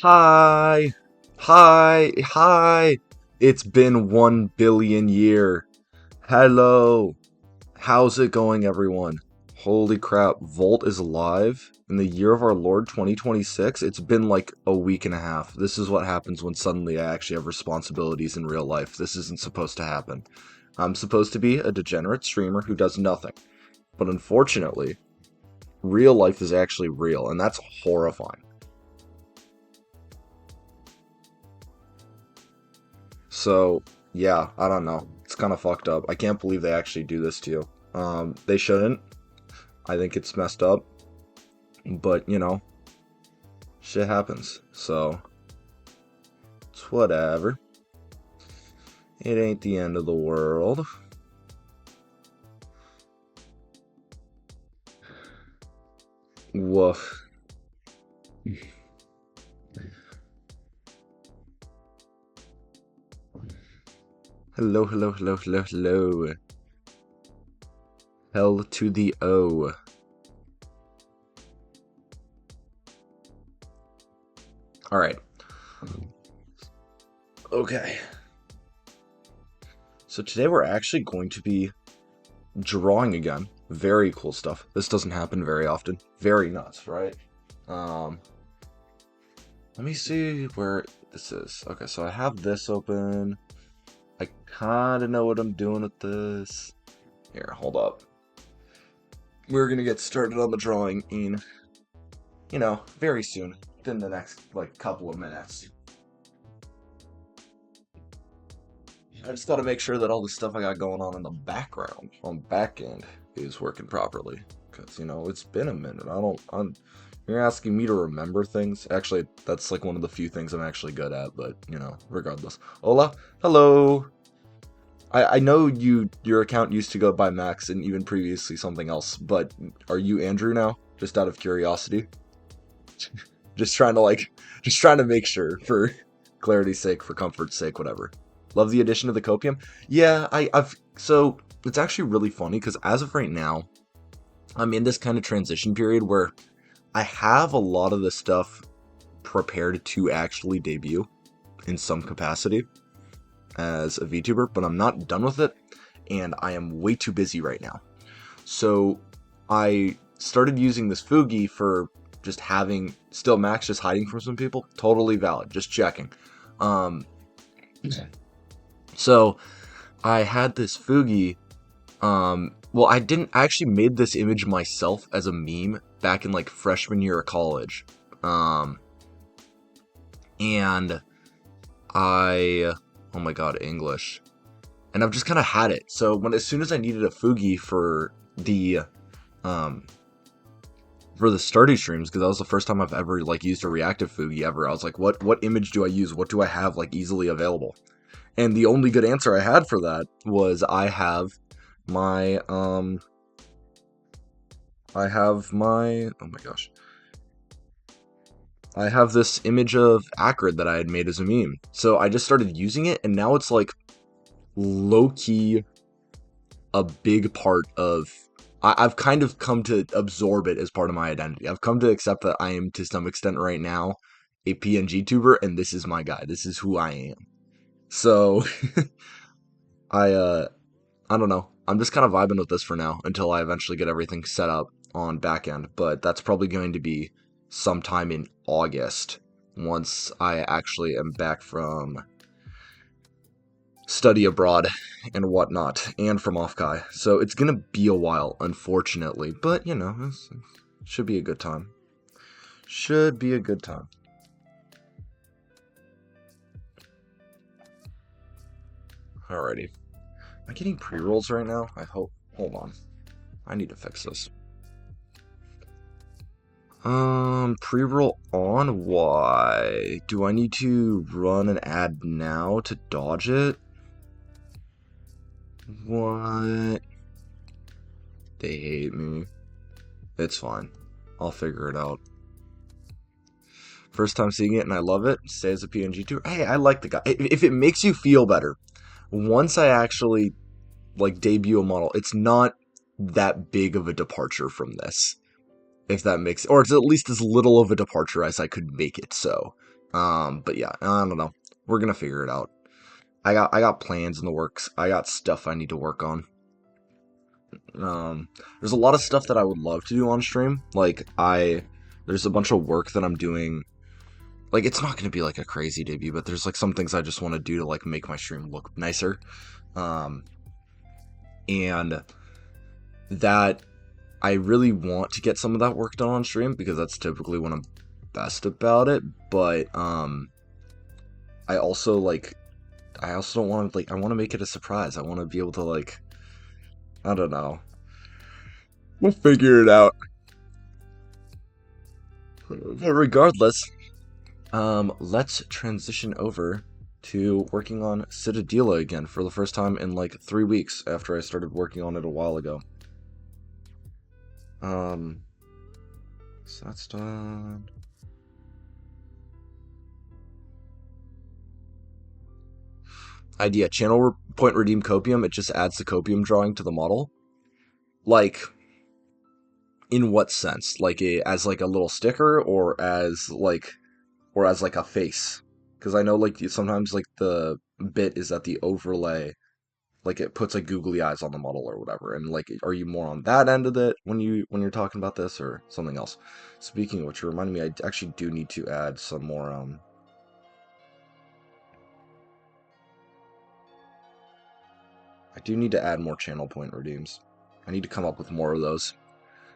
Hi, hi. It's been 1 billion year. Hello. How's it going, everyone? Holy crap, Volt is alive in the year of our Lord 2026. It's been like a week and a half. This is what happens when suddenly I actually have responsibilities in real life. This isn't supposed to happen. I'm supposed to be a degenerate streamer who does nothing. But unfortunately, real life is actually real, and that's horrifying. So, yeah, I don't know. It's kind of fucked up. I can't believe they actually do this to you. They shouldn't. I think it's messed up. But, shit happens. So, it's whatever. It ain't the end of the world. Woof. Hello, hello, hello, hello, hello. Hell to the O. Alright. Okay. So today we're actually going to be drawing again. Very cool stuff. This doesn't happen very often. Very nuts, right? Um, Let me see where this is. Okay, so I have this open. I kind of know what I'm doing with this. Here, hold up. We're gonna get started on the drawing in, very soon. Within the next, couple of minutes. I just gotta make sure that all the stuff I got going on in the background, on back end, is working properly. Because, it's been a minute. You're asking me to remember things? Actually, that's like one of the few things I'm actually good at, but, regardless. Hola, hello! I know your account used to go by Max and even previously something else, but are you Andrew now? Just out of curiosity? Just trying to just trying to make sure for clarity's sake, for comfort's sake, whatever. Love the addition of the copium. Yeah, so it's actually really funny because as of right now, I'm in this kind of transition period where I have a lot of the stuff prepared to actually debut in some capacity as a VTuber, but I'm not done with it, and I am way too busy right now. So I started using this Fugi for just having still Max just hiding from some people. Totally valid. Just checking. Um, so I had this Fugi. Well, I actually made this image myself as a meme back in like freshman year of college. And oh my god, English. And I've just kind of had it. So as soon as I needed a Fugi um, for the Stardew streams, because that was the first time I've ever used a reactive Fugi ever, I was like, what image do I use? What do I have easily available? And the only good answer I had for that was I have my oh my gosh. I have this image of Acrid that I had made as a meme. So I just started using it, and now it's low-key a big part of... I've kind of come to absorb it as part of my identity. I've come to accept that I am, to some extent right now, a PNG tuber, and this is my guy. This is who I am. So, I don't know. I'm just kind of vibing with this for now until I eventually get everything set up on back end, but that's probably going to be sometime in August once I actually am back from study abroad and whatnot, and from Offkai. So it's gonna be a while, unfortunately, but it should be a good time. Should be a good time. Alrighty. Am I getting pre-rolls right now? I hope. Hold on. I need to fix this. Pre-roll on? Why? Do I need to run an ad now to dodge it? What? They hate me. It's fine. I'll figure it out. First time seeing it and I love it. Stay as a PNG too. Hey, I like the guy. If it makes you feel better, once I actually debut a model, it's not that big of a departure from this. If that makes, or it's at least as little of a departure as I could make it so. But yeah, I don't know. We're gonna figure it out. I got plans in the works. I got stuff I need to work on. There's a lot of stuff that I would love to do on stream. There's a bunch of work that I'm doing. Like, it's not gonna be like a crazy debut, but there's like some things I just want to do to like make my stream look nicer. Um, and that I really want to get some of that work done on stream because that's typically when I'm best about it. But I also like I also don't want to I want to make it a surprise. I want to be able to I don't know. We'll figure it out. But regardless, let's transition over to working on Citadeela again for the first time in like 3 weeks after I started working on it a while ago. Um, so that's done. Idea: channel point redeem copium. It just adds the copium drawing to the model. Like, in what sense? As like a little sticker, or as like a face? Because I know like sometimes like the bit is that the overlay, like it puts like googly eyes on the model or whatever. And like, are you more on that end of it when you're talking about this or something else? Speaking of which, you reminded me, I actually do need to add some more. I do need to add more channel point redeems. I need to come up with more of those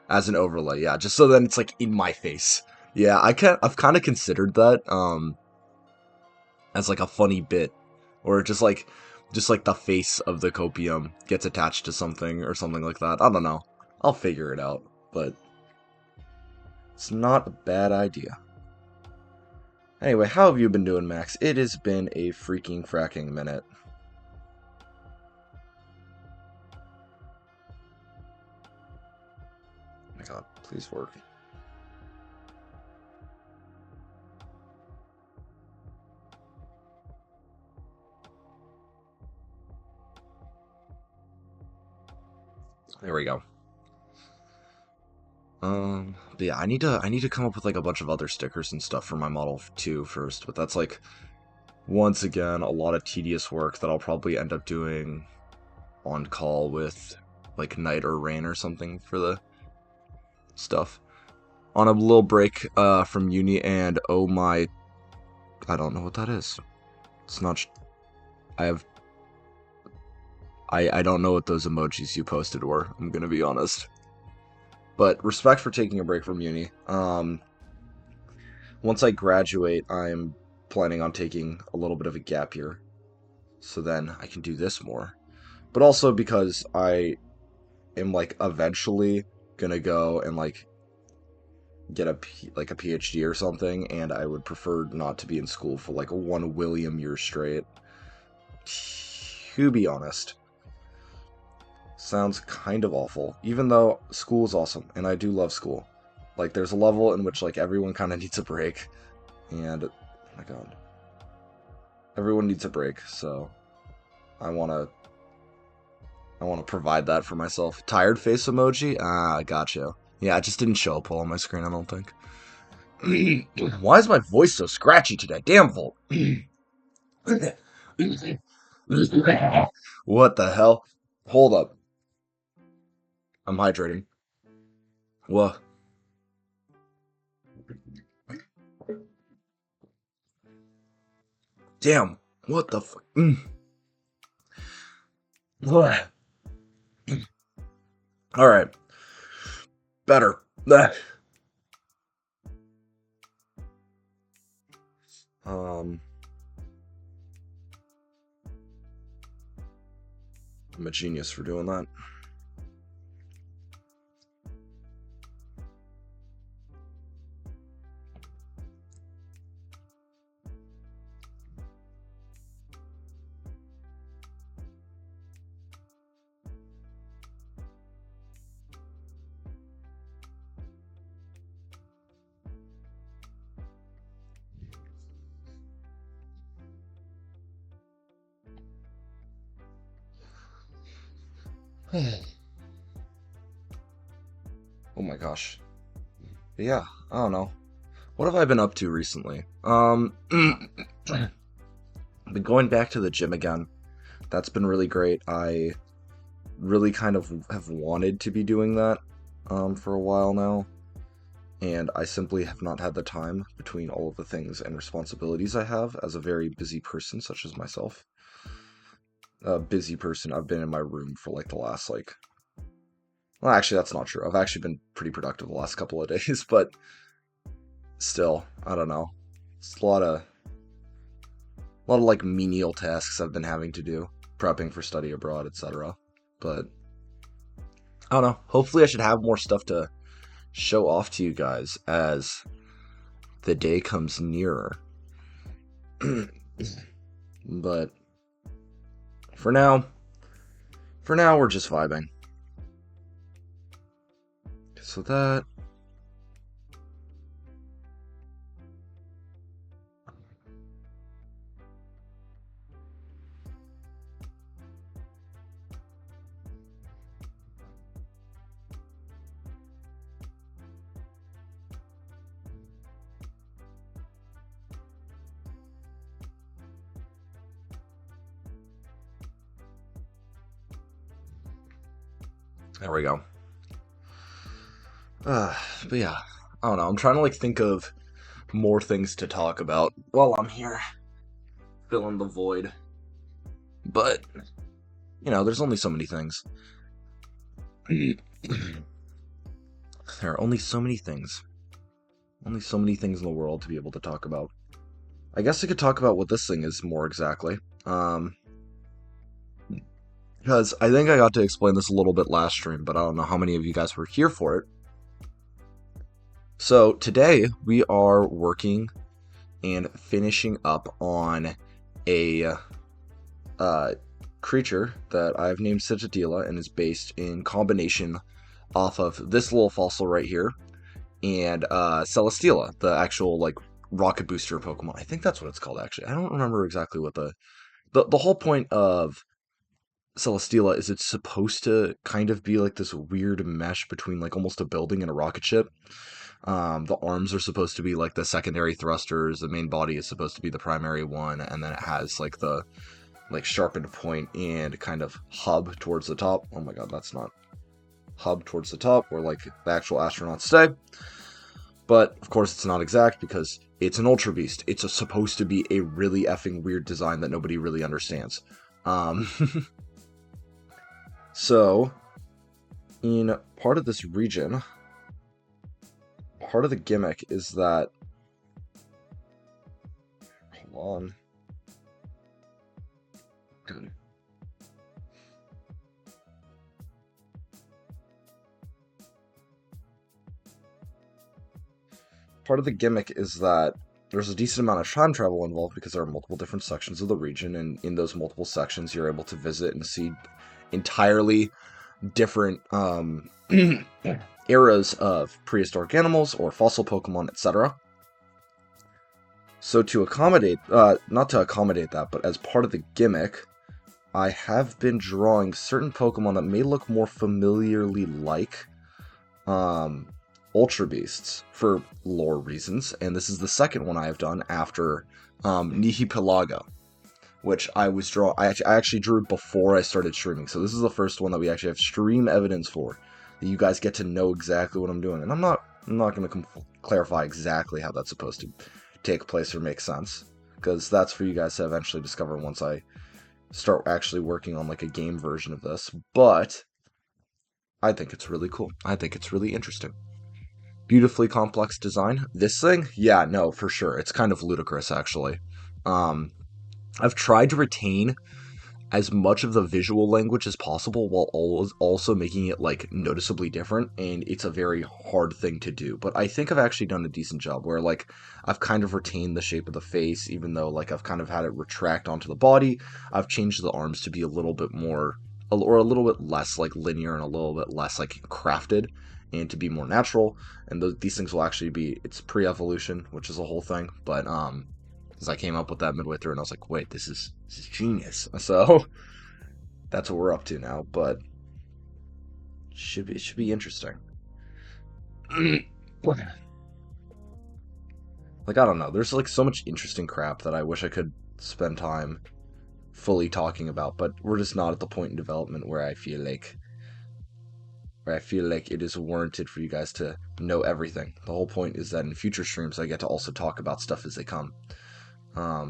as an overlay. Yeah, just so then it's like in my face. Yeah, I've kind of considered that as like a funny bit, or just like the face of the copium gets attached to something or something like that. I don't know. I'll figure it out, but it's not a bad idea. Anyway, how have you been doing, Max? It has been a freaking fracking minute. Oh my god, please work. There we go. But yeah, I need to come up with like a bunch of other stickers and stuff for my model too first, but that's like once again a lot of tedious work that I'll probably end up doing on call with like Night or Rain or something for the stuff. On a little break from uni, and oh my, I don't know what that is. It's not. I have. I don't know what those emojis you posted were. I'm gonna be honest. But respect for taking a break from uni. Once I graduate, I'm planning on taking a little bit of a gap year, so then I can do this more. But also because I am like eventually gonna go and like get a PhD or something, and I would prefer not to be in school for like 1 William year straight. To be honest, sounds kind of awful. Even though school is awesome, and I do love school. Like, there's a level in which like everyone kind of needs a break, and oh my god, everyone needs a break. So I wanna provide that for myself. Tired face emoji. Ah, gotcha. Yeah, it just didn't show up well on my screen, I don't think. Why is my voice so scratchy today? Damn, Volt. What the hell? Hold up. I'm hydrating. What? Damn. What the fuck? Alright. Better. I'm a genius for doing that. Oh my gosh. But yeah, I don't know. What have I been up to recently? I've been going back to the gym again. That's been really great. I really kind of have wanted to be doing that for a while now, and I simply have not had the time between all of the things and responsibilities I have as a very busy person, such as myself. A busy person. I've been in my room for like the last like. Well, actually, that's not true. I've actually been pretty productive the last couple of days, but still, I don't know. It's a lot of like menial tasks I've been having to do, prepping for study abroad, etc. But I don't know. Hopefully, I should have more stuff to show off to you guys as the day comes nearer. But for now, we're just vibing. So that. There we go. But yeah, I don't know. I'm trying to like think of more things to talk about while I'm here, filling the void. But there's only so many things. There are only so many things. Only so many things in the world to be able to talk about. I guess I could talk about what this thing is more exactly. Because I think I got to explain this a little bit last stream, but I don't know how many of you guys were here for it. So today we are working and finishing up on a creature that I've named Citadeela and is based in combination off of this little fossil right here and Celesteela, the actual like rocket booster Pokemon. I think that's what it's called actually. I don't remember exactly what the whole point of Celesteela is it's supposed to kind of be like this weird mesh between like almost a building and a rocket ship. The arms are supposed to be like the secondary thrusters, the main body is supposed to be the primary one, and then it has like the like sharpened point and kind of hub towards the top. Oh my god, that's not hub towards the top where like the actual astronauts stay. But of course it's not exact because it's an Ultra Beast. It's supposed to be a really effing weird design that nobody really understands. So, in part of this region, part of the gimmick is that... Hold on. Good. Part of the gimmick is that there's a decent amount of time travel involved because there are multiple different sections of the region, and in those multiple sections you're able to visit and see entirely different eras of prehistoric animals or fossil Pokemon, etc. So to accommodate, not to accommodate that, but as part of the gimmick, I have been drawing certain Pokemon that may look more familiarly like Ultra Beasts for lore reasons, and this is the second one I have done after Nihilpelago, which I actually drew before I started streaming. So this is the first one that we actually have stream evidence for, that you guys get to know exactly what I'm doing. And I'm not going to clarify exactly how that's supposed to take place or make sense, because that's for you guys to eventually discover once I start actually working on like a game version of this. But I think it's really cool. I think it's really interesting. Beautifully complex design. This thing, yeah, no, for sure. It's kind of ludicrous, actually. I've tried to retain as much of the visual language as possible while also making it like noticeably different, and it's a very hard thing to do, but I think I've actually done a decent job where like I've kind of retained the shape of the face, even though like I've kind of had it retract onto the body. I've changed the arms to be a little bit more or a little bit less like linear and a little bit less like crafted and to be more natural, and these things will actually be, it's pre-evolution, which is a whole thing, but because I came up with that midway through and I was like, wait, this is genius. So that's what we're up to now, but it should be interesting. Like, I don't know. There's like so much interesting crap that I wish I could spend time fully talking about, but we're just not at the point in development where I feel like it is warranted for you guys to know everything. The whole point is that in future streams I get to also talk about stuff as they come.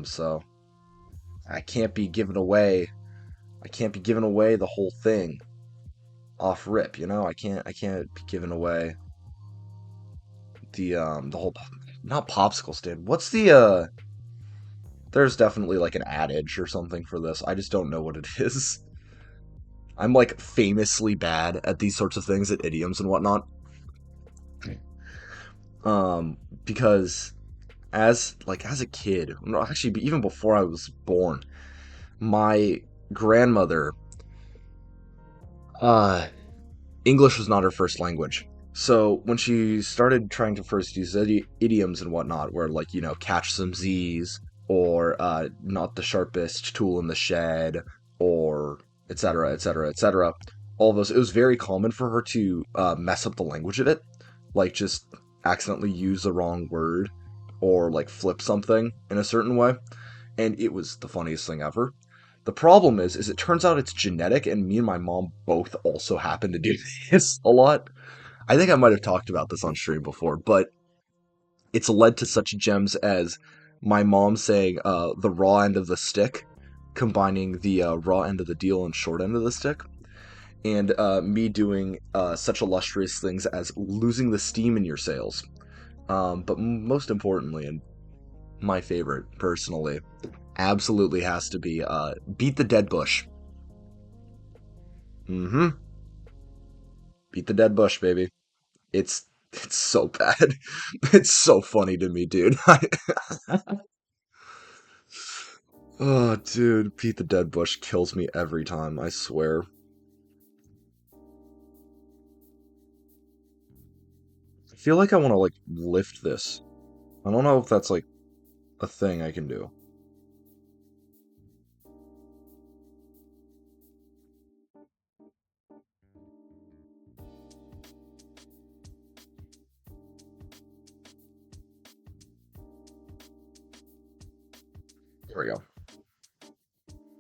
So I can't be giving away the whole thing off rip, you know? I can't be giving away the whole not popsicle stand. What's there's definitely like an adage or something for this. I just don't know what it is. I'm like famously bad at these sorts of things, at idioms and whatnot. Because as a kid, no, actually even before I was born, my grandmother, uh, English was not her first language. So when she started trying to first use idioms and whatnot, where like, catch some Z's, or not the sharpest tool in the shed, or etc., etc., etc., all those, it was very common for her to mess up the language of it, like just accidentally use the wrong word, or like flip something in a certain way, and it was the funniest thing ever. The problem is it turns out it's genetic, and me and my mom both also happen to do this a lot. I think I might have talked about this on stream before, but it's led to such gems as my mom saying the raw end of the stick, combining the raw end of the deal and short end of the stick, and me doing such illustrious things as losing the steam in your sails. But most importantly, and my favorite personally, absolutely has to be beat the dead bush. Mm-hmm. Beat the dead bush, baby. It's so bad. It's so funny to me, dude. Oh, dude, Pete the Dead Bush kills me every time, I swear. I feel like I want to, like, lift this. I don't know if that's, like, a thing I can do. There we go.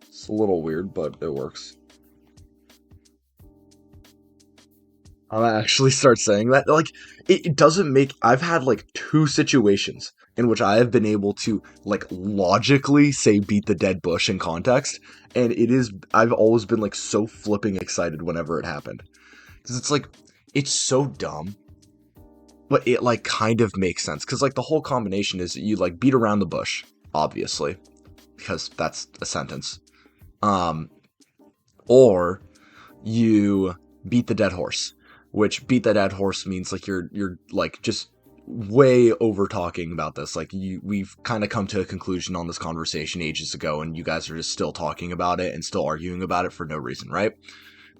It's a little weird, but it works. I'll actually start saying that. Like, it doesn't make. I've had, like, two situations in which I have been able to, like, logically say beat the dead bush in context, and it is. I've always been, like, so flipping excited whenever it happened. Because it's like, it's so dumb, but it like kind of makes sense. Because like the whole combination is you like beat around the bush, obviously, because that's a sentence. Um, or you beat the dead horse, which beat the dead horse means like you're like just way over talking about this. Like we've kind of come to a conclusion on this conversation ages ago, and you guys are just still talking about it and still arguing about it for no reason, right?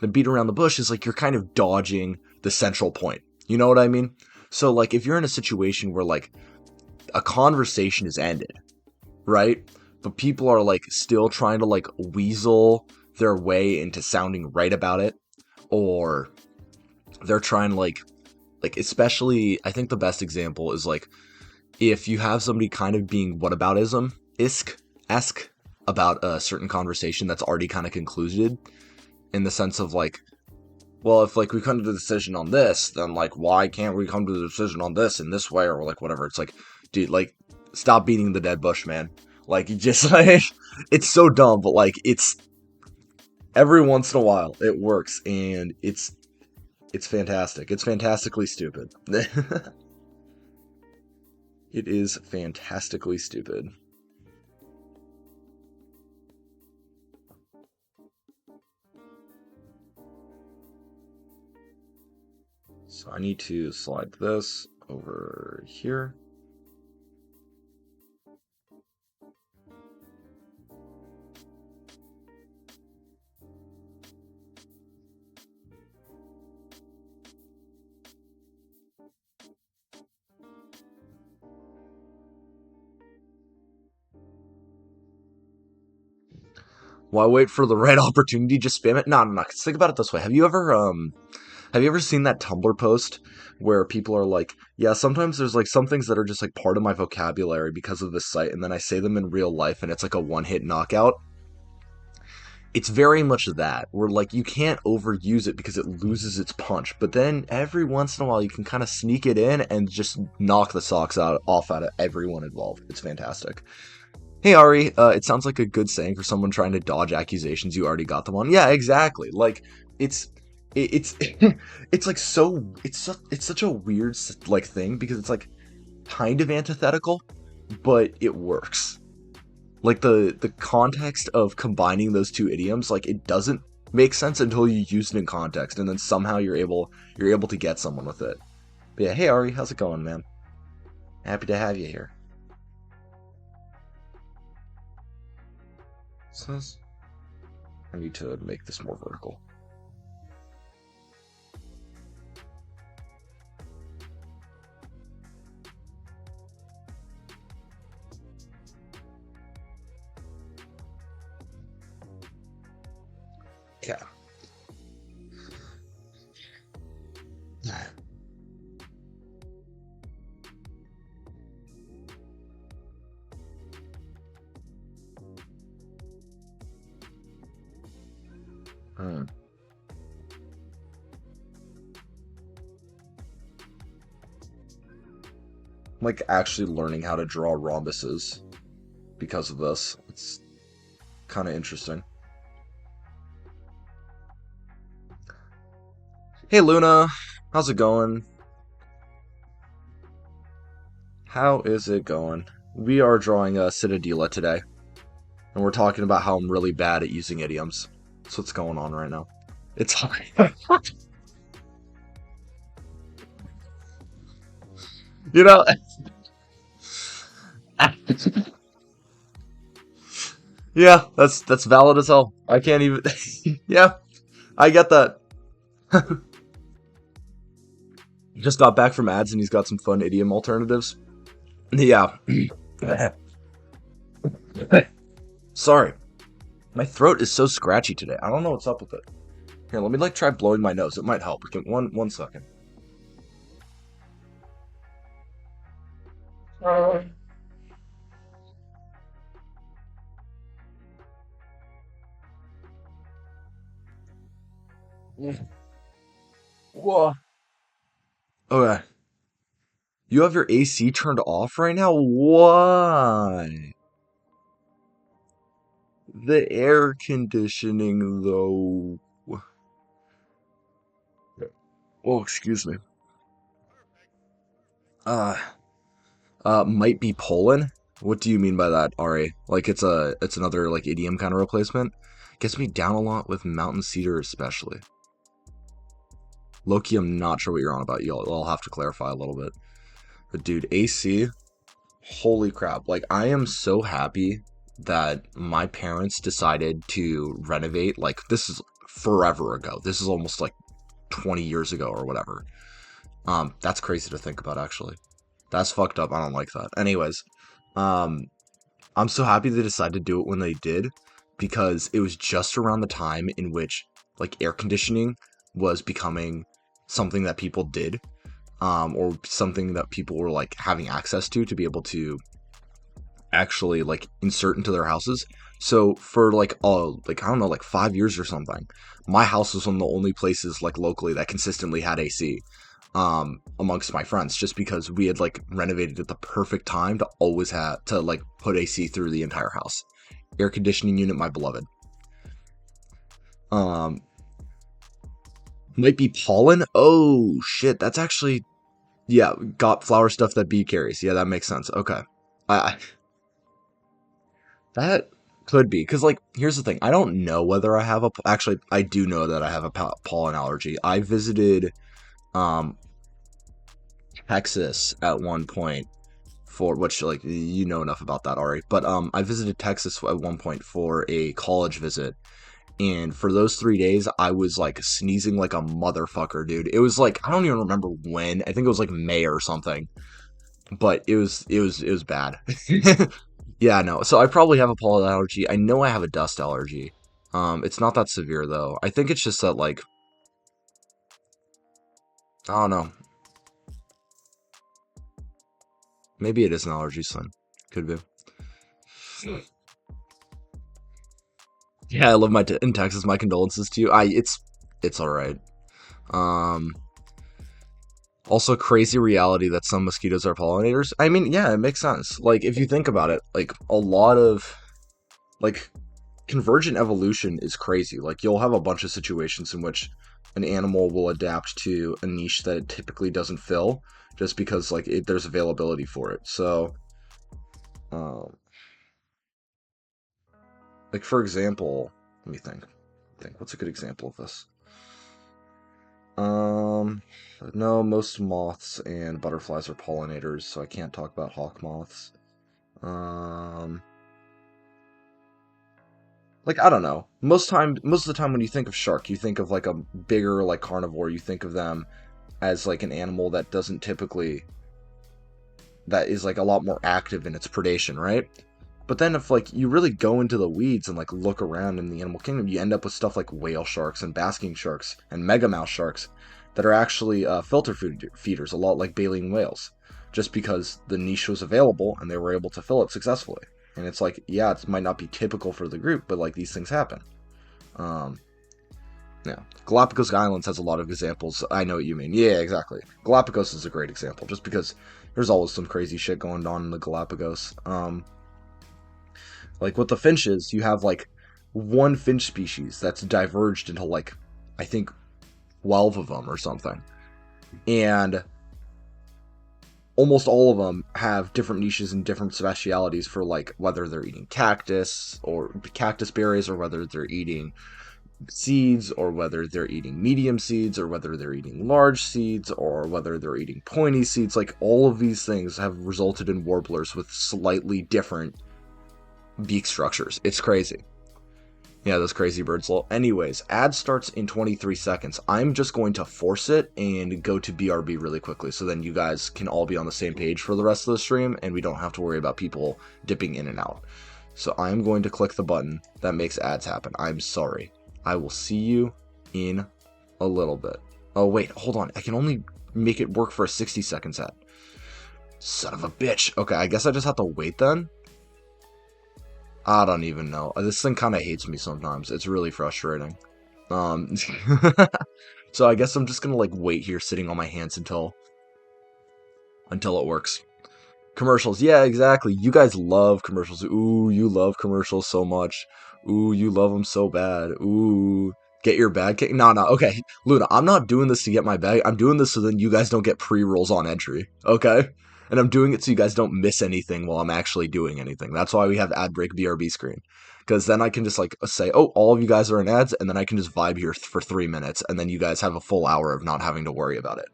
The beat around the bush is like you're kind of dodging the central point. You know what I mean? So like if you're in a situation where like a conversation is ended, right? But people are like still trying to like weasel their way into sounding right about it, or they're trying to like especially I think the best example is like if you have somebody kind of being whataboutism esque about a certain conversation that's already kind of concluded, in the sense of like, well, if like we come to the decision on this, then like why can't we come to the decision on this in this way, or like whatever. It's like, dude, like stop beating the dead bush, man. Like you just like it's so dumb, but like it's every once in a while it works, and it's fantastic. It's fantastically stupid. It is fantastically stupid. So I need to slide this over here. While I wait for the right opportunity, just spam it. No, no, no. 'Cause think about it this way. Have you ever Have you ever seen that Tumblr post where people are like, yeah, sometimes there's like some things that are just like part of my vocabulary because of this site, and then I say them in real life and it's like a one-hit knockout? It's very much that, where like you can't overuse it because it loses its punch, but then every once in a while you can kind of sneak it in and just knock the socks out off out of everyone involved. It's fantastic. Hey Ari, it sounds like a good saying for someone trying to dodge accusations you already got them on. Yeah, exactly. Like it's it's it's like it's such a weird like thing because it's like kind of antithetical, but it works. Like the context of combining those two idioms, like it doesn't make sense until you use it in context, and then somehow you're able to get someone with it. But yeah, hey Ari, how's it going, man? Happy to have you here. Says I need to make this more vertical. Yeah. Hmm. Like actually learning how to draw rhombuses because of this. It's kind of interesting. Hey Luna, how's it going? How is it going? We are drawing a Citadeela today, and we're talking about how I'm really bad at using idioms. That's what's going on right now. It's hard. you know, yeah, that's valid as hell. I can't even. yeah, I get that. Just got back from ads, and he's got some fun idiom alternatives. Yeah. Sorry, my throat is so scratchy today. I don't know what's up with it. Here, let me like try blowing my nose. It might help. Okay, one second. Whoa. Okay. You have your AC turned off right now? Why? The air conditioning, though. Oh, excuse me. Uh, might be Poland? What do you mean by that, Ari? Like it's another like idiom kind of replacement? Gets me down a lot with mountain cedar especially. Loki, I'm not sure what you're on about. I'll have to clarify a little bit. But dude, AC, holy crap. Like I am so happy that my parents decided to renovate. Like this is forever ago. This is almost like 20 years ago or whatever. That's crazy to think about actually. That's fucked up. I don't like that. Anyways, um I'm so happy they decided to do it when they did because it was just around the time in which like air conditioning was becoming something that people did, or something that people were like having access to be able to actually like insert into their houses. So for like like I don't know, like 5 years or something, my house was one of the only places like locally that consistently had AC, amongst my friends, just because we had like renovated at the perfect time to always have to like put AC through the entire house. Air conditioning unit, my beloved. Um, might be pollen. Oh shit, that's actually, yeah, got flower stuff that bee carries. Yeah, that makes sense. Okay, I that could be because like here's the thing. I don't know whether I have a actually I do know that I have a pollen allergy. I visited um Texas at one point for which like you know enough about that already. But I visited Texas at one point for a college visit. And for those 3 days, I was like sneezing like a motherfucker, dude. It was like I don't even remember when. I think it was like May or something. But it was bad. Yeah, no. So I probably have a pollen allergy. I know I have a dust allergy. It's not that severe though. I think it's just that like I don't know. Maybe it is an allergy sign. Could be. Yeah, I live in Texas. My condolences to you. It's all right. Um, Also, crazy reality that some mosquitoes are pollinators. I mean, yeah, it makes sense. Like, if you think about it, like, a lot of, like, convergent evolution is crazy. Like, you'll have a bunch of situations in which an animal will adapt to a niche that it typically doesn't fill just because, like, there's availability for it. So, um, like, for example, let me think. What's a good example of this? Um, no, most moths and butterflies are pollinators, so I can't talk about hawk moths. Um, like I don't know. Most of the time when you think of shark, you think of like a bigger like carnivore. You think of them as like an animal that doesn't typically that is like a lot more active in its predation, right? But then if like you really go into the weeds and like look around in the animal kingdom, you end up with stuff like whale sharks and basking sharks and megamouth sharks that are actually filter feeders, a lot like baleen whales, just because the niche was available and they were able to fill it successfully. And it's like, yeah, it might not be typical for the group, but like these things happen. Um, yeah, Galapagos Islands has a lot of examples. I know what you mean. Yeah, exactly. Galapagos is a great example, just because there's always some crazy shit going on in the Galapagos. Like with the finches, you have like one finch species that's diverged into like I think 12 of them or something, and almost all of them have different niches and different specialities for like whether they're eating cactus or cactus berries or whether they're eating seeds or whether they're eating medium seeds or whether they're eating large seeds or whether they're eating pointy seeds. Like all of these things have resulted in warblers with slightly different beak structures. It's crazy. Yeah, those crazy birds. Well, anyways, ad starts in 23 seconds. I'm just going to force it and go to BRB really quickly so then you guys can all be on the same page for the rest of the stream and we don't have to worry about people dipping in and out. So I'm going to click the button that makes ads happen. I'm sorry. I will see you in a little bit. Oh, wait, hold on. I can only make it work for a 60 seconds ad. Son of a bitch. Okay, I guess I just have to wait then. I don't even know. This thing kind of hates me sometimes. It's really frustrating. Um, so I guess I'm just gonna like wait here, sitting on my hands until it works. Commercials, yeah, exactly. You guys love commercials. Ooh, you love commercials so much. Ooh, you love them so bad. Ooh, get your bag. No, no. Okay, Luna, I'm not doing this to get my bag. I'm doing this so then you guys don't get pre-rolls on entry. Okay. And I'm doing it so you guys don't miss anything while I'm actually doing anything. That's why we have ad break BRB screen. Because then I can just like say, oh, all of you guys are in ads, and then I can just vibe here for 3 minutes, and then you guys have a full hour of not having to worry about it.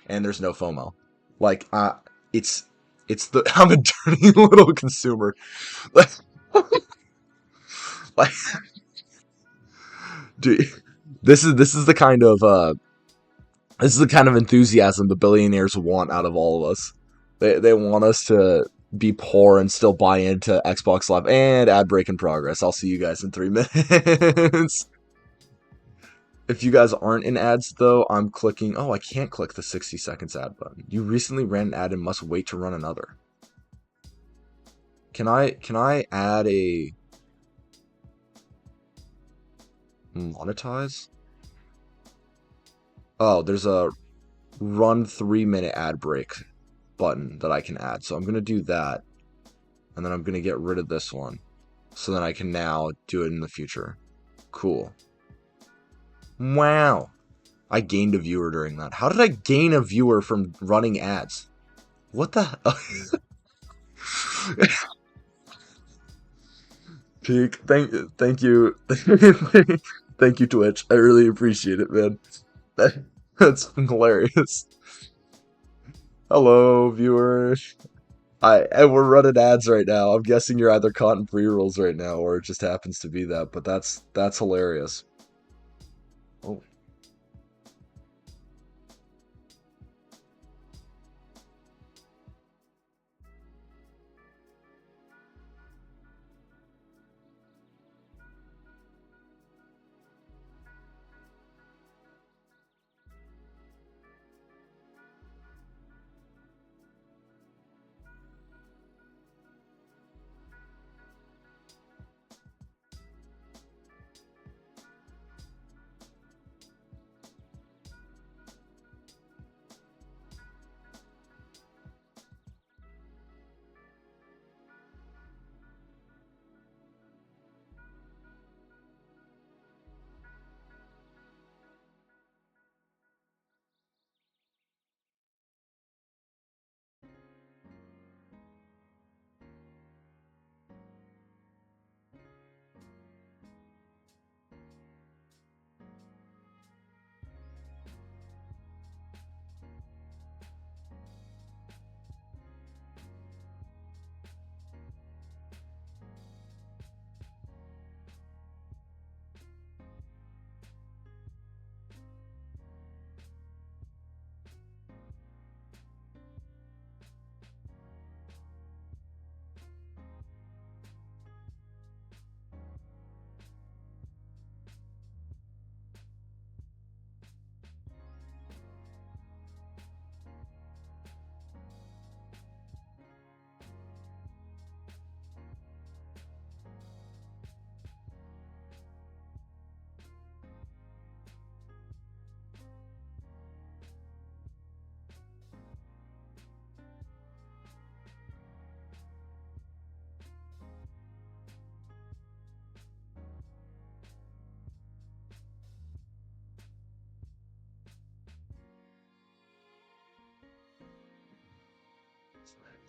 And there's no FOMO. Like, it's the I'm a dirty little consumer. Like, like dude, this is the kind of this is the kind of enthusiasm the billionaires want out of all of us. They want us to be poor and still buy into Xbox Live and ad break in progress. I'll see you guys in 3 minutes. If you guys aren't in ads though, I'm clicking. Oh, I can't click the 60 seconds ad button. You recently ran an ad and must wait to run another. Can I add a monetize? Oh, there's a run 3 minute ad break button that I can add. So I'm going to do that. And then I'm going to get rid of this one. So then I can now do it in the future. Cool. Wow. I gained a viewer during that. How did I gain a viewer from running ads? What the Peak. Thank you. Thank you, Twitch. I really appreciate it, man. That's hilarious. Hello, viewers. And we're running ads right now. I'm guessing you're either caught in pre-rolls right now, or it just happens to be that. But that's hilarious. Oh,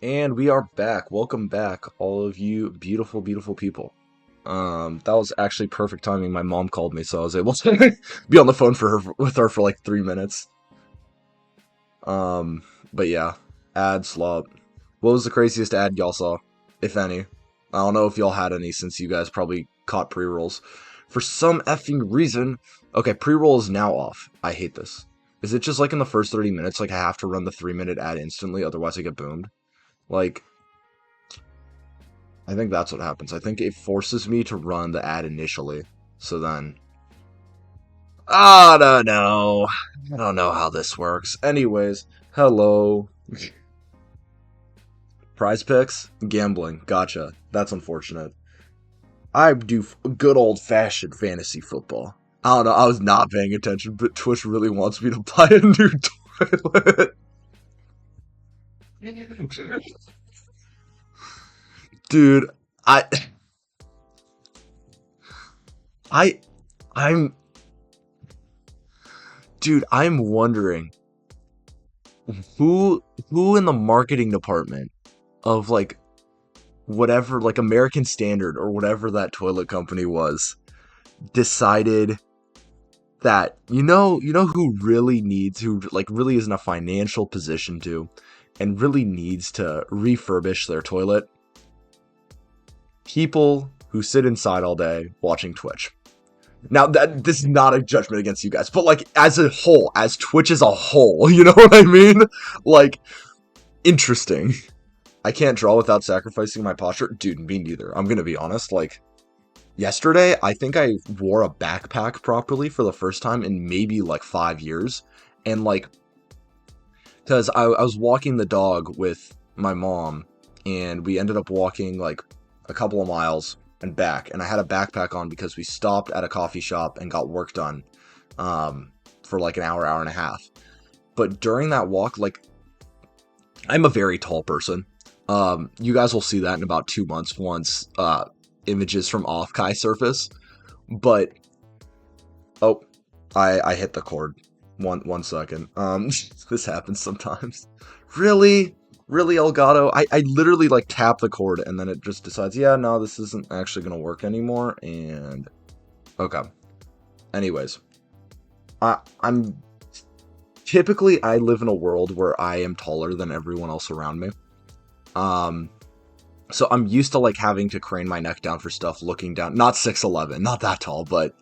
And we are back. Welcome back, all of you beautiful, beautiful people. That was actually perfect timing. My mom called me, so I was able to be on the phone with her for like 3 minutes. Um, but yeah, ad slop. What was the craziest ad y'all saw, if any? I don't know if y'all had any since you guys probably caught pre-rolls. For some effing reason, okay, pre-roll is now off. I hate this. Is it just like in the first 30 minutes, like I have to run the 3 minute ad instantly, otherwise I get boomed? Like, I think that's what happens. I think it forces me to run the ad initially. So then, I don't know. I don't know how this works. Anyways, hello. Prize picks? Gambling. Gotcha. That's unfortunate. I do good old fashioned fantasy football. I don't know. I was not paying attention, but Twitch really wants me to buy a new toilet. Dude, I, I, I'm, I'm wondering who in the marketing department of like whatever, like American Standard or whatever that toilet company was, decided that who really needs, who like really is in a financial position to and really needs to refurbish their toilet? People who sit inside all day watching Twitch. Now, that this is not a judgment against you guys, but like as a whole, as Twitch as a whole, you know what I mean? Like, interesting. I can't draw without sacrificing my posture. Dude, me neither. I'm gonna be honest. Like, yesterday, I think I wore a backpack properly for the first time in maybe like 5 years. And like, because I was walking the dog with my mom, and we ended up walking like a couple of miles and back. And I had a backpack on because we stopped at a coffee shop and got work done for like an hour, hour and a half. But during that walk, like, I'm a very tall person. You guys will see that in about 2 months once images from Off-Kai surface. But oh, I hit the cord. One second. This happens sometimes. Really? Really, Elgato? I literally like tap the cord and then it just decides, yeah, no, this isn't actually gonna work anymore. And okay. Anyways, I'm typically I live in a world where I am taller than everyone else around me. Um, so I'm used to like having to crane my neck down for stuff, looking down. Not 6'11", not that tall, but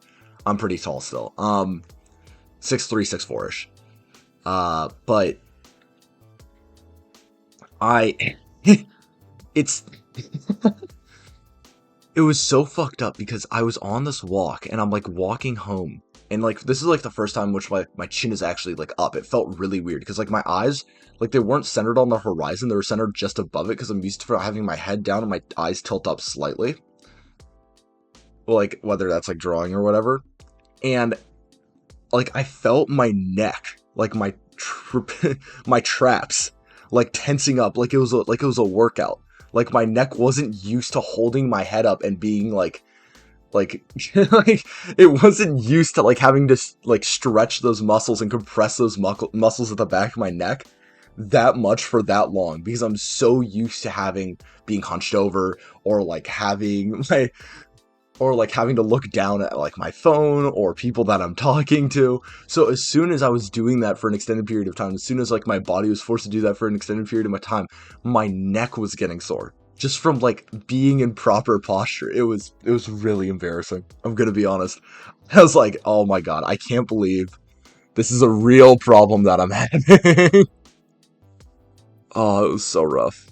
I'm pretty tall still. 6'3", 6'4" ish. But I, it's, it was so fucked up because I was on this walk and I'm like walking home. And like, this is like the first time which my chin is actually like up. It felt really weird because like my eyes, like they weren't centered on the horizon. They were centered just above it because I'm used to having my head down and my eyes tilt up slightly. Well, like whether that's like drawing or whatever. And like I felt my neck, like my traps, like tensing up, like it was a workout. Like my neck wasn't used to holding my head up and being like like it wasn't used to like having to like stretch those muscles and compress those muscles at the back of my neck that much for that long because I'm so used to being hunched over or like having my or like having to look down at like my phone or people that I'm talking to. So as soon as I was doing that for an extended period of time, as soon as like my body was forced to do that for an extended period of my time, my neck was getting sore just from like being in proper posture. It was really embarrassing. I'm gonna be honest. I was like, oh my god, I can't believe this is a real problem that I'm having. Oh, it was so rough.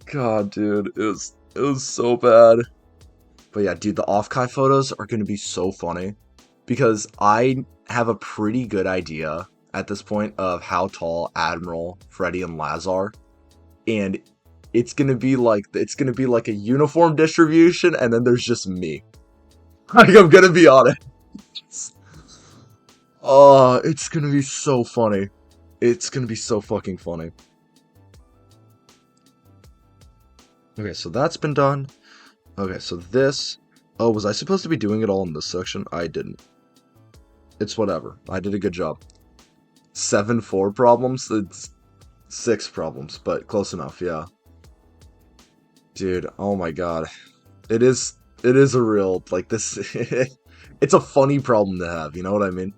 God, dude, it was so bad. But yeah, dude, the off-Kai photos are gonna be so funny because I have a pretty good idea at this point of how tall Admiral, Freddy, and Laz are, and it's gonna be like a uniform distribution, and then there's just me. Like I'm gonna be honest. Oh, it's gonna be so funny. It's gonna be so fucking funny. Okay, so that's been done. Okay, so this. Oh, was I supposed to be doing it all in this section? I didn't. It's whatever. I did a good job. 7'4" problems. It's six problems, but close enough. Yeah, dude. Oh my god, it is. It is a real like this. It's a funny problem to have. You know what I mean?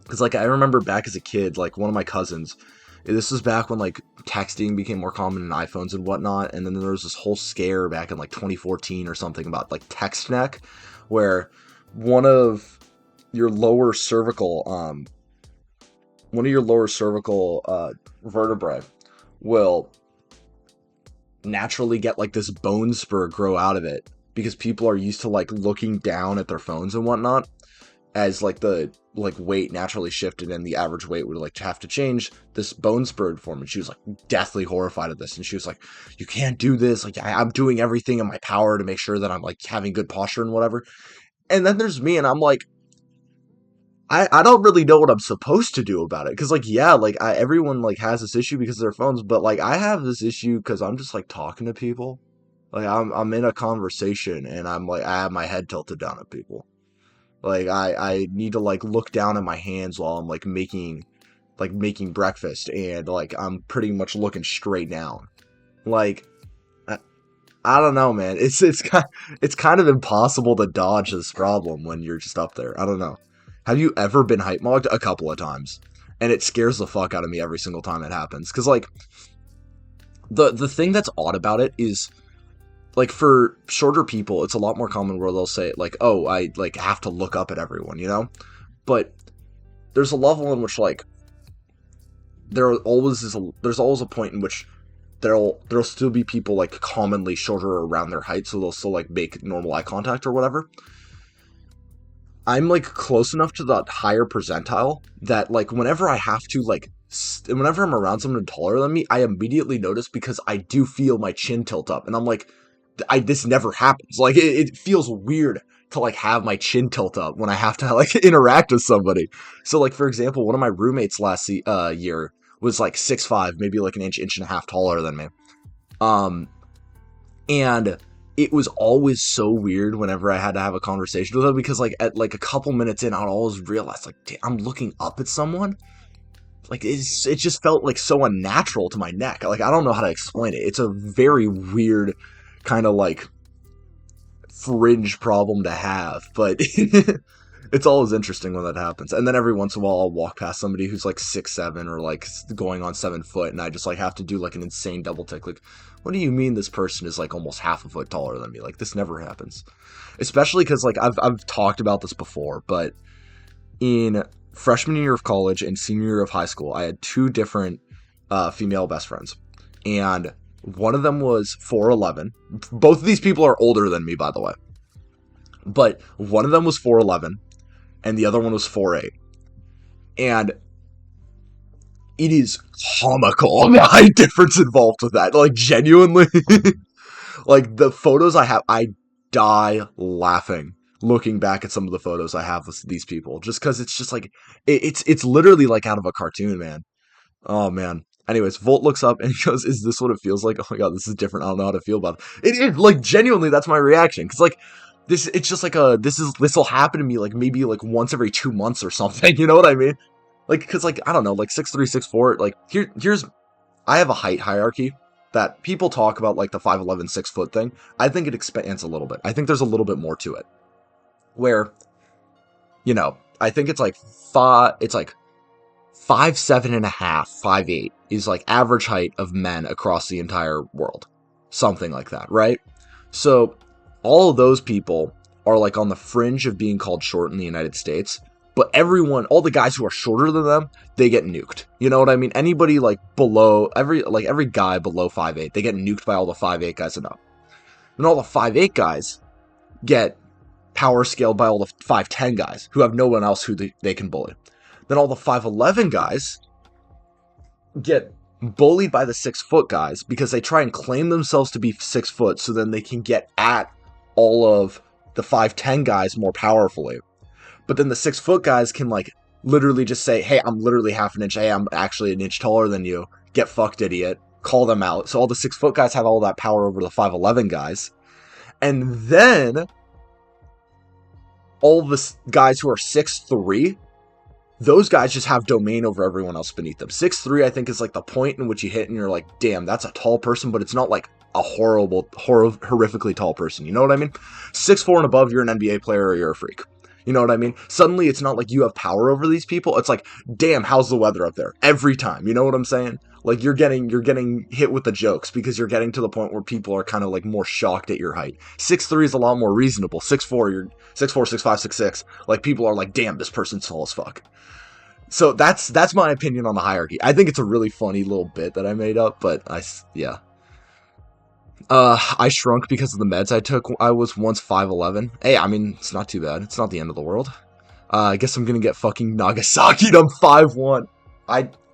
Because like I remember back as a kid, like one of my cousins. This was back when like texting became more common in iPhones and whatnot, and then there was this whole scare back in like 2014 or something about like text neck, where one of your lower cervical one of your lower cervical vertebrae will naturally get like this bone spur grow out of it because people are used to like looking down at their phones and whatnot as like the like weight naturally shifted and the average weight would like have to change. This bone spur would form, and she was like deathly horrified of this, and she was like, you can't do this, like I'm doing everything in my power to make sure that I'm like having good posture and whatever. And then there's me, and I'm like, I don't really know what I'm supposed to do about it. Cause like, yeah, like everyone like has this issue because of their phones, but like I have this issue because I'm just like talking to people. Like I'm in a conversation and I'm like, I have my head tilted down at people. Like I need to like look down at my hands while I'm like making breakfast and like I'm pretty much looking straight down. Like I don't know, man. It's kind of impossible to dodge this problem when you're just up there. I don't know. Have you ever been height mogged? A couple of times, and it scares the fuck out of me every single time it happens. Cause like the thing that's odd about it is like for shorter people, it's a lot more common where they'll say like, "Oh, I like have to look up at everyone," you know. But there's a level in which like there's always a point in which there'll still be people like commonly shorter around their height, so they'll still like make normal eye contact or whatever. I'm like close enough to the higher percentile that like whenever I have to like whenever I'm around someone taller than me, I immediately notice because I do feel my chin tilt up, and I'm like, I this never happens. Like it feels weird to like have my chin tilt up when I have to like interact with somebody. So like for example, one of my roommates last year was like 6'5", maybe like an inch and a half taller than me. Um, and it was always so weird whenever I had to have a conversation with him because like at like a couple minutes in, I'd always realize like, damn, I'm looking up at someone. Like it just felt like so unnatural to my neck. Like I don't know how to explain it. It's a very weird kind of like fringe problem to have, but it's always interesting when that happens. And then every once in a while, I'll walk past somebody who's like 6'7" or like going on 7 foot, and I just like have to do like an insane double take. Like, what do you mean this person is like almost half a foot taller than me? Like this never happens. Especially because like I've talked about this before, but in freshman year of college and senior year of high school, I had two different female best friends, and one of them was 4'11". Both of these people are older than me, by the way. But one of them was 4'11", and the other one was 4'8". And it is comical the height difference involved with that. Like, genuinely. Like, the photos I have, I die laughing looking back at some of the photos I have with these people. Just because it's just like, it's literally like out of a cartoon, man. Oh man. Anyways, Volt looks up and he goes, "Is this what it feels like?" Oh my god, this is different. I don't know how to feel about it. It is like genuinely, that's my reaction. Cause like this, it's just like this will happen to me like maybe like once every 2 months or something. You know what I mean? Like, cause like I don't know, like 6'3", 6'4". Like here's I have a height hierarchy that people talk about, like the 5'11", 6 foot thing. I think it expands a little bit. I think there's a little bit more to it. Where, I think it's like five. It's like 5'7.5", 5'8" is like average height of men across the entire world. Something like that, right? So all of those people are like on the fringe of being called short in the United States. But everyone, all the guys who are shorter than them, they get nuked. You know what I mean? Anybody like below, every guy below 5'8", they get nuked by all the 5'8" guys and up. And all the 5'8" guys get power scaled by all the 5'10" guys who have no one else who they can bully. Then all the 5'11" guys get bullied by the 6 foot guys because they try and claim themselves to be 6 foot so then they can get at all of the 5'10" guys more powerfully. But then the 6 foot guys can like literally just say, "Hey, I'm literally half an inch. Hey, I'm actually an inch taller than you. Get fucked, idiot." Call them out. So all the 6 foot guys have all that power over the 5'11" guys. And then all the guys who are 6'3" those guys just have domain over everyone else beneath them. 6'3", I think, is like the point in which you hit and you're like, damn, that's a tall person, but it's not like a horrifically tall person. You know what I mean? 6'4" and above, you're an NBA player or you're a freak. You know what I mean? Suddenly, it's not like you have power over these people. It's like, damn, how's the weather up there? Every time. You know what I'm saying? Like you're getting hit with the jokes because you're getting to the point where people are kind of like more shocked at your height. 6'3" is a lot more reasonable. 6'4", you're 6'4", 6'5", 6'6". Like people are like, damn, this person's tall as fuck. So that's my opinion on the hierarchy. I think it's a really funny little bit that I made up, but yeah. I shrunk because of the meds I took. I was once 5'11". Hey, I mean, it's not too bad. It's not the end of the world. I guess I'm gonna get fucking Nagasaki'd. I'm 5'1".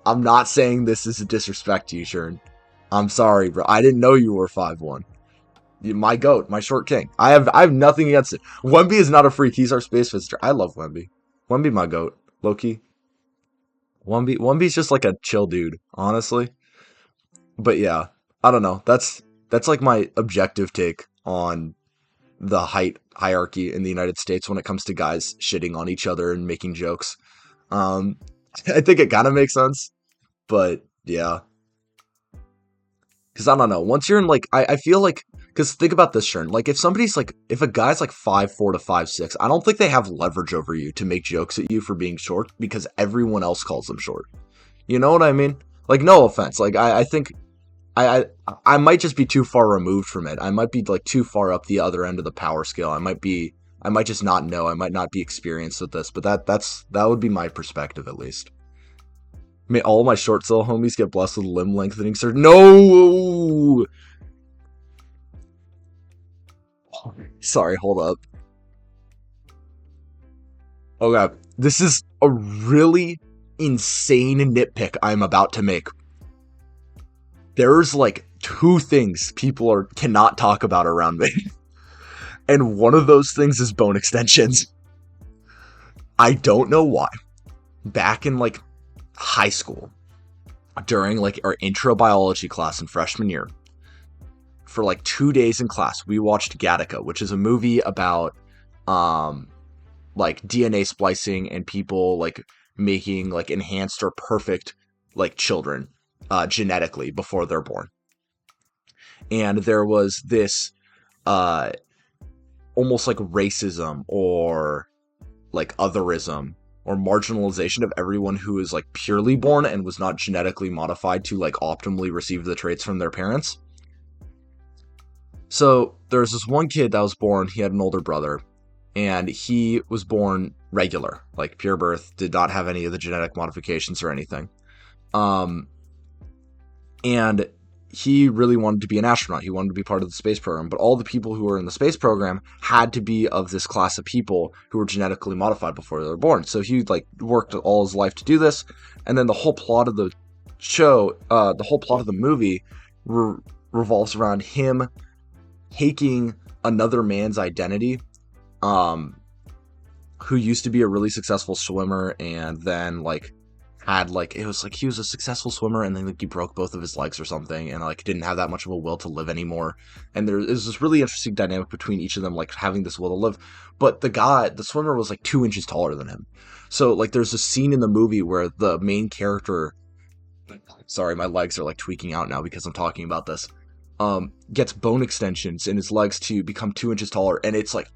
I'm not saying this is a disrespect to you, Shern. I'm sorry, bro. I didn't know you were 5'1". My goat, my short king. I have nothing against it. Wemby is not a freak. He's our space visitor. I love Wemby. Wemby, my goat. Low key. Wemby's just like a chill dude, honestly. But yeah, I don't know. That's like my objective take on the height hierarchy in the United States when it comes to guys shitting on each other and making jokes. Um, I think it kind of makes sense, but yeah, because I don't know. Once you're in like, I feel like, because think about this, Shern. Like if a guy's like 5'4" to 5'6", I don't think they have leverage over you to make jokes at you for being short because everyone else calls them short. You know what I mean? Like, no offense. Like, I think I might just be too far removed from it. I might be like too far up the other end of the power scale. I might just not know. I might not be experienced with this, but that would be my perspective at least. May all my short sale homies get blessed with limb lengthening surgery. No! Sorry, hold up. Okay, this is a really insane nitpick I'm about to make. There's like two things people cannot talk about around me. And one of those things is bone extensions. I don't know why. Back in like high school, during like our intro biology class in freshman year, for like 2 days in class, we watched Gattaca, which is a movie about like DNA splicing and people like making like enhanced or perfect like children genetically before they're born. And there was this almost like racism or like otherism or marginalization of everyone who is like purely born and was not genetically modified to like optimally receive the traits from their parents. So there's this one kid that was born, he had an older brother, and he was born regular, like pure birth, did not have any of the genetic modifications or anything. And he really wanted to be an astronaut. He wanted to be part of the space program, but all the people who were in the space program had to be of this class of people who were genetically modified before they were born. So he like worked all his life to do this. And then the whole plot of the show, the whole plot of the movie revolves around him taking another man's identity, who used to be a really successful swimmer and then like had like, it was like he was a successful swimmer and then like he broke both of his legs or something and like didn't have that much of a will to live anymore. And there is this really interesting dynamic between each of them, like having this will to live. But the swimmer was like 2 inches taller than him. So like there's a scene in the movie where the main character, sorry, my legs are like tweaking out now because I'm talking about this, gets bone extensions in his legs to become 2 inches taller. And it's like,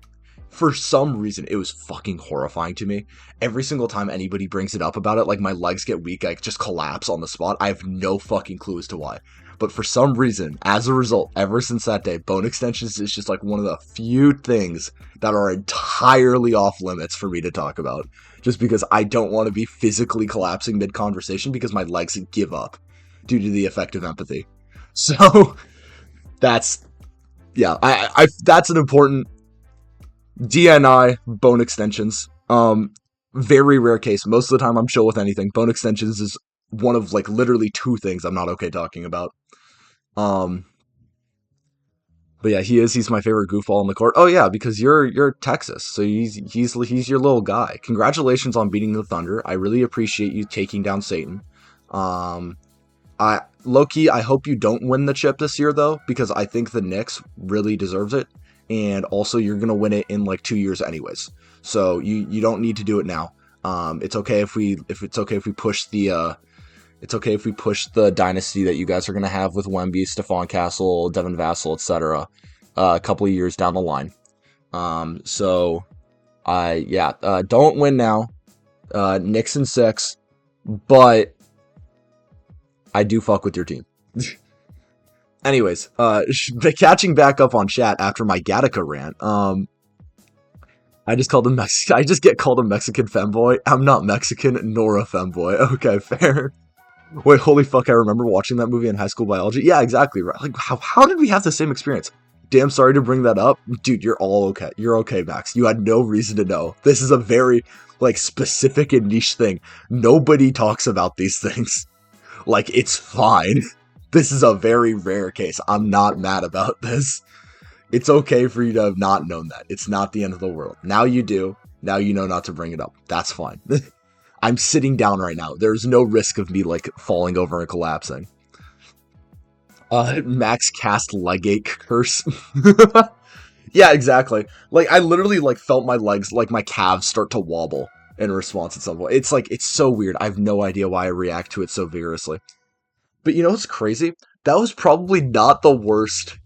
for some reason, it was fucking horrifying to me. Every single time anybody brings it up about it, like my legs get weak, I just collapse on the spot. I have no fucking clue as to why. But for some reason, as a result, ever since that day, bone extensions is just like one of the few things that are entirely off limits for me to talk about. Just because I don't want to be physically collapsing mid-conversation because my legs give up due to the effect of empathy. So, that's, yeah, I that's an important DNI, bone extensions. Very rare case. Most of the time I'm chill with anything. Bone extensions is one of like literally two things I'm not okay talking about. But yeah, he's my favorite goofball on the court. Oh yeah, because you're Texas, so he's your little guy. Congratulations on beating the Thunder. I really appreciate you taking down Satan. Low-key, I hope you don't win the chip this year though, because I think the Knicks really deserves it. And also, you're going to win it in like 2 years anyways. So you don't need to do it now. It's okay if it's okay if we push the it's okay if we push the dynasty that you guys are gonna have with Wemby, Stephon Castle, Devin Vassell, etc. A couple of years down the line. So don't win now. Knicks in 6, but I do fuck with your team. Anyways, catching back up on chat after my Gattaca rant. I just called him I just get called a Mexican femboy. I'm not Mexican nor a femboy. Okay, fair. Wait, holy fuck! I remember watching that movie in high school biology. Yeah, exactly. Right. Like, how did we have the same experience? Damn, sorry to bring that up, dude. You're all okay. You're okay, Max. You had no reason to know. This is a very like specific and niche thing. Nobody talks about these things. Like, it's fine. This is a very rare case. I'm not mad about this. It's okay for you to have not known that. It's not the end of the world. Now you do. Now you know not to bring it up. That's fine. I'm sitting down right now. There's no risk of me, like, falling over and collapsing. Max cast leg ache curse. Yeah, exactly. Like, I literally, like, felt my legs, like, my calves start to wobble in response at some point. It's, like, it's so weird. I have no idea why I react to it so vigorously. But you know what's crazy? That was probably not the worst.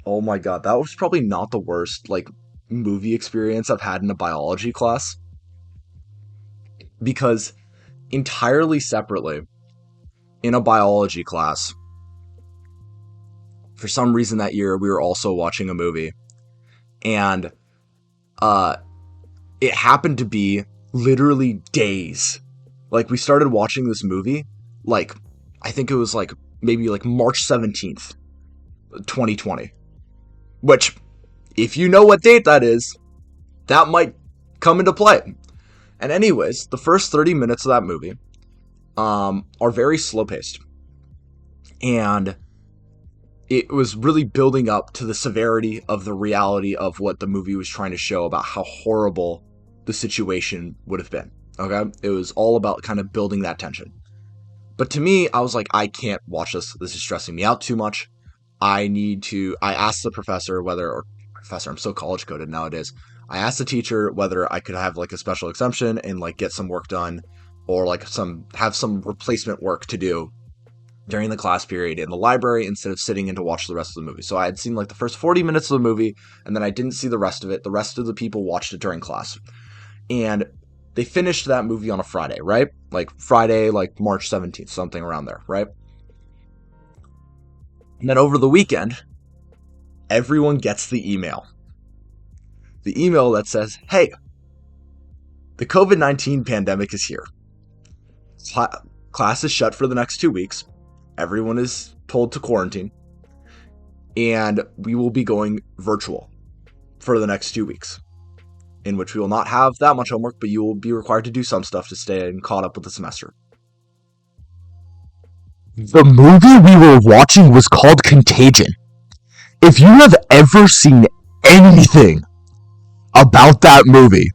Oh my god, that was probably not the worst, like, movie experience I've had in a biology class. Because entirely separately, in a biology class, for some reason that year, we were also watching a movie. And, it happened to be literally days. Like, we started watching this movie, like, I think it was, like, maybe, like, March 17th, 2020. Which, if you know what date that is, that might come into play. And anyways, the first 30 minutes of that movie are very slow-paced. And it was really building up to the severity of the reality of what the movie was trying to show about how horrible the situation would have been. Okay? It was all about kind of building that tension. But to me, I was like, I can't watch this. This is stressing me out too much. I asked the professor I'm so college coded nowadays. I asked the teacher whether I could have like a special exemption and like get some work done or like have some replacement work to do during the class period in the library instead of sitting in to watch the rest of the movie. So I had seen like the first 40 minutes of the movie and then I didn't see the rest of it. The rest of the people watched it during class. And they finished that movie on a Friday, right? Like Friday, like March 17th, something around there, right? And then over the weekend, everyone gets the email. The email that says, hey, the COVID-19 pandemic is here. Class is shut for the next 2 weeks. Everyone is told to quarantine. And we will be going virtual for the next 2 weeks, in which we will not have that much homework, but you will be required to do some stuff to stay caught up with the semester. The movie we were watching was called Contagion. If you have ever seen anything about that movie,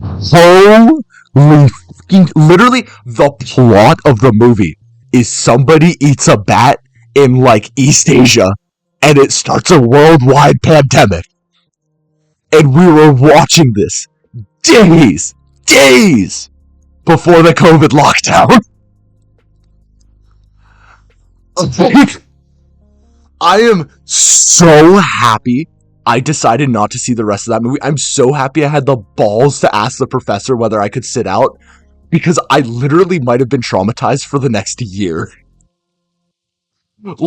holy fucking, literally, the plot of the movie is somebody eats a bat in, like, East Asia, and it starts a worldwide pandemic. And we were watching this days before the COVID lockdown. I am so happy I decided not to see the rest of that movie. I'm so happy I had the balls to ask the professor whether I could sit out, because I literally might have been traumatized for the next year. Like,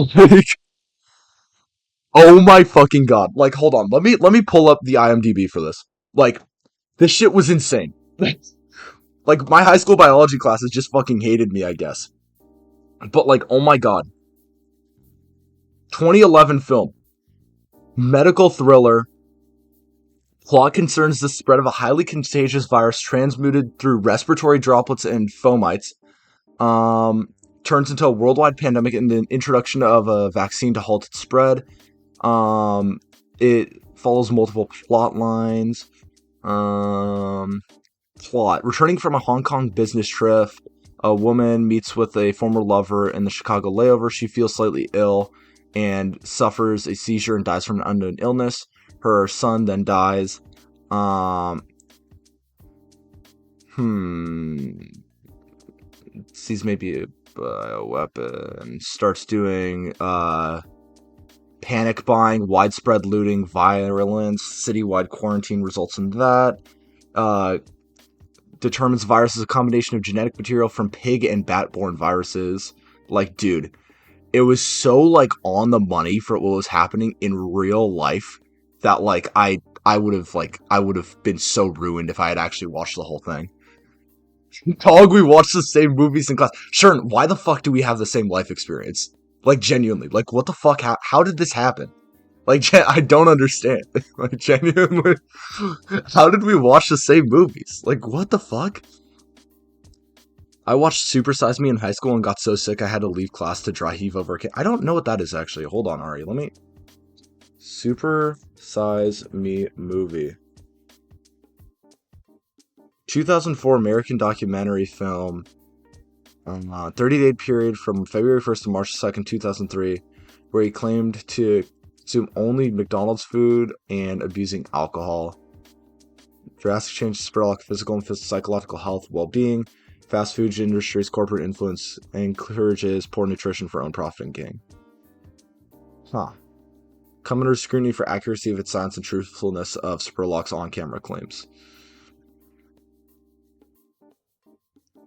oh my fucking god. Like, hold on. Let me pull up the IMDb for this. Like, this shit was insane. Like, my high school biology classes just fucking hated me, I guess. But, like, oh my god. 2011 film. Medical thriller. Plot concerns the spread of a highly contagious virus transmitted through respiratory droplets and fomites. Turns into a worldwide pandemic and the introduction of a vaccine to halt its spread. It follows multiple plot lines. Plot. Returning from a Hong Kong business trip, a woman meets with a former lover in the Chicago layover. She feels slightly ill and suffers a seizure and dies from an unknown illness. Her son then dies. Hmm. Sees maybe a bioweapon. Starts doing panic buying, widespread looting, violence, citywide quarantine results in that. Uh, determines virus is a combination of genetic material from pig and bat-borne viruses. Like, dude, it was so like on the money for what was happening in real life that like I would have been so ruined if I had actually watched the whole thing. Dog, we watched the same movies in class. Sure, why the fuck do we have the same life experience? Like, genuinely, like, what the fuck? How did this happen? Like, I don't understand. Like, genuinely, how did we watch the same movies? Like, what the fuck? I watched Super Size Me in high school and got so sick I had to leave class to dry heave over a kid. I don't know what that is actually. Hold on, Ari. Let me. Super Size Me movie. 2004 American documentary film. 30-day period from February 1st to March 2nd, 2003, where he claimed to consume only McDonald's food and abusing alcohol. Drastic change to Spurlock physical and psychological health, well-being. Fast food industry's corporate influence encourages poor nutrition for own profit and gain. Huh. Come under scrutiny for accuracy of its science and truthfulness of Spurlock's on-camera claims.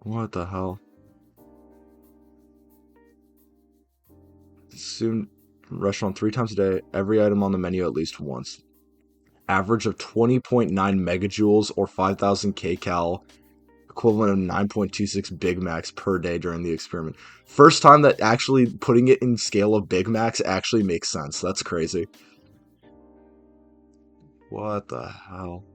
What the hell? Soon restaurant 3 times a day, every item on the menu at least once. Average of 20.9 megajoules or 5,000 kcal, equivalent of 9.26 Big Macs per day during the experiment. First time that actually putting it in scale of Big Macs actually makes sense. That's crazy. What the hell?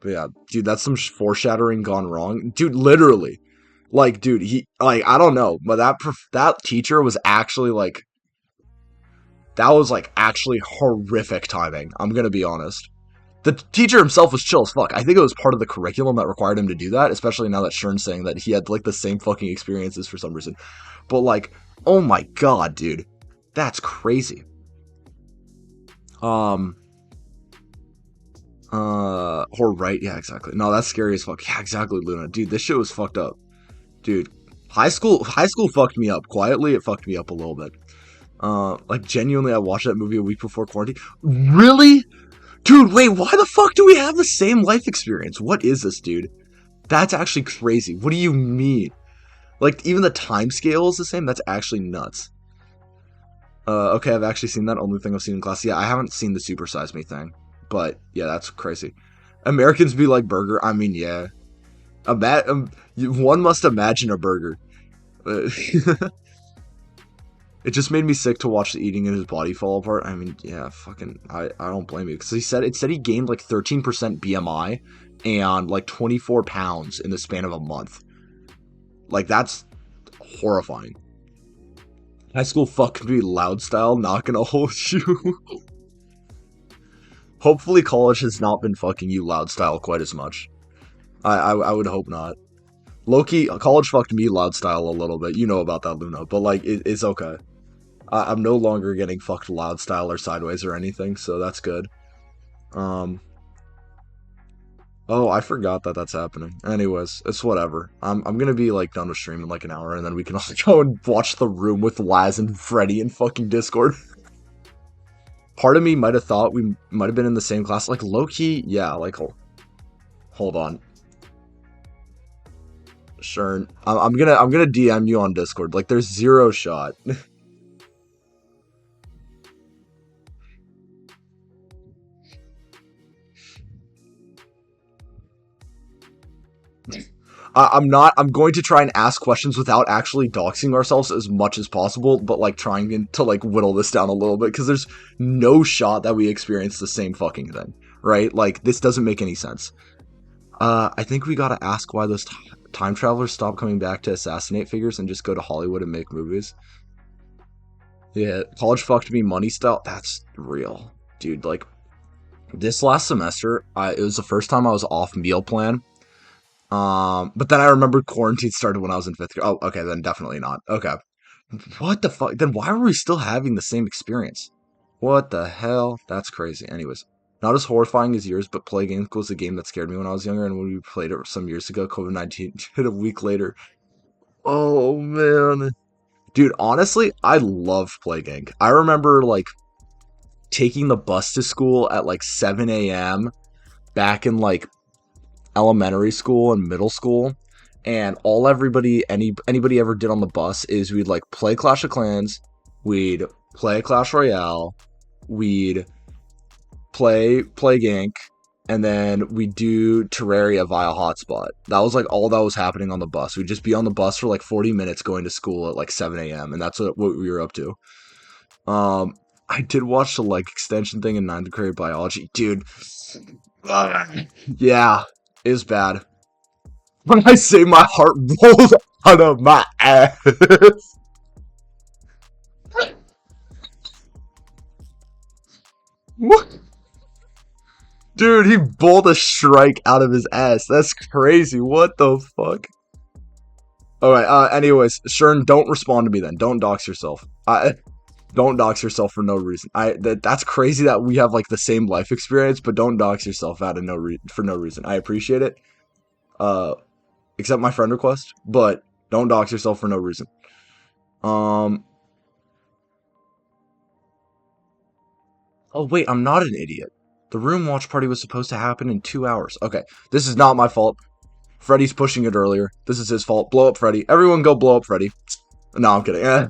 But yeah, dude, that's some foreshadowing gone wrong. Dude, literally. Like, dude, he, like, I don't know, but that teacher was actually, like, that was, like, actually horrific timing. I'm gonna be honest. The teacher himself was chill as fuck. I think it was part of the curriculum that required him to do that, especially now that Shern's saying that he had, like, the same fucking experiences for some reason. But, like, oh my god, dude. That's crazy. Um, or right, yeah, exactly. No, that's scary as fuck. Yeah, exactly, Luna. Dude, this shit was fucked up. Dude, high school fucked me up. Quietly, it fucked me up a little bit. Like genuinely, I watched that movie a week before quarantine. Really? Dude, wait, why the fuck do we have the same life experience? What is this, dude? That's actually crazy. What do you mean? Like, even the time scale is the same? That's actually nuts. Okay, I've actually seen that. Only thing I've seen in class. Yeah, I haven't seen the Super Size Me thing. But, yeah, that's crazy. Americans be like burger. I mean, yeah. One must imagine a burger. It just made me sick to watch the eating in his body fall apart. I mean, yeah, fucking, I don't blame you. Because it said he gained like 13% BMI and like 24 pounds in the span of a month. Like, that's horrifying. High school fuck me loud style, not gonna hold you. Hopefully college has not been fucking you loud style quite as much. I would hope not. Loki, college fucked me loud style a little bit. You know about that, Luna. But, like, it's okay. I'm no longer getting fucked loud style or sideways or anything, so that's good. Um, oh, I forgot that that's happening. Anyways, it's whatever. I'm gonna be like done with stream in like an hour, and then we can also go and watch The Room with Laz and Freddy in fucking Discord. Part of me might have thought we might have been in the same class, like low key. Yeah, like hold on. Sure, I'm gonna DM you on Discord. Like, there's zero shot. I'm not. I'm going to try and ask questions without actually doxing ourselves as much as possible, but like trying to like whittle this down a little bit because there's no shot that we experience the same fucking thing, right? Like, this doesn't make any sense. I think we gotta ask why those time travelers stop coming back to assassinate figures and just go to Hollywood and make movies. Yeah, college fucked me money style. That's real, dude. Like, this last semester, it was the first time I was off meal plan. But then I remembered quarantine started when I was in fifth grade. Oh, okay, then definitely not. Okay. What the fuck? Then why were we still having the same experience? What the hell? That's crazy. Anyways, not as horrifying as yours, but Plague Inc. was a game that scared me when I was younger, and when we played it some years ago, COVID-19 hit a week later. Oh man. Dude, honestly, I love Plague Inc. I remember like taking the bus to school at like 7 a.m. back in like elementary school and middle school, and all anybody ever did on the bus is we'd like play Clash of Clans, we'd play Clash Royale, we'd play Plague Inc., and then we do Terraria via hotspot. That was like all that was happening on the bus. We'd just be on the bus for like 40 minutes going to school at like 7 a.m. and that's what we were up to. Um, I did watch the like extension thing in ninth grade biology, dude. Yeah, it was bad. When I say my heart rolled out of my ass. What? Dude, he bowled a strike out of his ass. That's crazy. What the fuck? Alright, anyways, Shern, don't respond to me then. Don't dox yourself. Don't dox yourself for no reason. That's crazy that we have like the same life experience, but don't dox yourself out of for no reason. I appreciate it. Uh, accept my friend request, but don't dox yourself for no reason. Um, oh wait, I'm not an idiot. The room watch party was supposed to happen in 2 hours. Okay, this is not my fault. Freddy's pushing it earlier. This is his fault. Blow up Freddy. Everyone go blow up Freddy. No, I'm kidding.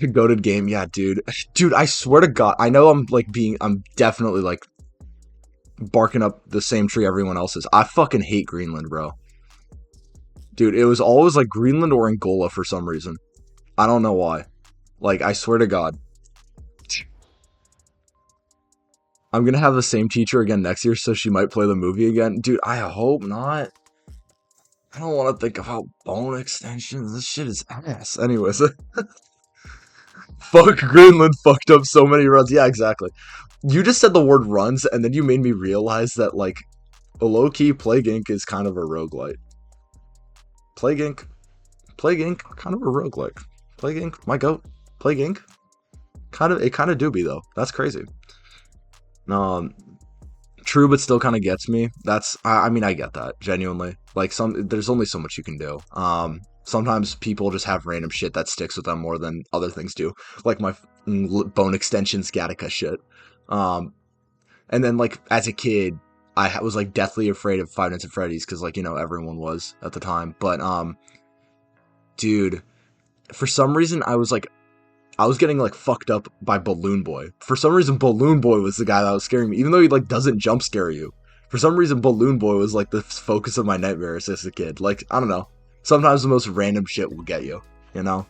Goated game, yeah, dude. Dude, I swear to God, I know I'm definitely like barking up the same tree everyone else is. I fucking hate Greenland, bro. Dude, it was always like Greenland or Angola for some reason. I don't know why. Like, I swear to God. I'm gonna have the same teacher again next year, so she might play the movie again. Dude, I hope not. I don't want to think about bone extensions. This shit is ass. Anyways, fuck Greenland fucked up so many runs. Yeah, exactly. You just said the word runs, and then you made me realize that, like, a low-key Plague Inc. is kind of a roguelite. Plague Inc. Plague Inc. kind of a roguelike. Plague Inc. My goat. Plague Inc. It kind of do be, though. That's crazy. Um, True, but still kind of gets me. I mean, I get that, genuinely. Like, there's only so much you can do. Sometimes people just have random shit that sticks with them more than other things do. Like my bone extensions Gattaca shit. Um, and then, like, as a kid, was, like, deathly afraid of Five Nights at Freddy's, because, like, you know, everyone was at the time. But, dude, for some reason, I was getting, like, fucked up by Balloon Boy. For some reason, Balloon Boy was the guy that was scaring me, even though he, like, doesn't jump scare you. For some reason, Balloon Boy was, like, the focus of my nightmares as a kid. Like, I don't know. Sometimes the most random shit will get you, you know?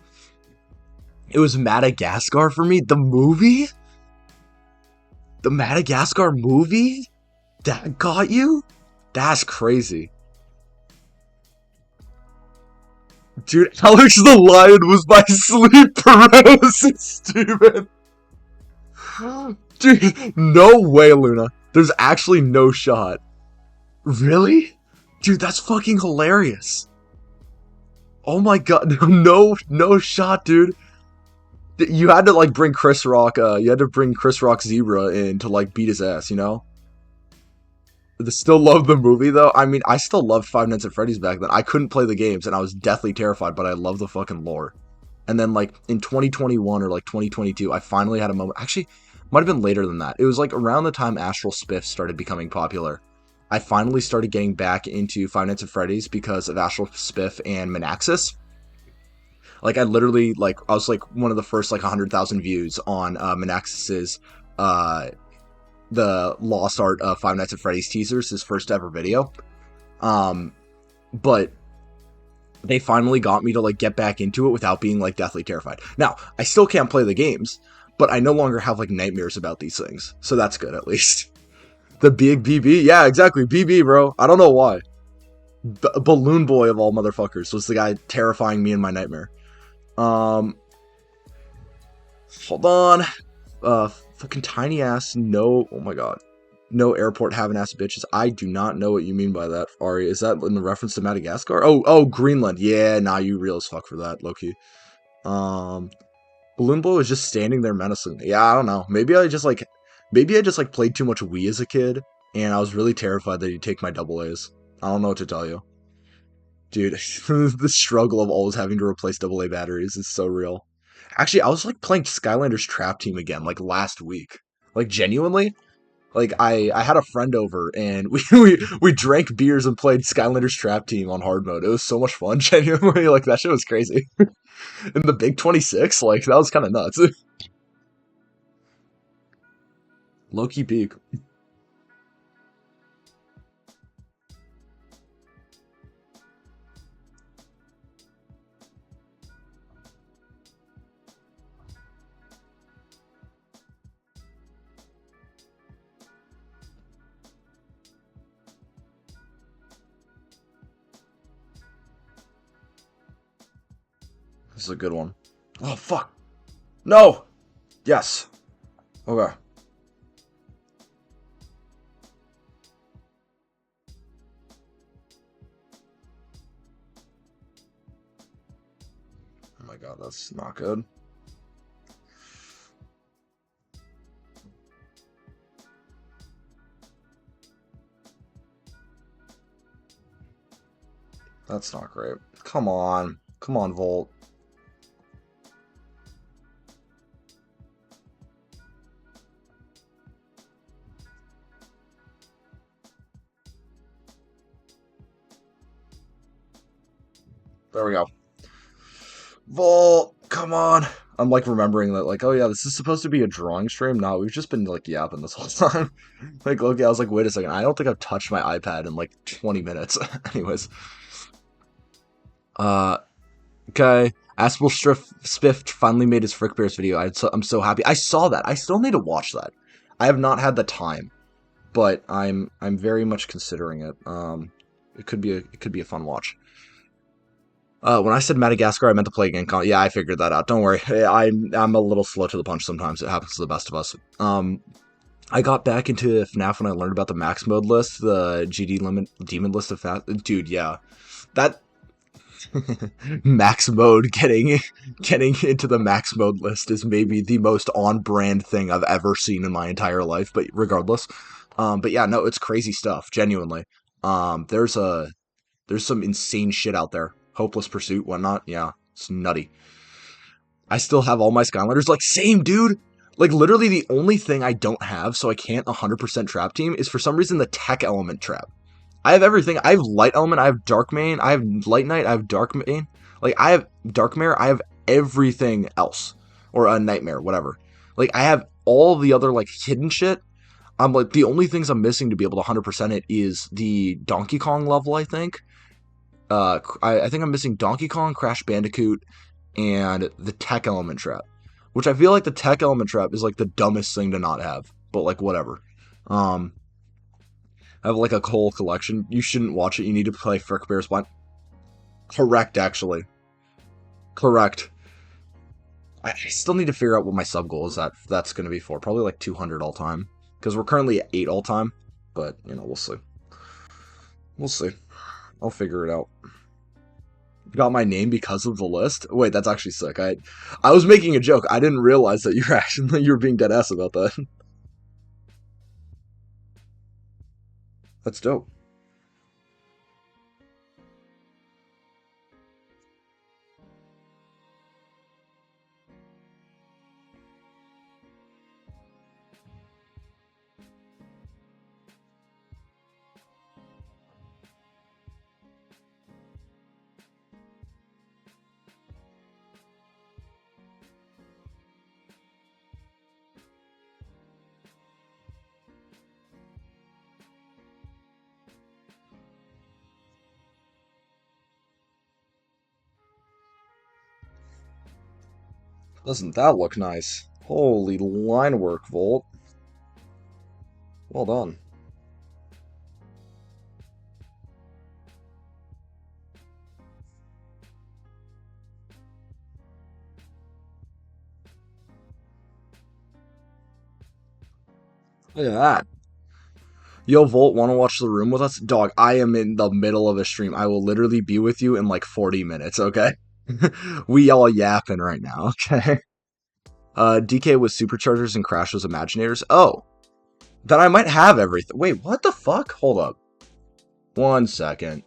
It was Madagascar for me. The movie? The Madagascar movie? That got you? That's crazy. Dude, Alex the Lion was my sleep paralysis, Steven. Dude, no way, Luna. There's actually no shot. Really? Dude, that's fucking hilarious. Oh my god, no shot, dude. You had to, like, bring Chris Rock, you had to bring Chris Rock Zebra in to, like, beat his ass, you know? Still love the movie, though. I mean, I still loved Five Nights at Freddy's back then. I couldn't play the games, and I was deathly terrified, but I love the fucking lore. And then, like, in 2021 or, like, 2022, I finally had a moment. Actually, might have been later than that. It was, like, around the time Astral Spiff started becoming popular. I finally started getting back into Five Nights at Freddy's because of Astral Spiff and Manaxis. Like, I literally, like, I was, like, one of the first, like, 100,000 views on Manaxis's, the Lost Art of Five Nights at Freddy's teasers, his first ever video. But they finally got me to, like, get back into it without being, like, deathly terrified. Now, I still can't play the games, but I no longer have, like, nightmares about these things. So that's good, at least. The big BB? Yeah, exactly. BB, bro. I don't know why. Balloon Boy of all motherfuckers was the guy terrifying me in my nightmare. Hold on. Fucking tiny ass, no, oh my god. No airport having ass bitches. I do not know what you mean by that, Ari. Is that in the reference to Madagascar? Oh, Greenland. Yeah, nah, you real as fuck for that, low-key. Balloon Boy was just standing there menacingly. Yeah, I don't know. Maybe I just like played too much Wii as a kid, and I was really terrified that he'd take my double A's. I don't know what to tell you, dude. The struggle of always having to replace double A batteries is so real. Actually, I was like playing Skylanders Trap Team again, like last week. Like genuinely, like I had a friend over and we drank beers and played Skylanders Trap Team on hard mode. It was so much fun. Genuinely, like that shit was crazy. In the Big 26, like that was kind of nuts. Low key peak. This is a good one. Oh fuck. No. Yes. Okay. Oh my god, that's not good. That's not great. Come on. Come on, Volt. There we go. Volt, come on. I'm like remembering that, like, oh yeah, this is supposed to be a drawing stream. No, we've just been like yapping this whole time. Like, okay, I was like, wait a second, I don't think I've touched my iPad in like 20 minutes. Anyways, uh, okay. Spiff finally made his Frick Bears video. I'm so happy. I saw that. I still need to watch that. I have not had the time, but I'm very much considering it. It could be a fun watch. When I said Madagascar, I meant to play again. Yeah, I figured that out. Don't worry. I'm a little slow to the punch sometimes. It happens to the best of us. I got back into FNAF when I learned about the max mode list, the GD limit demon list of fast. Dude, yeah, that max mode getting into the max mode list is maybe the most on brand thing I've ever seen in my entire life. But regardless, but yeah, no, it's crazy stuff. Genuinely, there's some insane shit out there. Hopeless Pursuit, whatnot. Yeah, it's nutty. I still have all my Skylanders. Like, same, dude. Like, literally the only thing I don't have, so I can't 100% Trap Team, is for some reason the Tech Element Trap. I have everything. I have Light Element, I have Dark Main, I have Light Knight, I have Dark Main. Like, I have Dark Mare, I have everything else. Or a Nightmare, whatever. Like, I have all the other, like, hidden shit. I'm like, the only things I'm missing to be able to 100% it is the Donkey Kong level, I think. I think I'm missing Donkey Kong, Crash Bandicoot, and the Tech Element Trap. Which I feel like the Tech Element Trap is like the dumbest thing to not have. But like, whatever. Um, I have like a whole collection. You shouldn't watch it. You need to play Frick Bears Blind. Correct, actually. Correct. I still need to figure out what my sub goal is that's going to be for. Probably like 200 all time. Because we're currently at 8 all time. But, we'll see. We'll see. I'll figure it out. Got my name because of the list. Wait, that's actually sick. I was making a joke. I didn't realize that you were being dead ass about that. That's dope. Doesn't that look nice? Holy line work, Volt. Well done. Look at that. Yo, Volt, want to watch The Room with us? Dog, I am in the middle of a stream. I will literally be with you in like 40 minutes, okay? We all yapping right now, okay? DK was Superchargers and Crash was Imaginators. Oh, then I might have everything. Wait, what the fuck? Hold up. 1 second.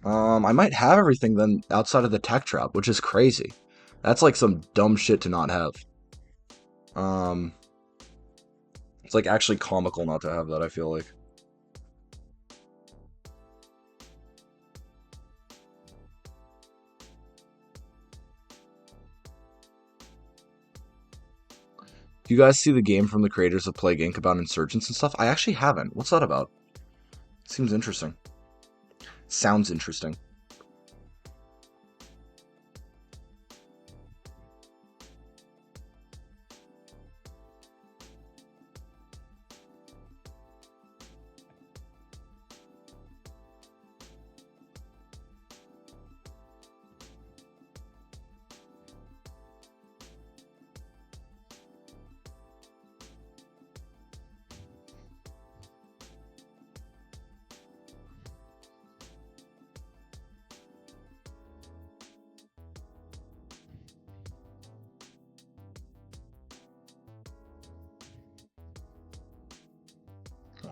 I might have everything then outside of the tech trap, which is crazy. That's like some dumb shit to not have. Um, it's like actually comical not to have that, I feel like. Do you guys see the game from the creators of Plague Inc. about insurgents and stuff? I actually haven't. What's that about? Seems interesting. Sounds interesting.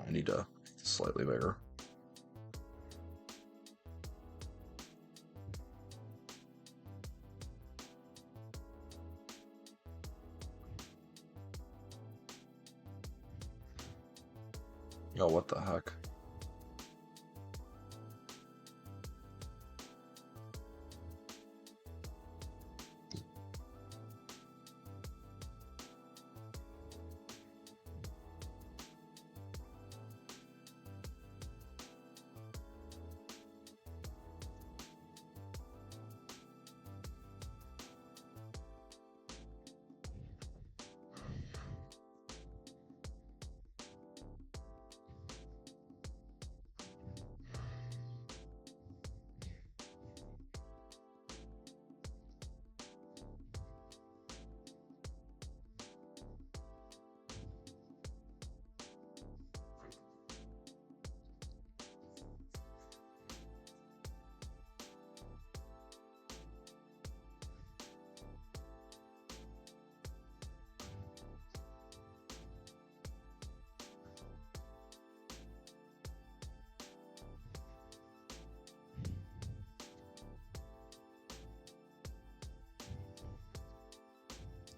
I need to slightly bigger. Yo, what the heck?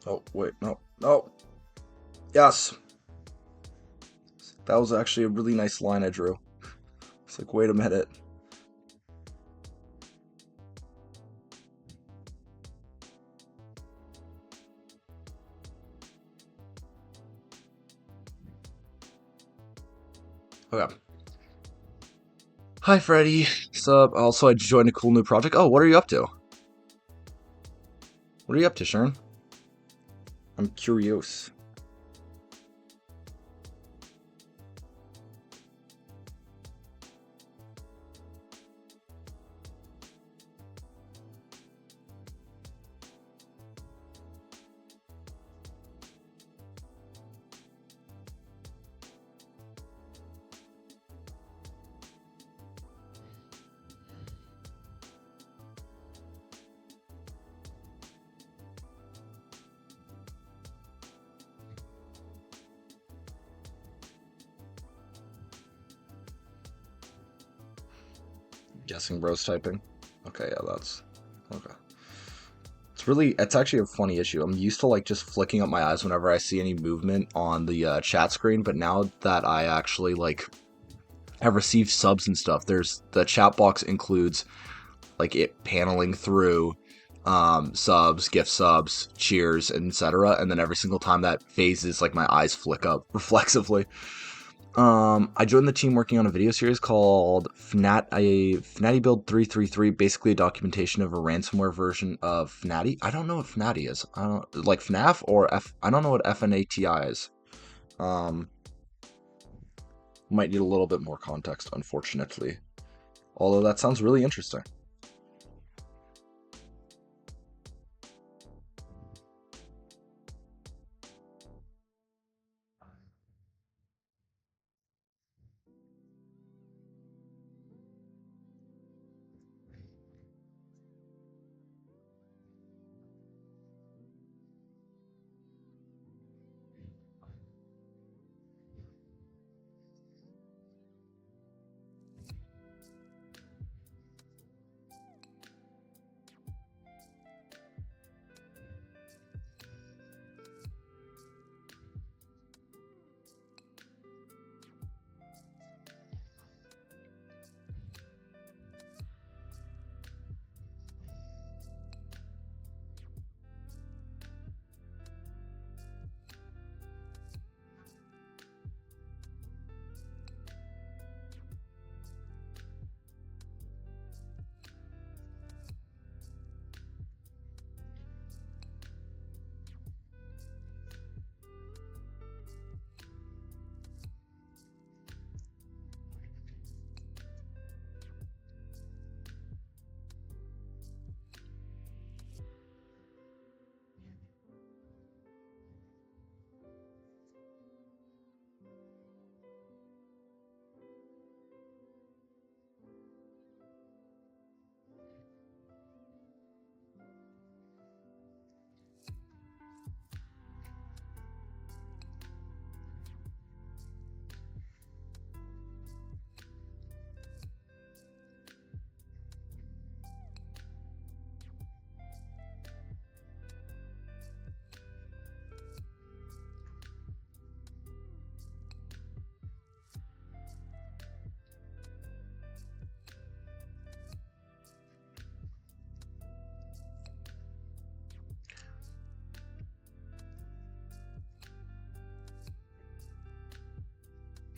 Oh, wait, no, no. Yes! That was actually a really nice line I drew. It's like, wait a minute. Okay. Hi, Freddy. Sup? Also, I joined a cool new project. Oh, what are you up to? What are you up to, Sharon? I'm curious. Guessing bros typing. Okay, yeah, that's... Okay. It's actually a funny issue. I'm used to like just flicking up my eyes whenever I see any movement on the chat screen, but now that I actually like have received subs and stuff, there's the chat box includes like it paneling through subs, gift subs, cheers, etc. And then every single time that phases, like my eyes flick up reflexively. I joined the team working on a video series called Fnatty Build 333, basically a documentation of a ransomware version of Fnatty. I don't know what Fnatty is. I don't like FNAF or F. I don't know what FNATI is. Um, might need a little bit more context, unfortunately. Although that sounds really interesting.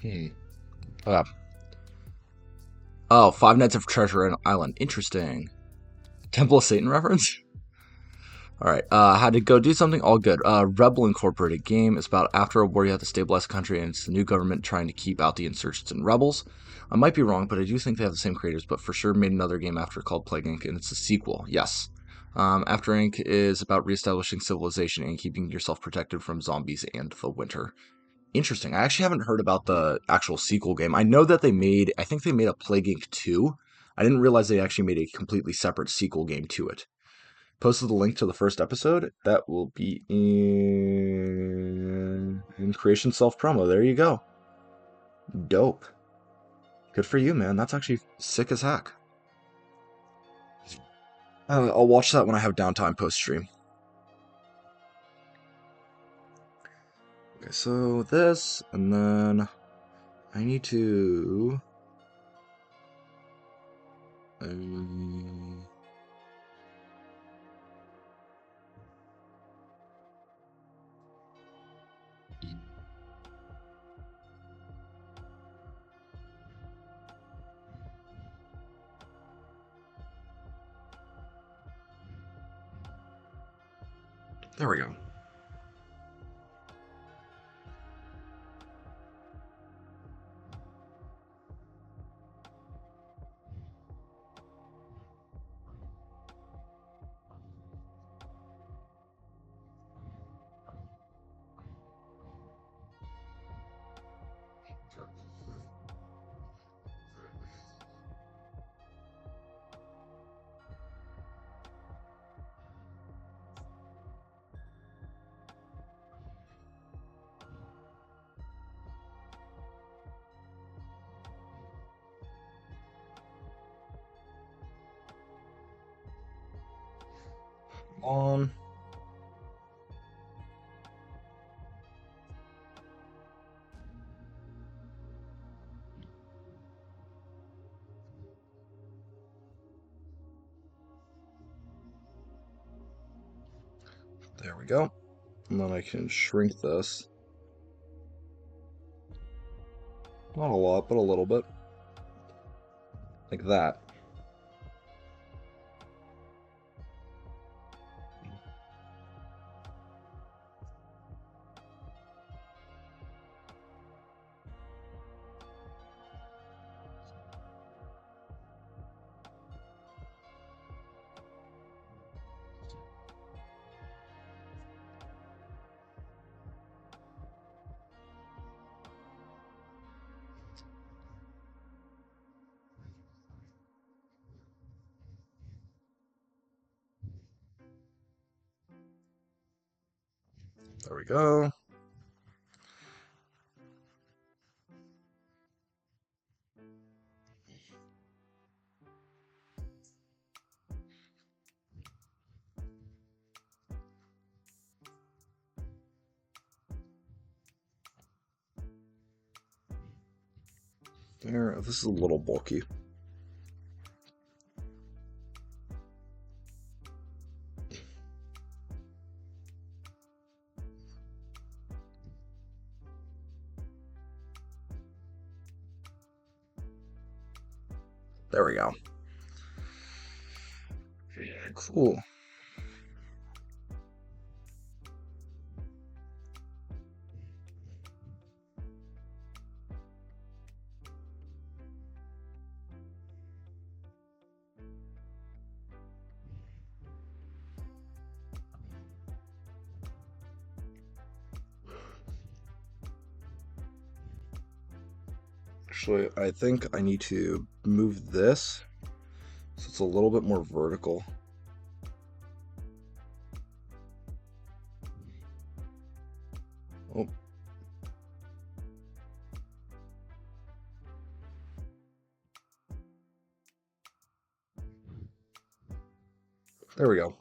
Hmm. Uh, oh, Five Nights of Treasure Island. Interesting. Temple of Satan reference? All right. Had to go do something. All good. Rebel Incorporated game is about after a war you have to stabilize the country, and it's the new government trying to keep out the insurgents and rebels. I might be wrong, but I do think they have the same creators. But for sure, made another game after called Plague Inc. and it's a sequel. Yes. After Inc. is about reestablishing civilization and keeping yourself protected from zombies and the winter. Interesting. I actually haven't heard about the actual sequel game. I know that I think they made a Plague Inc. 2. I didn't realize they actually made a completely separate sequel game to it. Posted the link to the first episode. That will be in creation self promo. There you go. Dope. Good for you, man. That's actually sick as heck. I'll watch that when I have downtime post stream. Okay, so this, and then I need to. There we go. On. There we go. And then I can shrink this. Not a lot, but a little bit. Like that. There we go. There, this is a little bulky. There we go. Cool. Actually, I think I need to move this so it's a little bit more vertical. Oh. There we go.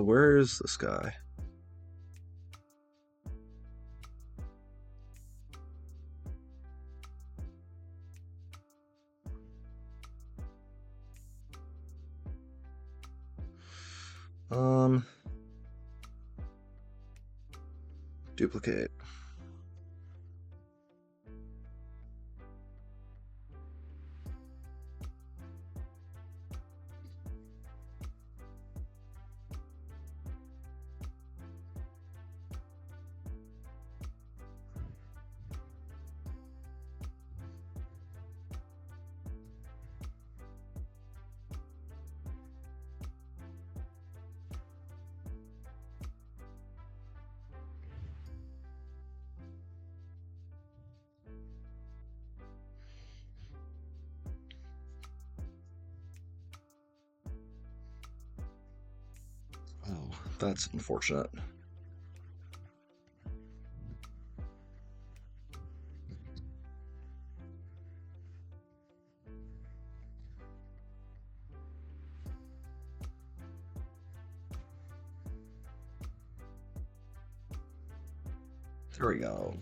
Where is this guy? Um, duplicate. Oh, that's unfortunate. There we go.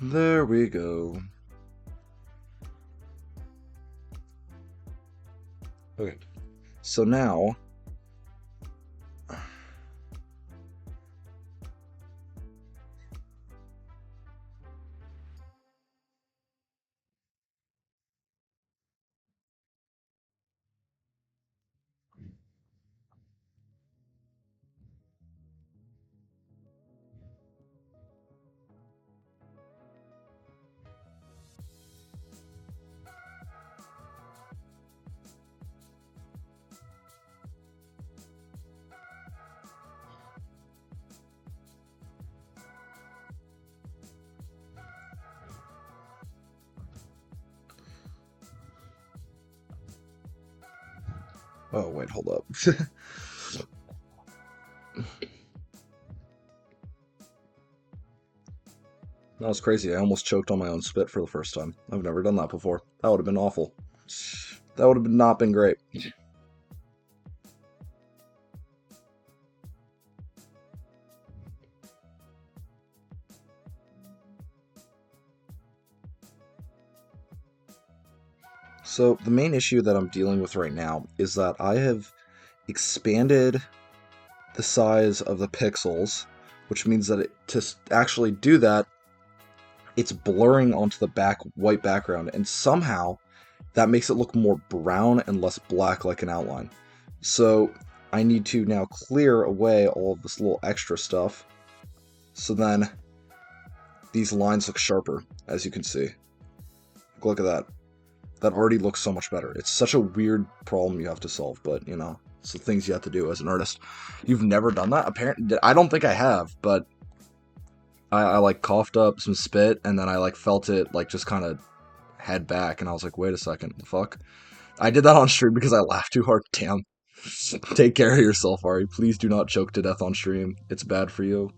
There we go. Okay. So now, oh wait, hold up. That was crazy. I almost choked on my own spit for the first time. I've never done that before. That would have been awful. That would have not been great. So the main issue that I'm dealing with right now is that I have expanded the size of the pixels, which means that to actually do that, it's blurring onto the white background, and somehow that makes it look more brown and less black like an outline. So I need to now clear away all of this little extra stuff, so then these lines look sharper, as you can see. Look at that. That already looks so much better. It's such a weird problem you have to solve, but you know, it's the things you have to do as an artist. You've never done that? Apparently, I don't think I have, but I like coughed up some spit and then I like felt it like just kind of head back, and I was like, wait a second, the fuck? I did that on stream because I laughed too hard. Damn. Take care of yourself, Ari. Please do not choke to death on stream. It's bad for you.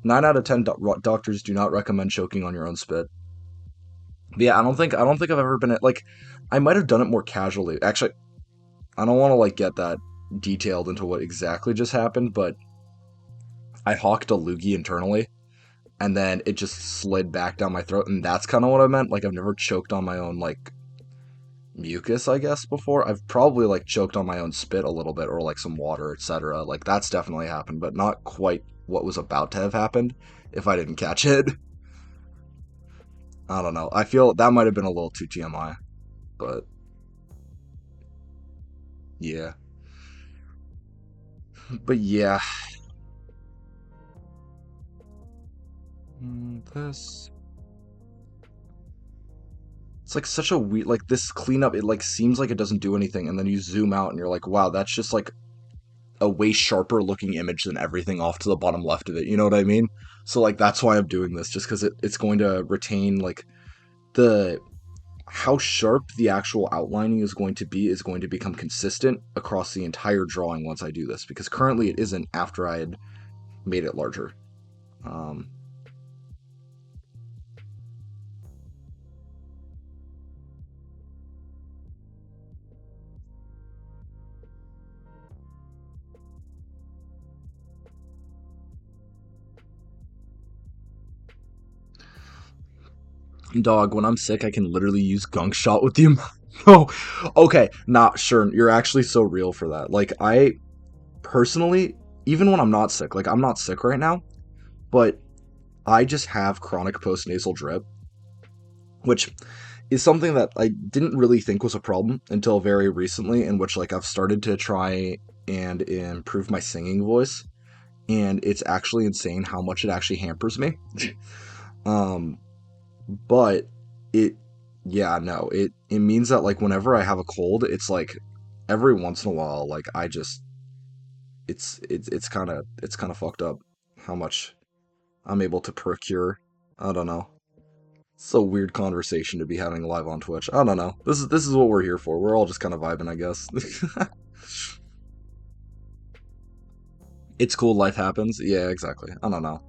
9 out of 10 doctors do not recommend choking on your own spit. But yeah, I don't think I've ever been like, I might have done it more casually. Actually, I don't want to like get that detailed into what exactly just happened, but I hawked a loogie internally and then it just slid back down my throat, and that's kind of what I meant. Like, I've never choked on my own like mucus, I guess, before. I've probably like choked on my own spit a little bit or like some water, etc. Like, that's definitely happened, but not quite what was about to have happened if I didn't catch it. I don't know. I feel that might have been a little too TMI, but yeah. But yeah. This. It's like such a weird, like this cleanup, it like seems like it doesn't do anything, and then you zoom out and you're like, wow, that's just like a way sharper looking image than everything off to the bottom left of it. You know what I mean? So like that's why I'm doing this, just because it's going to retain like the how sharp the actual outlining is going to become consistent across the entire drawing once I do this, because currently it isn't after I had made it larger. Um, Dog, when I'm sick, I can literally use gunk shot with you. Oh, okay, not sure. You're actually so real for that. Like, I personally, even when I'm not sick, like I'm not sick right now, but I just have chronic postnasal drip, which is something that I didn't really think was a problem until very recently, in which like I've started to try and improve my singing voice, and it's actually insane how much it actually hampers me. um, but it, yeah, no, it means that like whenever I have a cold, it's like every once in a while, like I just it's kind of fucked up how much I'm able to procure. I don't know. It's a weird conversation to be having live on Twitch. I don't know. This is what we're here for. We're all just kind of vibing, I guess. It's cool. Life happens. Yeah, exactly. I don't know.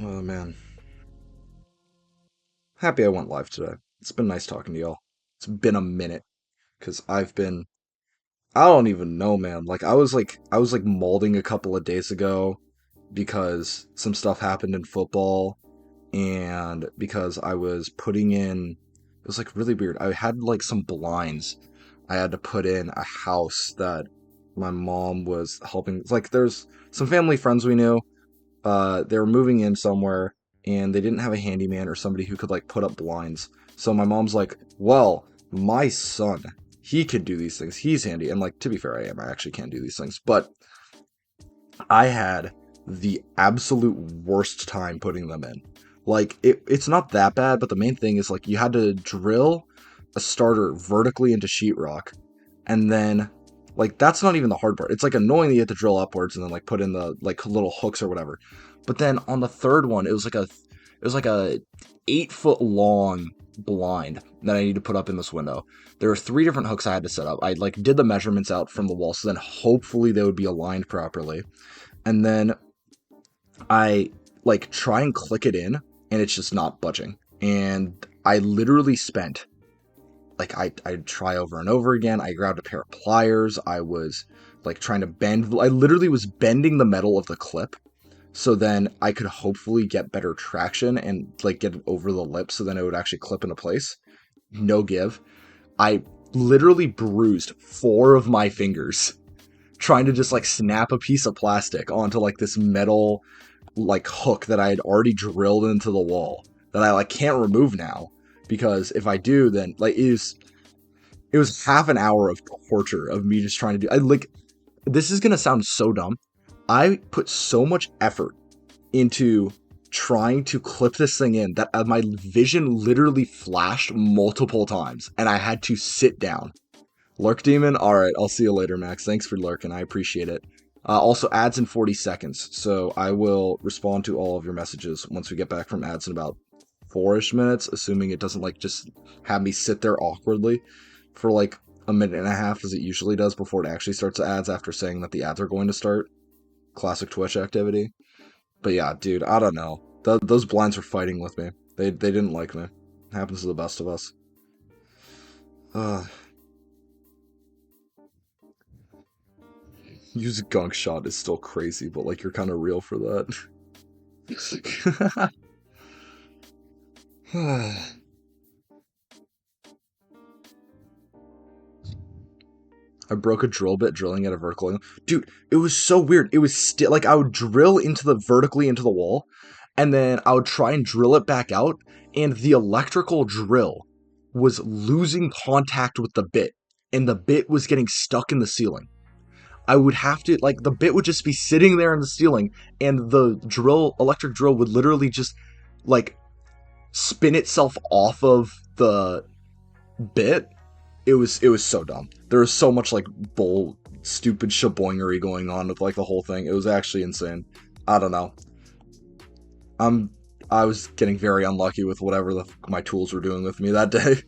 Oh man, happy I went live today. It's been nice talking to y'all. It's been a minute because I've been. I don't even know, man. Like I was like molding a couple of days ago because some stuff happened in football and because I was putting in, it was like really weird. I had like some blinds I had to put in a house that my mom was helping. Like there's some family friends we knew. They were moving in somewhere and they didn't have a handyman or somebody who could like put up blinds. So my mom's like, well, my son, he could do these things. He's handy. And like, to be fair, I am. I actually can't do these things. But I had the absolute worst time putting them in. Like it's not that bad, but the main thing is like you had to drill a starter vertically into sheetrock, and then like that's not even the hard part. It's like annoying that you have to drill upwards and then like put in the like little hooks or whatever. But then on the third one, it was like a 8 foot long blind that I need to put up in this window. There were three different hooks I had to set up. I like did the measurements out from the wall, so then hopefully they would be aligned properly, and then I like try and click it in and it's just not budging. And I literally spent like I try over and over again. I grabbed a pair of pliers. I was like trying to bend. I literally was bending the metal of the clip so then I could hopefully get better traction and like get it over the lip so then it would actually clip into place. No give. I literally bruised 4 of my fingers trying to just like snap a piece of plastic onto like this metal like hook that I had already drilled into the wall that I like can't remove now because if I do then like it was half an hour of torture of me just trying to do I like this is going to sound so dumb. I put so much effort into trying to clip this thing in that my vision literally flashed multiple times and I had to sit down. Lurk Demon? Alright, I'll see you later, Max. Thanks for lurking. I appreciate it. Also, ads in 40 seconds, so I will respond to all of your messages once we get back from ads in about 4-ish minutes, assuming it doesn't, like, just have me sit there awkwardly for, like, a minute and a half, as it usually does before it actually starts the ads after saying that the ads are going to start. Classic Twitch activity. But yeah, dude, I don't know. Those blinds were fighting with me. They didn't like me. It happens to the best of us. Uh, Use a gunk shot is still crazy, but like you're kind of real for that. I broke a drill bit drilling at a vertical angle. Dude, it was so weird. It was still like I would drill into the vertically into the wall, and then I would try and drill it back out, and the electrical drill was losing contact with the bit, and the bit was getting stuck in the ceiling. I would have to like the bit would just be sitting there in the ceiling, and the electric drill would literally just like spin itself off of the bit. It was so dumb. There was so much like stupid shaboingery going on with like the whole thing. It was actually insane. I don't know. I'm I was getting very unlucky with whatever my tools were doing with me that day.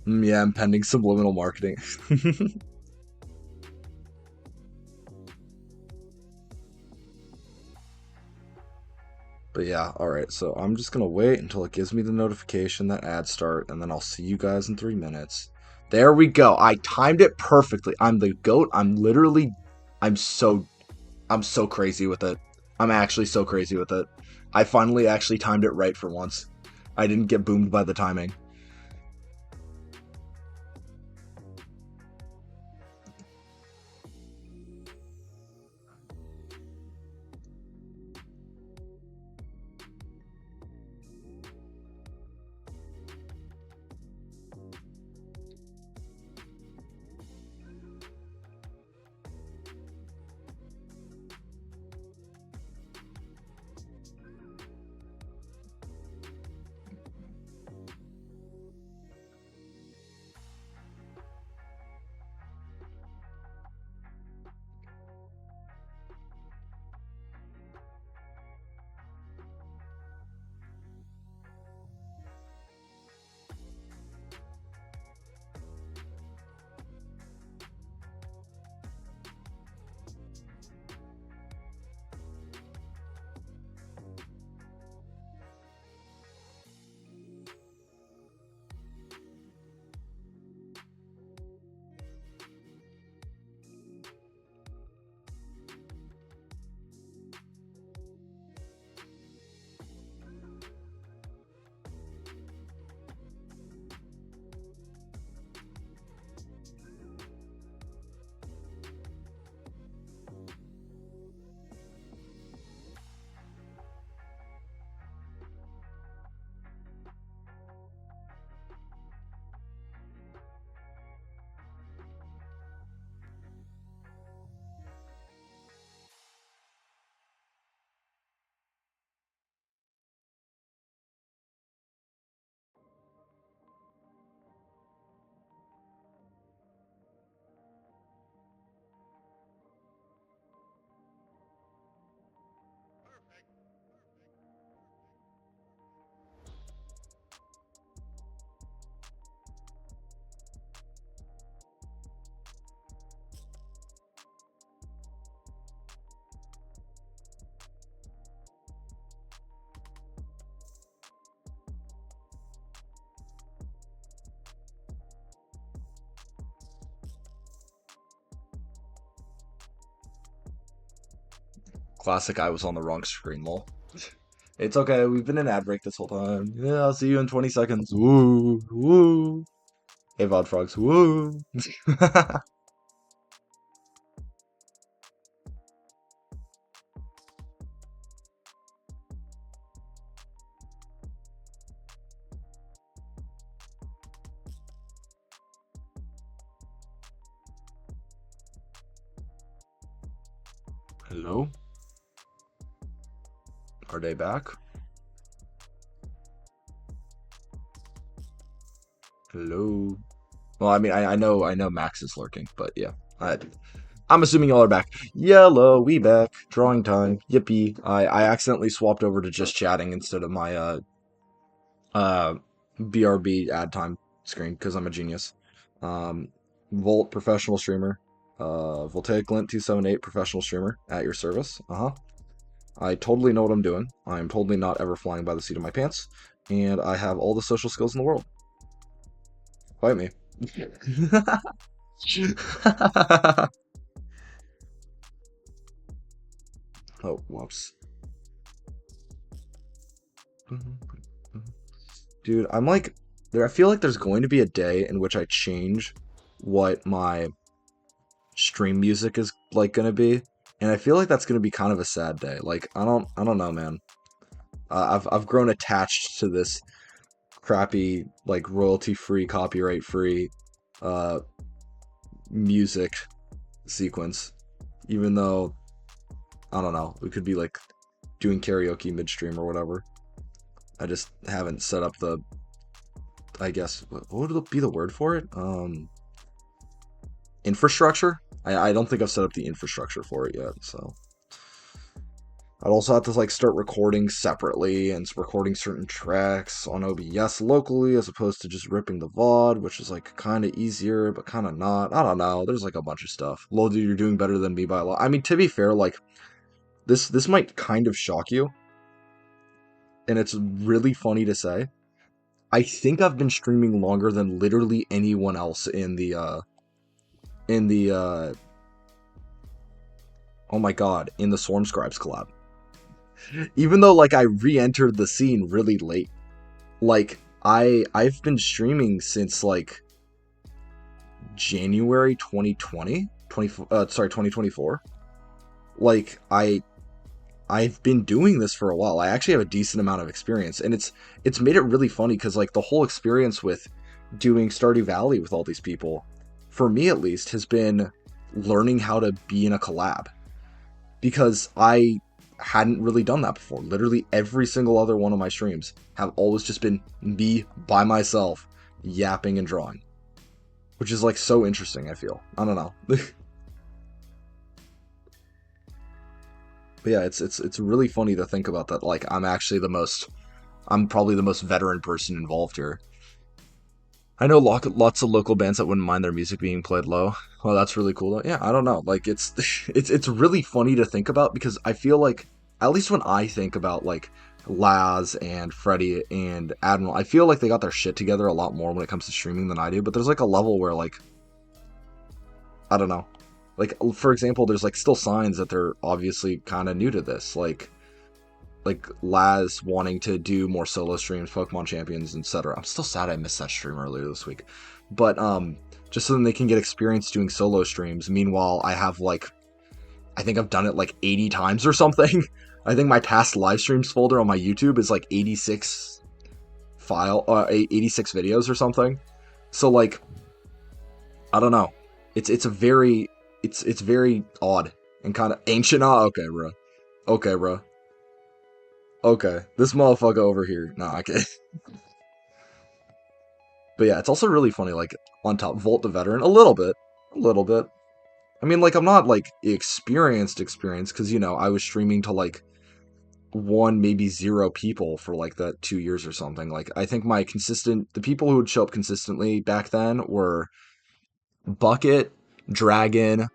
Yeah, I'm pending subliminal marketing. But yeah, alright, so I'm just gonna wait until it gives me the notification that ads start, and then I'll see you guys in 3 minutes. There we go. I timed it perfectly. I'm the GOAT. I'm so I'm so crazy with it. I'm actually so crazy with it. I finally actually timed it right for once. I didn't get boomed by the timing. Classic. I was on the wrong screen, lol. It's okay. We've been in ad break this whole time. Yeah, I'll see you in 20 seconds. Woo, woo. Hey, VOD Frogs. Woo. Hello? Are they back? Hello? Well, I mean, I know Max is lurking, but yeah. I'm assuming y'all are back. Yellow, we back. Drawing time. Yippee. I accidentally swapped over to just chatting instead of my uh BRB ad time screen because I'm a genius. Um, Volt professional streamer. Voltaic Lint 278 professional streamer at your service. Uh-huh. I totally know what I'm doing. I am totally not ever flying by the seat of my pants, and I have all the social skills in the world. Fight me. Oh, whoops. Dude, I'm like, there. I feel like there's going to be a day in which I change what my stream music is like gonna be, and I feel like that's gonna be kind of a sad day. Like, I don't know, man. I've grown attached to this crappy, like royalty-free, copyright-free, uh, music sequence, even though I don't know, we could be like doing karaoke midstream or whatever. I just haven't set up the, I guess, what would be the word for it? Infrastructure. I don't think I've set up the infrastructure for it yet, so I'd also have to like start recording separately and recording certain tracks on OBS locally as opposed to just ripping the VOD, which is like kind of easier but kind of not. I don't know. There's like a bunch of stuff. Lol, dude, you're doing better than me by a lot. I mean, to be fair, like this might kind of shock you, and it's really funny to say. I think I've been streaming longer than literally anyone else in the Oh my god, in the Swarm Scribes collab. Even though like I re-entered the scene really late. Like I've been streaming since like January 2020, 2024. Like I've been doing this for a while. I actually have a decent amount of experience, and it's made it really funny because like the whole experience with doing Stardew Valley with all these people, for me at least, has been learning how to be in a collab because I hadn't really done that before. Literally every single other one of my streams have always just been me by myself yapping and drawing, which is like so interesting. I feel I don't know. But yeah, it's really funny to think about that. Like I'm probably the most veteran person involved here. I know lots of local bands that wouldn't mind their music being played low. Well, that's really cool. Yeah, I don't know. Like it's it's really funny to think about because I feel like at least when I think about like Laz and Freddie and Admiral, I feel like they got their shit together a lot more when it comes to streaming than I do. But there's like a level where like I don't know. Like for example, there's like still signs that they're obviously kind of new to this. Like Laz wanting to do more solo streams, Pokemon Champions, etc. I'm still sad I missed that stream earlier this week, but just so then they can get experience doing solo streams. Meanwhile, I have like I think I've done it like 80 times or something. I think my past live streams folder on my YouTube is like 86 videos or something. So like I don't know. It's a very it's very odd and kind of ancient. Oh, okay, bro. Okay, bro. Okay, this motherfucker over here. Nah, okay. But yeah, it's also really funny, like, on top, Volt the Veteran, a little bit. A little bit. I mean, like, I'm not, like, experienced, because, you know, I was streaming to, like, one, maybe zero people for, like, that 2 years or something. Like, I think the people who would show up consistently back then were Bucket, Dragon,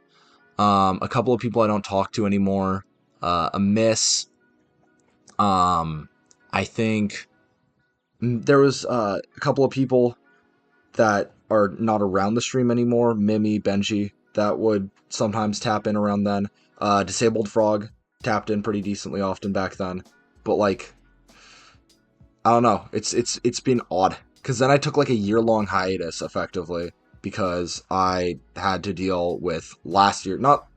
a couple of people I don't talk to anymore, a Miss, I think there was a couple of people that are not around the stream anymore. Mimi, Benji, that would sometimes tap in around then. Disabled Frog tapped in pretty decently often back then. But like, I don't know. It's been odd because then I took like a year-long hiatus effectively because I had to deal with last year, not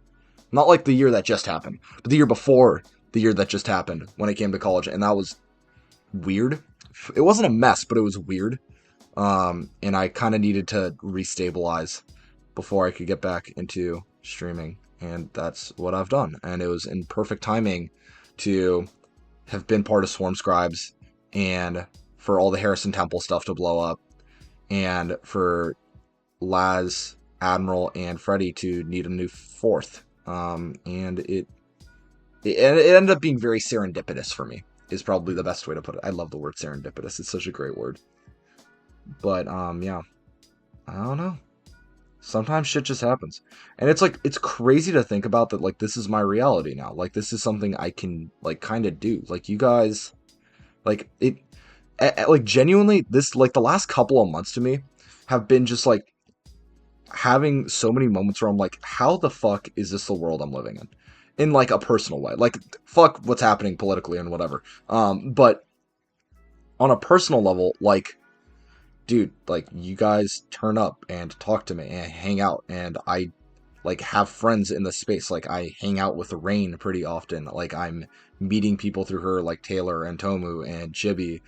like the year that just happened, but the year before the year that just happened when I came to college, and that was weird. It wasn't a mess, but it was weird. And I kind of needed to restabilize before I could get back into streaming, and that's what I've done. And it was in perfect timing to have been part of Swarm Scribes, and for all the Harrison Temple stuff to blow up, and for Laz, Admiral, and Freddy to need a new fourth. And it ended up being very serendipitous for me, is probably the best way to put it. I love the word serendipitous. It's such a great word. But yeah, I don't know. Sometimes shit just happens. And it's like it's crazy to think about that like this is my reality now. Like this is something I can like kind of do. Like you guys like it like genuinely this like the last couple of months to me have been just like having so many moments where I'm like how the fuck is this the world I'm living in like a personal way. Like fuck what's happening politically and whatever. But on a personal level like dude, like you guys turn up and talk to me and hang out, and I like have friends in the space. Like I hang out with Rain pretty often. Like I'm meeting people through her, like Taylor and Tomu and Chibi,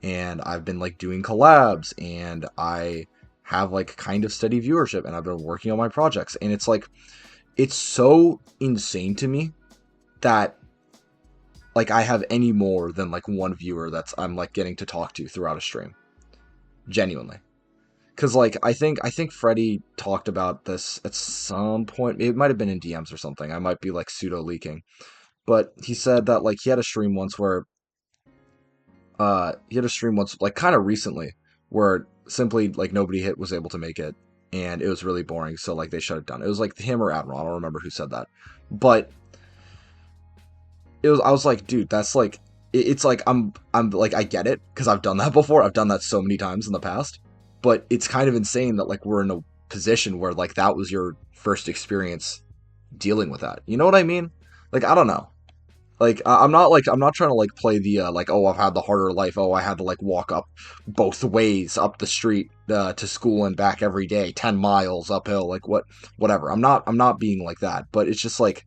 and I've been like doing collabs, and I have like kind of steady viewership, and I've been working on my projects, and it's like it's so insane to me that like I have any more than like one viewer that's I'm like getting to talk to throughout a stream. Genuinely. Because like I think Freddie talked about this at some point. It might have been in DMs or something. I might be like pseudo leaking, but he said that like he had a stream once like kind of recently where simply like nobody hit was able to make it, and it was really boring. So like they shut it down. It was like him or Admiral. I don't remember who said that, but I was like, dude, that's like it's like I'm like I get it because I've done that before. I've done that so many times in the past, but it's kind of insane that like we're in a position where like that was your first experience dealing with that. You know what I mean? Like, I don't know. Like, I'm not trying to like play the like, oh, I've had the harder life. Oh, I had to like walk up both ways up the street to school and back every day, 10 miles uphill. Like, whatever. I'm not being like that. But it's just like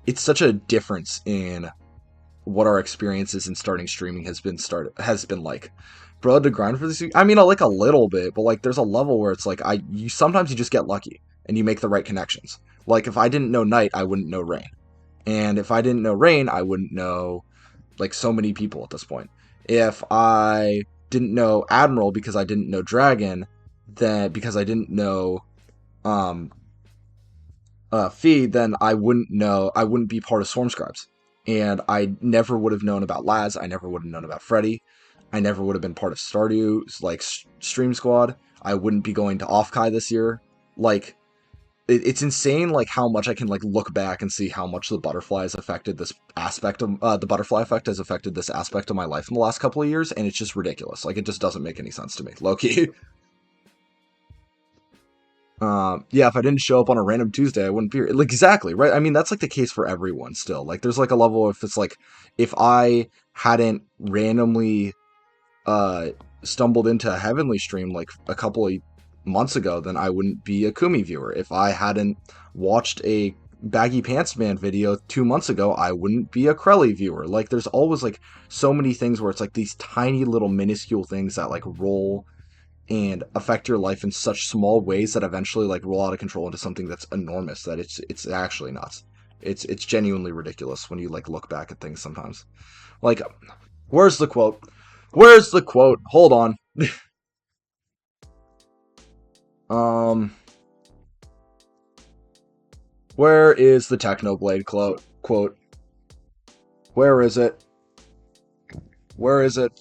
it's such a difference in what our experiences in starting streaming has been like. Bro, to grind for this. I mean, like a little bit, but like there's a level where it's like you sometimes you just get lucky and you make the right connections. Like if I didn't know Night, I wouldn't know Rain. And if I didn't know Rain, I wouldn't know like so many people at this point. If I didn't know Admiral because I didn't know Dragon, then because I didn't know um Fee, then I wouldn't be part of Swarm Scribes. And I never would have known about Laz, I never would have known about Freddy, I never would have been part of Stardew's like Stream Squad, I wouldn't be going to Offkai this year. Like, it's insane like how much I can like look back and see how much the butterfly has affected this aspect of the butterfly effect has affected this aspect of my life in the last couple of years, and it's just ridiculous. Like it just doesn't make any sense to me, low-key. Yeah, if I didn't show up on a random Tuesday, I wouldn't be here. Like, exactly, right? I mean, that's like the case for everyone still. Like, there's like a level if it's like, if I hadn't randomly uh stumbled into a Heavenly stream like a couple of months ago, then I wouldn't be a Kumi viewer. If I hadn't watched a Baggy Pants Man video 2 months ago, I wouldn't be a Krelly viewer. Like, there's always like so many things where it's like these tiny little minuscule things that like roll and affect your life in such small ways that eventually like roll out of control into something that's enormous that it's actually nuts. It's genuinely ridiculous when you like look back at things sometimes. Like, where's the quote? Where's the quote? Hold on. um where is the Technoblade quote? Where is it? Where is it?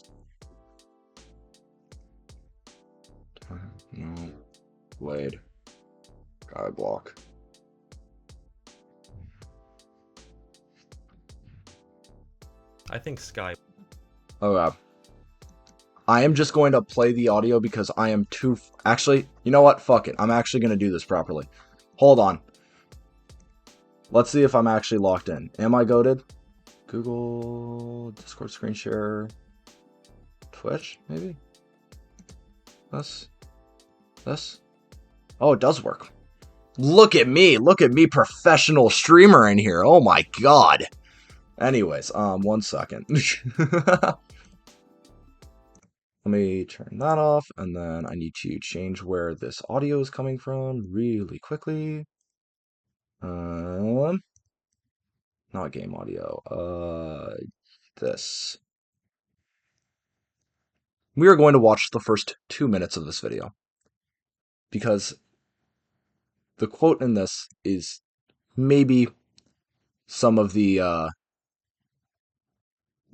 No. Blade. Guy block. I think Sky. Oh, yeah. I am just going to play the audio because I am too... Actually, you know what? Fuck it. I'm actually going to do this properly. Hold on. Let's see if I'm actually locked in. Am I goated? Google, Discord screen share, Twitch, maybe? This? Oh, it does work. Look at me, professional streamer in here. Oh my god. Anyways, 1 second. Let me turn that off, and then I need to change where this audio is coming from really quickly. Not game audio. This. We are going to watch the first 2 minutes of this video, because the quote in this is maybe some of the,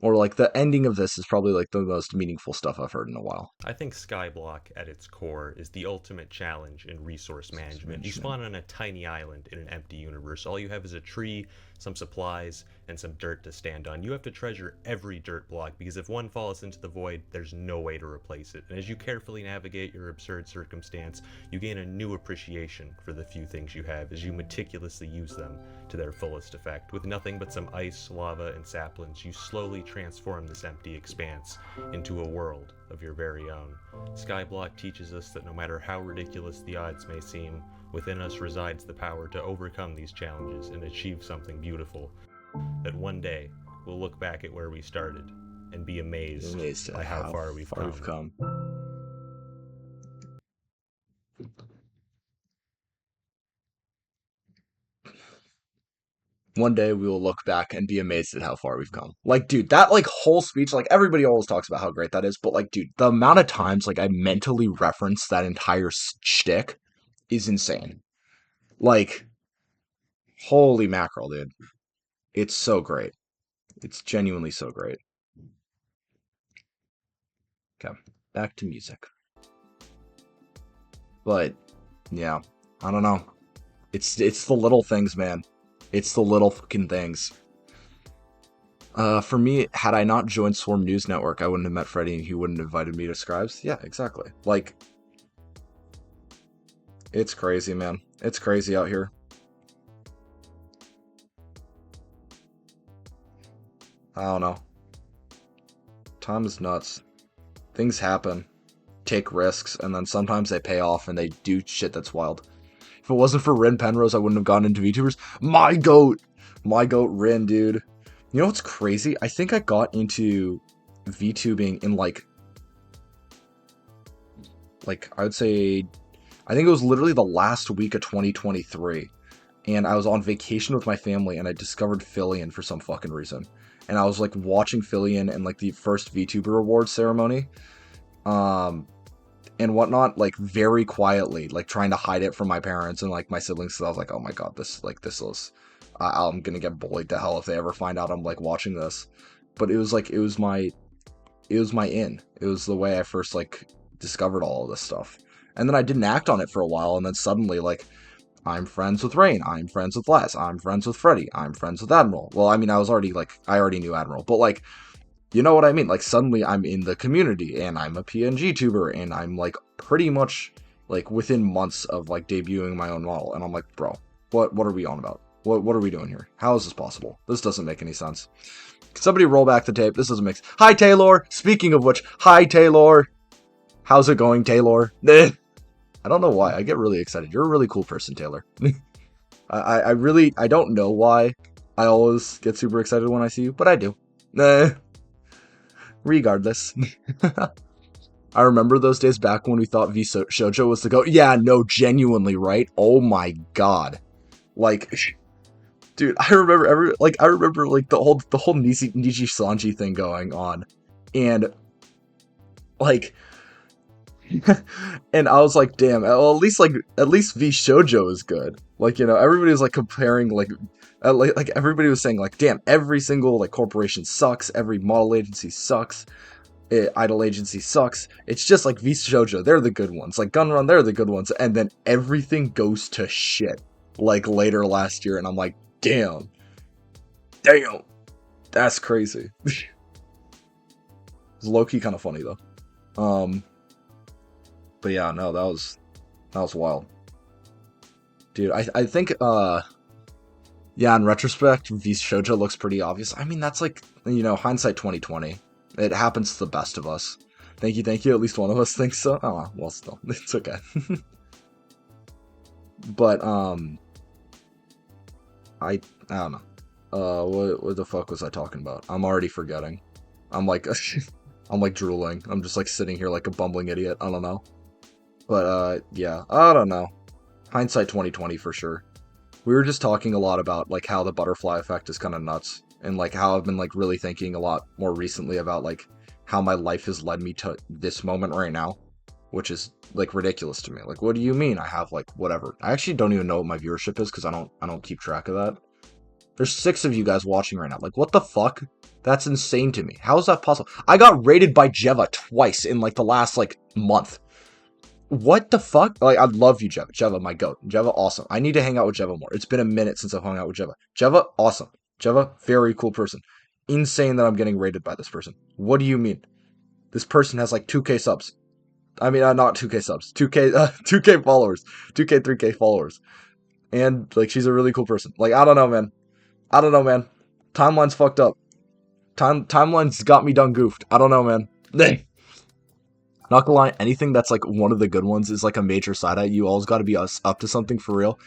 or like the ending of this is probably like the most meaningful stuff I've heard in a while. I think Skyblock at its core is the ultimate challenge in resource management. You spawn on a tiny island in an empty universe. All you have is a tree, some supplies, and some dirt to stand on. You have to treasure every dirt block because if one falls into the void, there's no way to replace it. And as you carefully navigate your absurd circumstance, you gain a new appreciation for the few things you have as you meticulously use them to their fullest effect. With nothing but some ice, lava, and saplings, you slowly transform this empty expanse into a world of your very own. Skyblock teaches us that no matter how ridiculous the odds may seem, within us resides the power to overcome these challenges and achieve something beautiful. That one day, we'll look back at where we started and be amazed by how far we've come. One day we will look back and be amazed at how far we've come. Like, dude, that like whole speech, like everybody always talks about how great that is, but like, dude, the amount of times like I mentally reference that entire shtick is insane. Like, holy mackerel, dude. It's so great. It's genuinely so great. Okay, back to music. But yeah, I don't know. It's the little things, man. It's the little fucking things. For me, had I not joined Swarm News Network, I wouldn't have met Freddy and he wouldn't have invited me to Scribes. Yeah, exactly. Like, it's crazy, man. It's crazy out here. I don't know. Time is nuts. Things happen, take risks, and then sometimes they pay off and they do shit that's wild. If it wasn't for Rin Penrose, I wouldn't have gone into VTubers. My goat Rin, dude. You know what's crazy? I think I got into VTubing in like I would say, I think it was literally the last week of 2023, and I was on vacation with my family, and I discovered Fillion for some fucking reason, and I was like watching Fillion and like the first VTuber awards ceremony, um, and whatnot, like very quietly, like trying to hide it from my parents and like my siblings. So I was like, oh my god, this is, I'm gonna get bullied to hell if they ever find out I'm like watching this. But it was like it was my in. It was the way I first like discovered all of this stuff. And then I didn't act on it for a while, and then suddenly like I'm friends with Rain, I'm friends with Les, I'm friends with Freddy, I'm friends with Admiral. Well, I mean, I already knew Admiral, but like, you know what I mean? Like suddenly I'm in the community and I'm a PNG tuber and I'm like pretty much like within months of like debuting my own model, and I'm like, bro, what are we on about? What are we doing here? How is this possible? This doesn't make any sense. Can somebody roll back the tape? This doesn't make sense. Hi Taylor! Speaking of which, hi Taylor! How's it going, Taylor? I don't know why. I get really excited. You're a really cool person, Taylor. I really, I don't know why I always get super excited when I see you, but I do. Regardless. I remember those days back when we thought V Shoujo was the GOAT. Yeah, no, genuinely, right? Oh my god. Like, dude, I remember the whole Niji Sanji thing going on. And like and I was like, damn, well, at least V Shoujo is good. Like, you know, everybody was like comparing like everybody was saying like, damn, every single like corporation sucks, every model agency sucks, idol agency sucks. It's just like V Shoujo, they're the good ones. Like Gunrun, they're the good ones, and then everything goes to shit like later last year, and I'm like, damn, that's crazy. It's low key kind of funny though. But yeah, no, that was wild, dude. I think yeah, in retrospect, V Shoujo looks pretty obvious. I mean, that's like, you know, hindsight 2020. It happens to the best of us. Thank you. At least one of us thinks so. Oh, well, still, it's okay. But I don't know. What the fuck was I talking about? I'm already forgetting. I'm like, I'm like drooling. I'm just like sitting here like a bumbling idiot. I don't know. But yeah, I don't know. Hindsight 2020 for sure. We were just talking a lot about like how the butterfly effect is kind of nuts, and like how I've been like really thinking a lot more recently about like how my life has led me to this moment right now, which is like ridiculous to me. Like, what do you mean I have like whatever? I actually don't even know what my viewership is because I don't keep track of that. There's 6 of you guys watching right now. Like, what the fuck? That's insane to me. How is that possible? I got rated by Jeva twice in like the last like month. What the fuck? Like, I love you, Jeva. Jeva, my goat. Jeva, awesome. I need to hang out with Jeva more. It's been a minute since I've hung out with Jeva. Jeva, awesome. Jeva, very cool person. Insane that I'm getting rated by this person. What do you mean? This person has like 2K subs. I mean, not 2K subs. 2K followers. 2K, 3K followers. And like, she's a really cool person. Like, I don't know, man. Timeline's fucked up. Timeline's got me done goofed. I don't know, man. Not gonna lie, anything that's like one of the good ones is like a major side eye. You always gotta be up to something for real.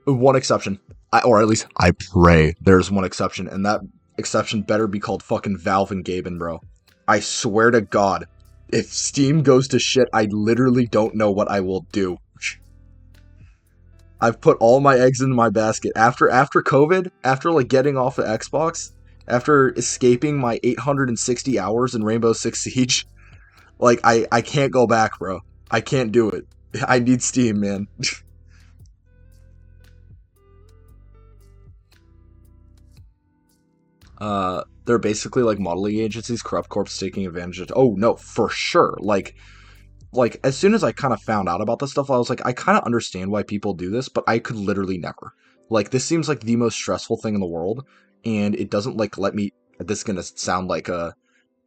One exception. Or at least I pray there's one exception, and that exception better be called fucking Valve and Gaben, bro. I swear to God, if Steam goes to shit, I literally don't know what I will do. I've put all my eggs in my basket. After COVID, after like getting off of Xbox, after escaping my 860 hours in Rainbow Six Siege, like, I can't go back, bro. I can't do it. I need Steam, man. They're basically like modeling agencies, corrupt corps taking advantage of. Oh no, for sure. Like as soon as I kind of found out about this stuff, I was like, I kind of understand why people do this, but I could literally never. Like, this seems like the most stressful thing in the world, and it doesn't like let me. This is gonna sound like a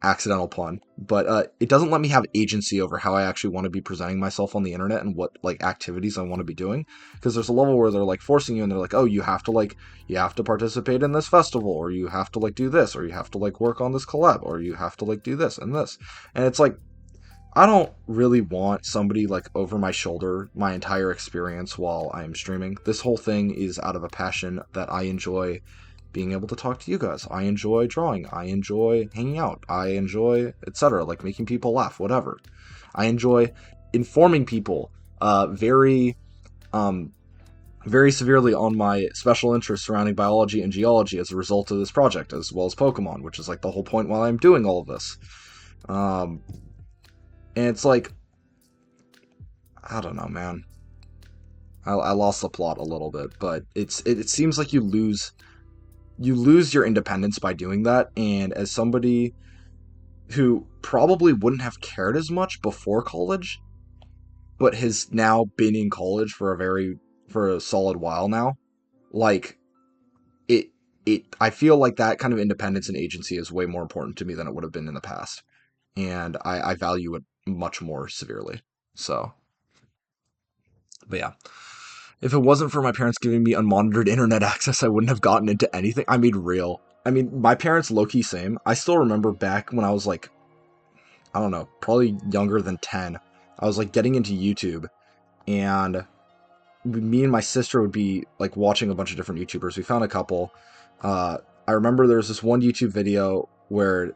accidental pun, but it doesn't let me have agency over how I actually want to be presenting myself on the internet and what like activities I want to be doing. Because there's a level where they're like forcing you, and they're like, oh, you have to participate in this festival, or you have to like do this, or you have to like work on this collab, or you have to like do this and this, and it's like I don't really want somebody like over my shoulder my entire experience while I am streaming. This whole thing is out of a passion that I enjoy being able to talk to you guys. I enjoy drawing. I enjoy hanging out. I enjoy etc. Like making people laugh, whatever. I enjoy informing people very very severely on my special interests surrounding biology and geology as a result of this project, as well as Pokemon, which is like the whole point while I'm doing all of this. Um, and it's like, I don't know, man. I lost the plot a little bit, but it seems like you lose your independence by doing that. And as somebody who probably wouldn't have cared as much before college, but has now been in college for a solid while now, like it I feel like that kind of independence and agency is way more important to me than it would have been in the past, and I value it much more severely. So, but yeah. If it wasn't for my parents giving me unmonitored internet access, I wouldn't have gotten into anything. I mean, real. I mean, my parents low-key same. I still remember back when I was like, I don't know, probably younger than 10. I was like getting into YouTube, and me and my sister would be like watching a bunch of different YouTubers. We found a couple. I remember there was this one YouTube video where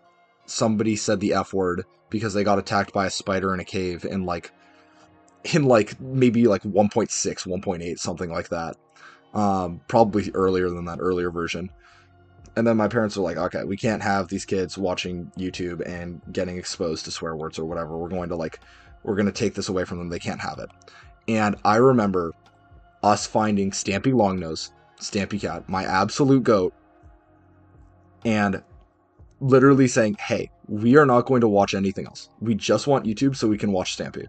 somebody said the F word because they got attacked by a spider in a cave in like maybe like 1.6, 1.8, something like that. Probably earlier than that, earlier version. And then my parents were like, okay, we can't have these kids watching YouTube and getting exposed to swear words or whatever. We're going to take this away from them. They can't have it. And I remember us finding Stampy Longnose, Stampy Cat, my absolute goat, and literally saying, hey, we are not going to watch anything else. We just want YouTube so we can watch Stampy.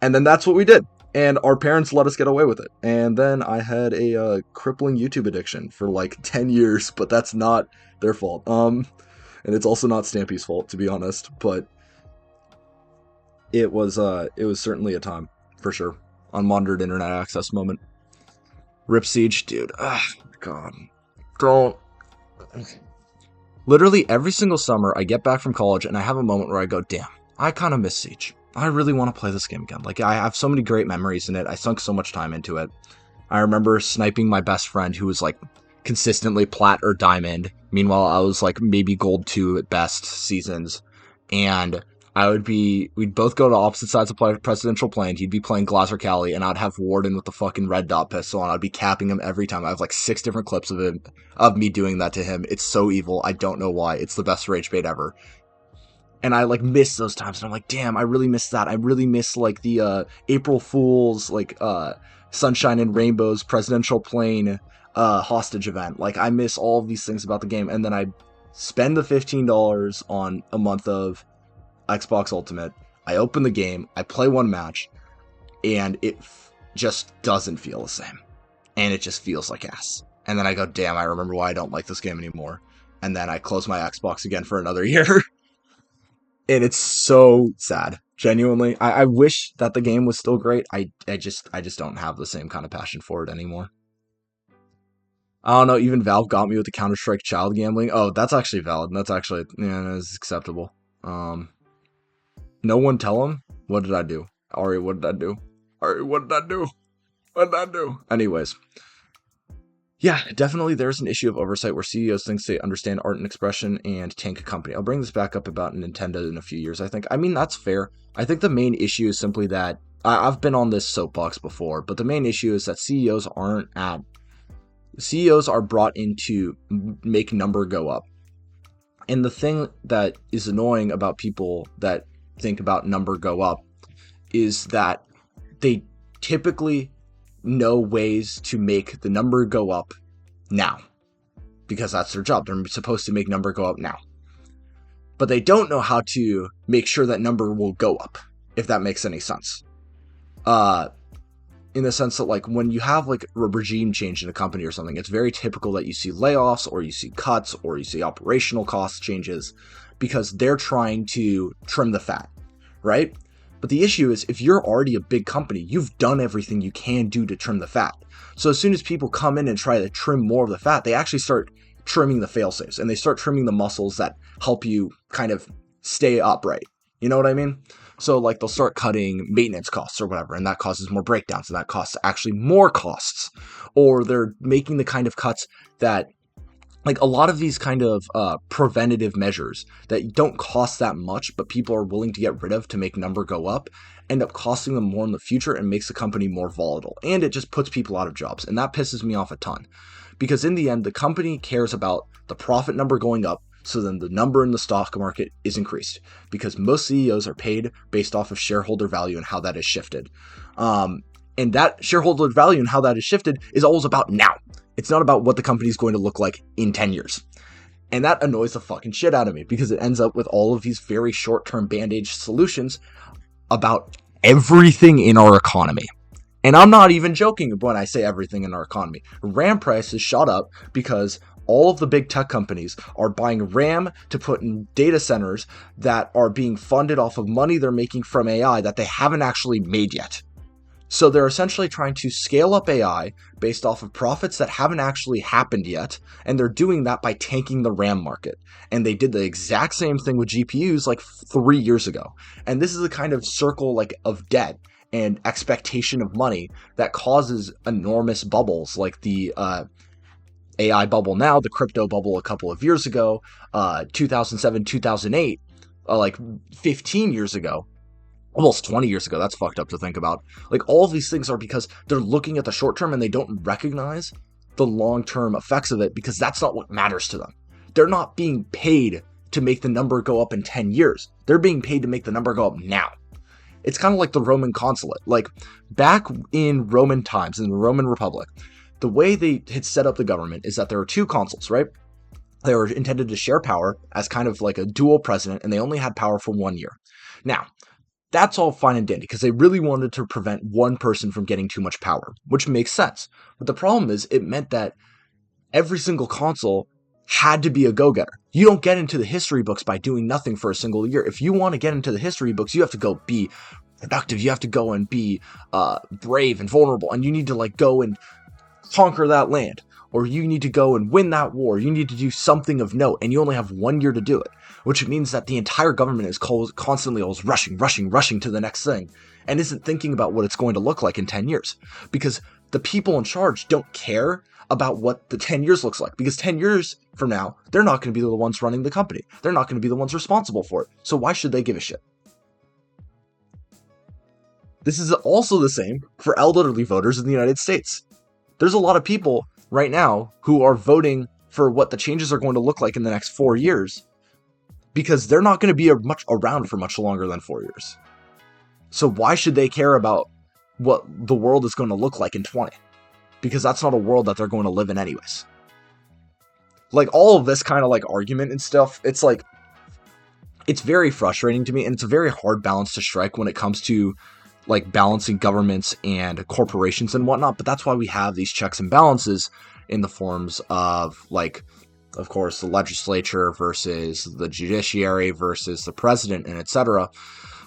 And then that's what we did. And our parents let us get away with it. And then I had a crippling YouTube addiction for like 10 years, but that's not their fault. And it's also not Stampy's fault, to be honest. But it was certainly a time, for sure. Unmonitored internet access moment. Rip Siege, dude. Ah, God. Don't. Literally every single summer, I get back from college and I have a moment where I go, damn, I kind of miss Siege. I really want to play this game again. Like, I have so many great memories in it. I sunk so much time into it. I remember sniping my best friend who was, like, consistently plat or diamond. Meanwhile, I was, like, maybe gold 2 at best seasons. And we'd both go to opposite sides of Presidential Plane. He'd be playing Glazer Cali, and I'd have Warden with the fucking red dot pistol, and I'd be capping him every time. I have, like, 6 different clips of me doing that to him. It's so evil. I don't know why. It's the best rage bait ever. And I, like, miss those times, and I'm like, damn, I really miss that. I really miss, like, the April Fool's, like, Sunshine and Rainbows Presidential Plane hostage event. Like, I miss all of these things about the game, and then I spend the $15 on a month of Xbox Ultimate. I open the game, I play one match, and it just doesn't feel the same. And it just feels like ass. And then I go, damn, I remember why I don't like this game anymore. And then I close my Xbox again for another year. And it's so sad. Genuinely. I wish that the game was still great. I just don't have the same kind of passion for it anymore. I don't know, even Valve got me with the Counter-Strike child gambling. Oh, that's actually valid. That's actually, yeah, that's acceptable. No one tell him? What did I do? Ari, what did I do? Ari, what did I do? What did I do? Anyways. Yeah, definitely there's an issue of oversight where CEOs think they understand art and expression and tank a company. I'll bring this back up about Nintendo in a few years, I think. I mean, that's fair. I think the main issue is simply that I've been on this soapbox before, but the main issue is that CEOs are brought in to make number go up. And the thing that is annoying about people that think about number go up is that they typically know ways to make the number go up now, because that's their job. They're supposed to make number go up now, but they don't know how to make sure that number will go up, if that makes any sense. in the sense that, like, when you have like a regime change in a company or something, it's very typical that you see layoffs or you see cuts or you see operational cost changes because they're trying to trim the fat, right? But the issue is, if you're already a big company, you've done everything you can do to trim the fat. So as soon as people come in and try to trim more of the fat, they actually start trimming the fail-safes and they start trimming the muscles that help you kind of stay upright. You know what I mean? So like they'll start cutting maintenance costs or whatever, and that causes more breakdowns, and that costs actually more costs. Or they're making the kind of cuts that, like, a lot of these kind of preventative measures that don't cost that much, but people are willing to get rid of to make number go up, end up costing them more in the future and makes the company more volatile. And it just puts people out of jobs. And that pisses me off a ton. Because in the end, the company cares about the profit number going up, so then the number in the stock market is increased. Because most CEOs are paid based off of shareholder value and how that is shifted. And that shareholder value and how that is shifted is always about now. It's not about what the company is going to look like in 10 years. And that annoys the fucking shit out of me because it ends up with all of these very short-term band-aid solutions about everything in our economy. And I'm not even joking when I say everything in our economy. RAM prices shot up because all of the big tech companies are buying RAM to put in data centers that are being funded off of money they're making from AI that they haven't actually made yet. So they're essentially trying to scale up AI based off of profits that haven't actually happened yet, and they're doing that by tanking the RAM market. And they did the exact same thing with GPUs like 3 years ago. And this is a kind of circle like of debt and expectation of money that causes enormous bubbles, like the AI bubble now, the crypto bubble a couple of years ago, 2007, 2008, like 15 years ago. Almost 20 years ago. That's fucked up to think about. Like, all of these things are because they're looking at the short term and they don't recognize the long-term effects of it, because that's not what matters to them. They're not being paid to make the number go up in 10 years. They're being paid to make the number go up now. It's kind of like the Roman consulate. Like, back in Roman times, in the Roman Republic, the way they had set up the government is that there were two consuls, right? They were intended to share power as kind of like a dual president, and they only had power for 1 year. Now, that's all fine and dandy because they really wanted to prevent one person from getting too much power, which makes sense. But the problem is, it meant that every single consul had to be a go-getter. You don't get into the history books by doing nothing for a single year. If you want to get into the history books, you have to go be productive. You have to go and be brave and vulnerable, and you need to like go and conquer that land, or you need to go and win that war. You need to do something of note, and you only have 1 year to do it, which means that the entire government is constantly always rushing to the next thing, and isn't thinking about what it's going to look like in 10 years, because the people in charge don't care about what the 10 years looks like, because 10 years from now, they're not going to be the ones running the company. They're not going to be the ones responsible for it. So why should they give a shit? This is also the same for elderly voters in the United States. There's a lot of people right now who are voting for what the changes are going to look like in the next 4 years, because they're not going to be around for much longer than 4 years. So why should they care about what the world is going to look like in 20? Because that's not a world that they're going to live in anyways. Like, all of this kind of like argument and stuff, it's like, it's very frustrating to me, and it's a very hard balance to strike when it comes to like balancing governments and corporations and whatnot. But that's why we have these checks and balances in the forms of, like, of course, the legislature versus the judiciary versus the president and etc.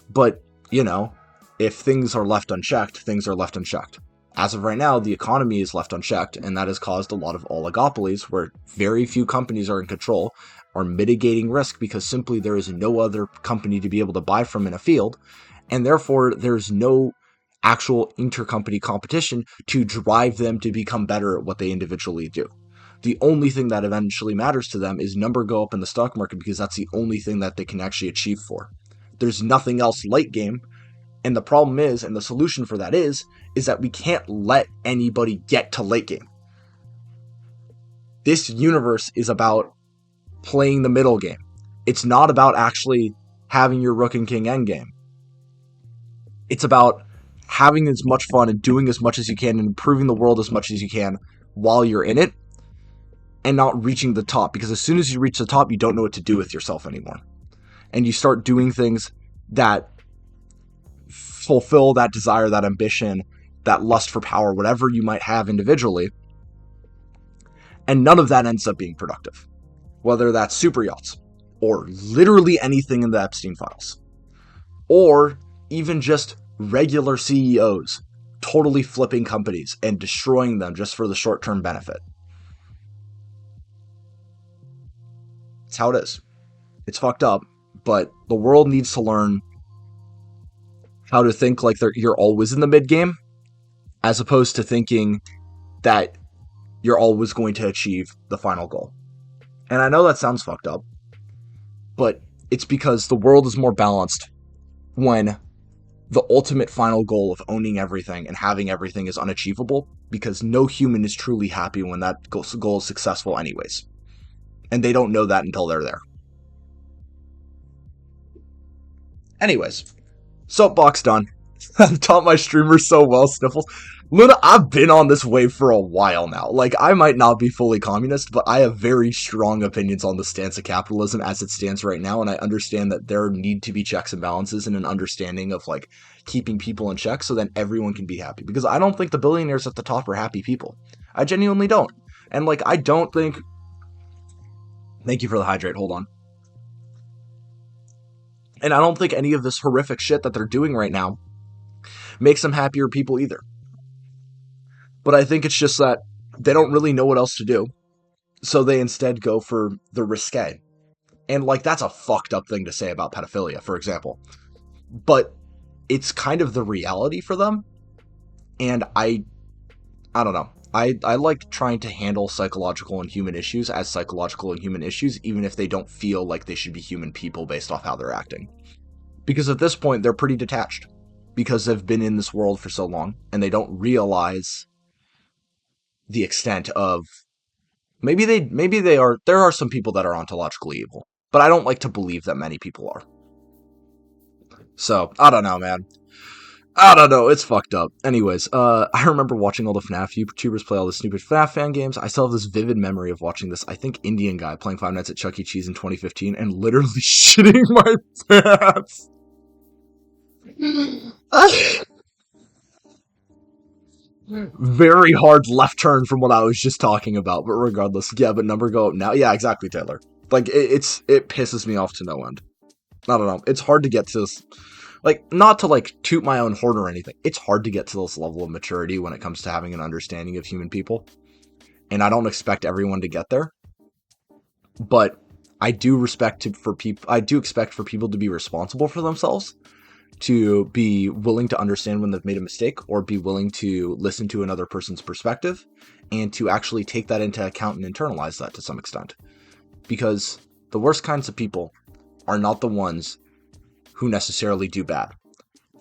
But, you know, if things are left unchecked, things are left unchecked. As of right now, the economy is left unchecked, and that has caused a lot of oligopolies where very few companies are in control, are mitigating risk because simply there is no other company to be able to buy from in a field. And therefore, there's no actual intercompany competition to drive them to become better at what they individually do. The only thing that eventually matters to them is number go up in the stock market, because that's the only thing that they can actually achieve for. There's nothing else late game. And the problem is, and the solution for that is that we can't let anybody get to late game. This universe is about playing the middle game. It's not about actually having your rook and king endgame. It's about having as much fun and doing as much as you can and improving the world as much as you can while you're in it, and not reaching the top, because as soon as you reach the top, you don't know what to do with yourself anymore. And you start doing things that fulfill that desire, that ambition, that lust for power, whatever you might have individually, and none of that ends up being productive. Whether that's super yachts, or literally anything in the Epstein files, or even just regular CEOs totally flipping companies and destroying them just for the short-term benefit. It's how it is. It's fucked up, but the world needs to learn how to think like you're always in the mid-game, as opposed to thinking that you're always going to achieve the final goal. And I know that sounds fucked up, but it's because the world is more balanced when the ultimate final goal of owning everything and having everything is unachievable, because no human is truly happy when that goal is successful anyways. And they don't know that until they're there. Anyways, soapbox done. I've taught my streamers so well, Sniffles. Luna, I've been on this wave for a while now. Like, I might not be fully communist, but I have very strong opinions on the stance of capitalism as it stands right now, and I understand that there need to be checks and balances and an understanding of, like, keeping people in check so that everyone can be happy. Because I don't think the billionaires at the top are happy people. I genuinely don't. And, like, I don't think... Thank you for the hydrate, hold on. And I don't think any of this horrific shit that they're doing right now makes them happier people either. But I think it's just that they don't really know what else to do, so they instead go for the risque. And, like, that's a fucked up thing to say about pedophilia, for example. But it's kind of the reality for them, and I don't know. I like trying to handle psychological and human issues as psychological and human issues, even if they don't feel like they should be human people based off how they're acting. Because at this point, they're pretty detached, because they've been in this world for so long, and they don't realize the extent of... Maybe they are... There are some people that are ontologically evil, but I don't like to believe that many people are. So, I don't know, man. I don't know, it's fucked up. Anyways, I remember watching all the FNAF YouTubers play all the stupid FNAF fan games. I still have this vivid memory of watching this, I think, Indian guy playing Five Nights at Chuck E. Cheese in 2015 and literally shitting my pants. Very hard left turn from what I was just talking about, but regardless, yeah, but number go up now. Yeah, exactly, Taylor. Like, it pisses me off to no end. I don't know, it's hard to get to this, like, not to, like, toot my own horn or anything, it's hard to get to this level of maturity when it comes to having an understanding of human people, and I don't expect everyone to get there, but I do expect for people to be responsible for themselves, to be willing to understand when they've made a mistake, or be willing to listen to another person's perspective, and to actually take that into account and internalize that to some extent. Because the worst kinds of people are not the ones who necessarily do bad.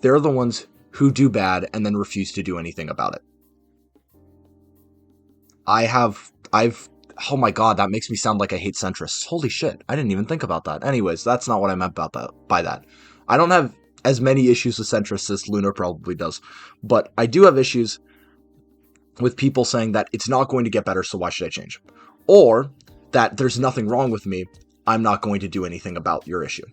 They're the ones who do bad and then refuse to do anything about it. Oh my god, that makes me sound like I hate centrists. Holy shit, I didn't even think about that. Anyways, that's not what I meant by that. I don't have as many issues with centrists as Luna probably does, but I do have issues with people saying that it's not going to get better, so why should I change? Or that there's nothing wrong with me, I'm not going to do anything about your issue.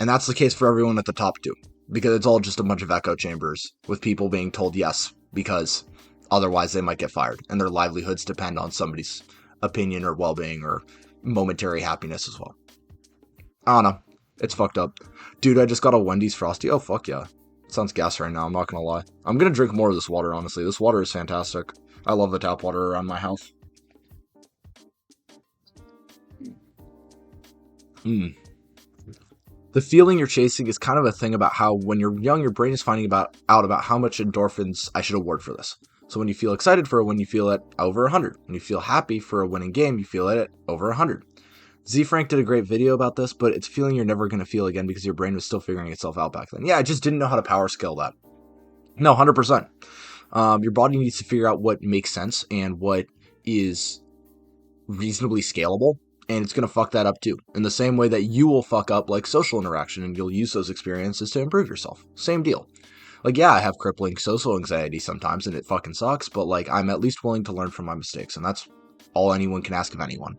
And that's the case for everyone at the top too, because it's all just a bunch of echo chambers with people being told yes, because otherwise they might get fired, and their livelihoods depend on somebody's opinion or well-being or momentary happiness as well. I don't know. It's fucked up. Dude, I just got a Wendy's Frosty. Oh, fuck yeah. Sounds gas right now, I'm not gonna lie. I'm gonna drink more of this water, honestly. This water is fantastic. I love the tap water around my house. The feeling you're chasing is kind of a thing about how when you're young, your brain is finding out about how much endorphins I should award for this. So when you feel excited for a win, you feel it over 100. When you feel happy for a winning game, you feel it at over 100. Z Frank did a great video about this, but it's a feeling you're never going to feel again because your brain was still figuring itself out back then. Yeah, I just didn't know how to power scale that. No, 100%. Your body needs to figure out what makes sense and what is reasonably scalable, and it's going to fuck that up too. In the same way that you will fuck up like social interaction, and you'll use those experiences to improve yourself. Same deal. Like, yeah, I have crippling social anxiety sometimes, and it fucking sucks, but like, I'm at least willing to learn from my mistakes, and that's all anyone can ask of anyone.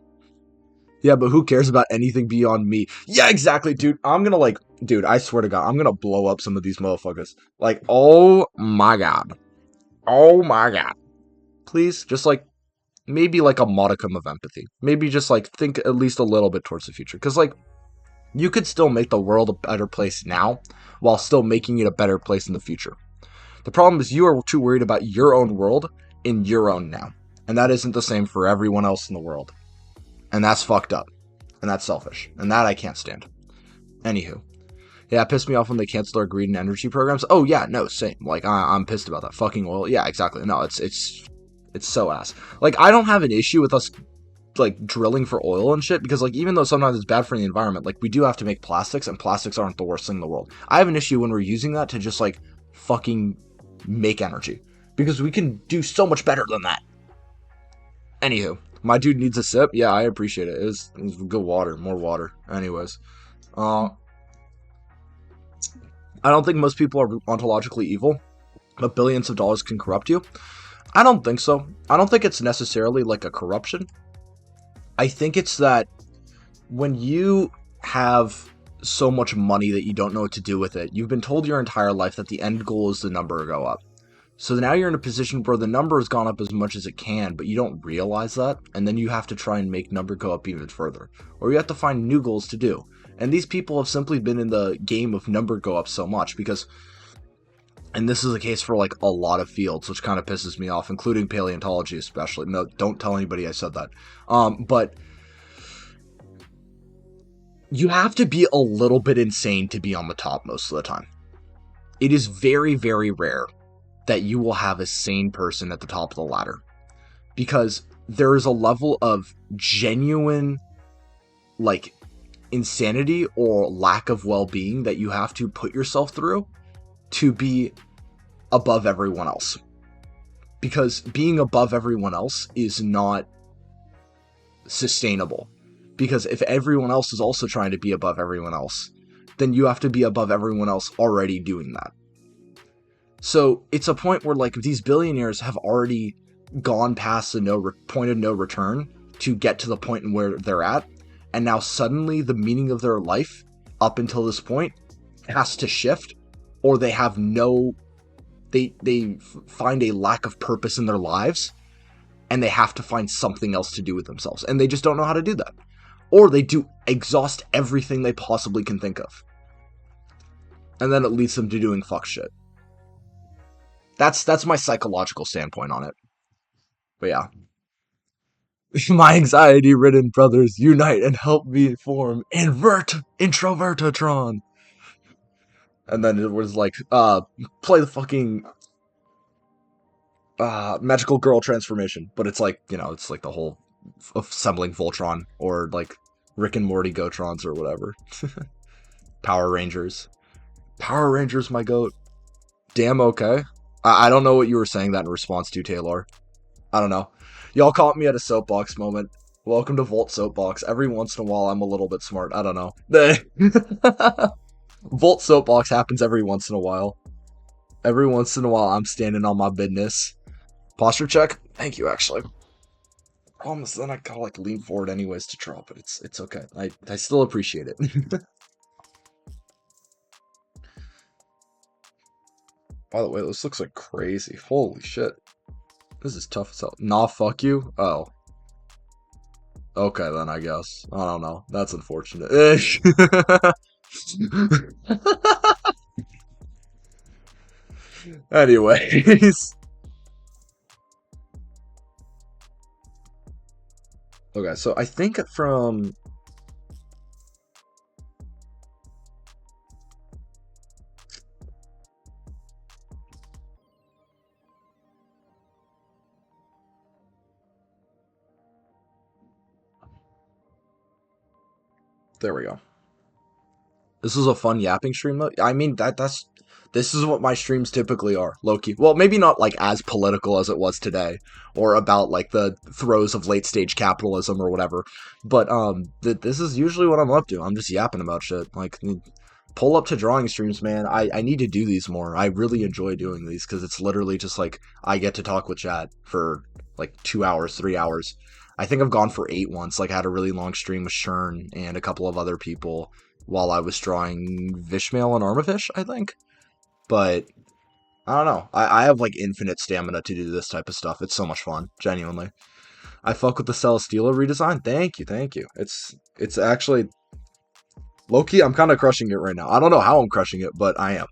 Yeah, but who cares about anything beyond me? Yeah, exactly, dude. I'm gonna like, dude, I swear to God, I'm gonna blow up some of these motherfuckers. Like, oh my God. Oh my God. Please, just like, maybe like a modicum of empathy. Maybe just like think at least a little bit towards the future. Because, like, you could still make the world a better place now while still making it a better place in the future. The problem is you are too worried about your own world in your own now. And that isn't the same for everyone else in the world. And that's fucked up. And that's selfish. And that I can't stand. Anywho. Yeah, it pissed me off when they canceled our green energy programs. Oh yeah, no, same. Like I'm pissed about that. Fucking oil. Yeah, exactly. No, it's so ass. Like I don't have an issue with us like drilling for oil and shit because like even though sometimes it's bad for the environment, like we do have to make plastics and plastics aren't the worst thing in the world. I have an issue when we're using that to just like fucking make energy because we can do so much better than that. Anywho, my dude needs a sip. Yeah, I appreciate it. It was good water, more water. Anyways, uh, I don't think most people are ontologically evil, but billions of dollars can corrupt you. I don't think so. I don't think it's necessarily like a corruption. I think it's that when you have so much money that you don't know what to do with it, you've been told your entire life that the end goal is the number to go up. So now you're in a position where the number has gone up as much as it can, but you don't realize that, and then you have to try and make number go up even further. Or you have to find new goals to do. And these people have simply been in the game of number go up so much because, and this is the case for like a lot of fields, which kind of pisses me off, including paleontology especially. No, don't tell anybody I said that. But you have to be a little bit insane to be on the top most of the time. It is very, very rare that you will have a sane person at the top of the ladder because there is a level of genuine like insanity or lack of well-being that you have to put yourself through to be above everyone else, because being above everyone else is not sustainable, because if everyone else is also trying to be above everyone else, then you have to be above everyone else already doing that. So it's a point where like these billionaires have already gone past the point of no return to get to the point where they're at, and now suddenly the meaning of their life up until this point has to shift, or they have no, they find a lack of purpose in their lives, and they have to find something else to do with themselves, and they just don't know how to do that, or they do exhaust everything they possibly can think of, and then it leads them to doing fuck shit. That's my psychological standpoint on it. But yeah. My anxiety-ridden brothers unite and help me form Introvertatron. And then it was like, play the fucking magical girl transformation. But it's like, you know, it's like the whole assembling Voltron or like Rick and Morty Gotrons or whatever. Power Rangers. Power Rangers, my goat. Damn okay. I don't know what you were saying that in response to, Taylor. I don't know. Y'all caught me at a soapbox moment. Welcome to Volt Soapbox. Every once in a while, I'm a little bit smart. I don't know. Volt Soapbox happens every once in a while. Every once in a while, I'm standing on my business. Posture check? Thank you, actually. Almost then I gotta like lean forward anyways to draw, but it's okay. I still appreciate it. By the way, this looks like crazy. Holy shit. This is tough as hell. Nah, fuck you? Oh. Okay, then, I guess. I don't know. That's unfortunate. Anyways. Okay, so I think from... There we go. This is a fun yapping stream, though. I mean, this is what my streams typically are, low-key. Well, maybe not, like, as political as it was today, or about, like, the throes of late-stage capitalism or whatever, but, this is usually what I'm up to. I'm just yapping about shit. Like, pull up to drawing streams, man. I need to do these more. I really enjoy doing these, because it's literally just, like, I get to talk with chat for, like, 2 hours, 3 hours. I think I've gone for 8 once. Like I had a really long stream with Shern and a couple of other people while I was drawing Vishmael and Armafish, I think. But I don't know. I have like infinite stamina to do this type of stuff. It's so much fun, genuinely. I fuck with the Celesteela redesign. Thank you, thank you. It's actually low-key, I'm kind of crushing it right now. I don't know how I'm crushing it, but I am.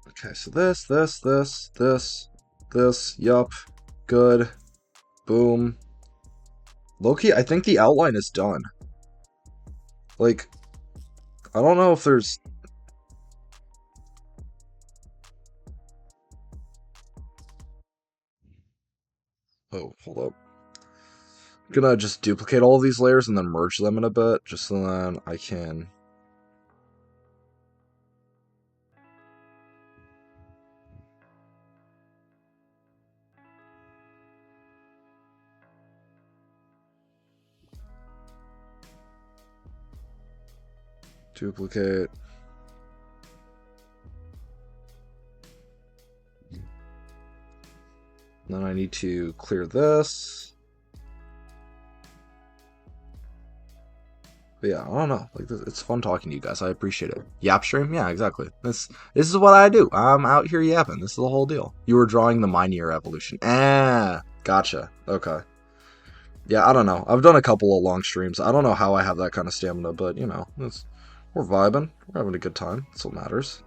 Okay, so this, yup, good, boom. Loki, I think the outline is done. Like, I don't know if there's... Oh, hold up. I'm gonna just duplicate all of these layers and then merge them in a bit, just so then I can... Duplicate. Then I need to clear this. But yeah, I don't know. Like, it's fun talking to you guys. I appreciate it. Yap stream? Yeah, exactly. This is what I do. I'm out here yapping. This is the whole deal. You were drawing the Minier evolution. Ah, gotcha. Okay. Yeah, I don't know. I've done a couple of long streams. I don't know how I have that kind of stamina, but, you know, we're vibing. We're having a good time. That's what matters.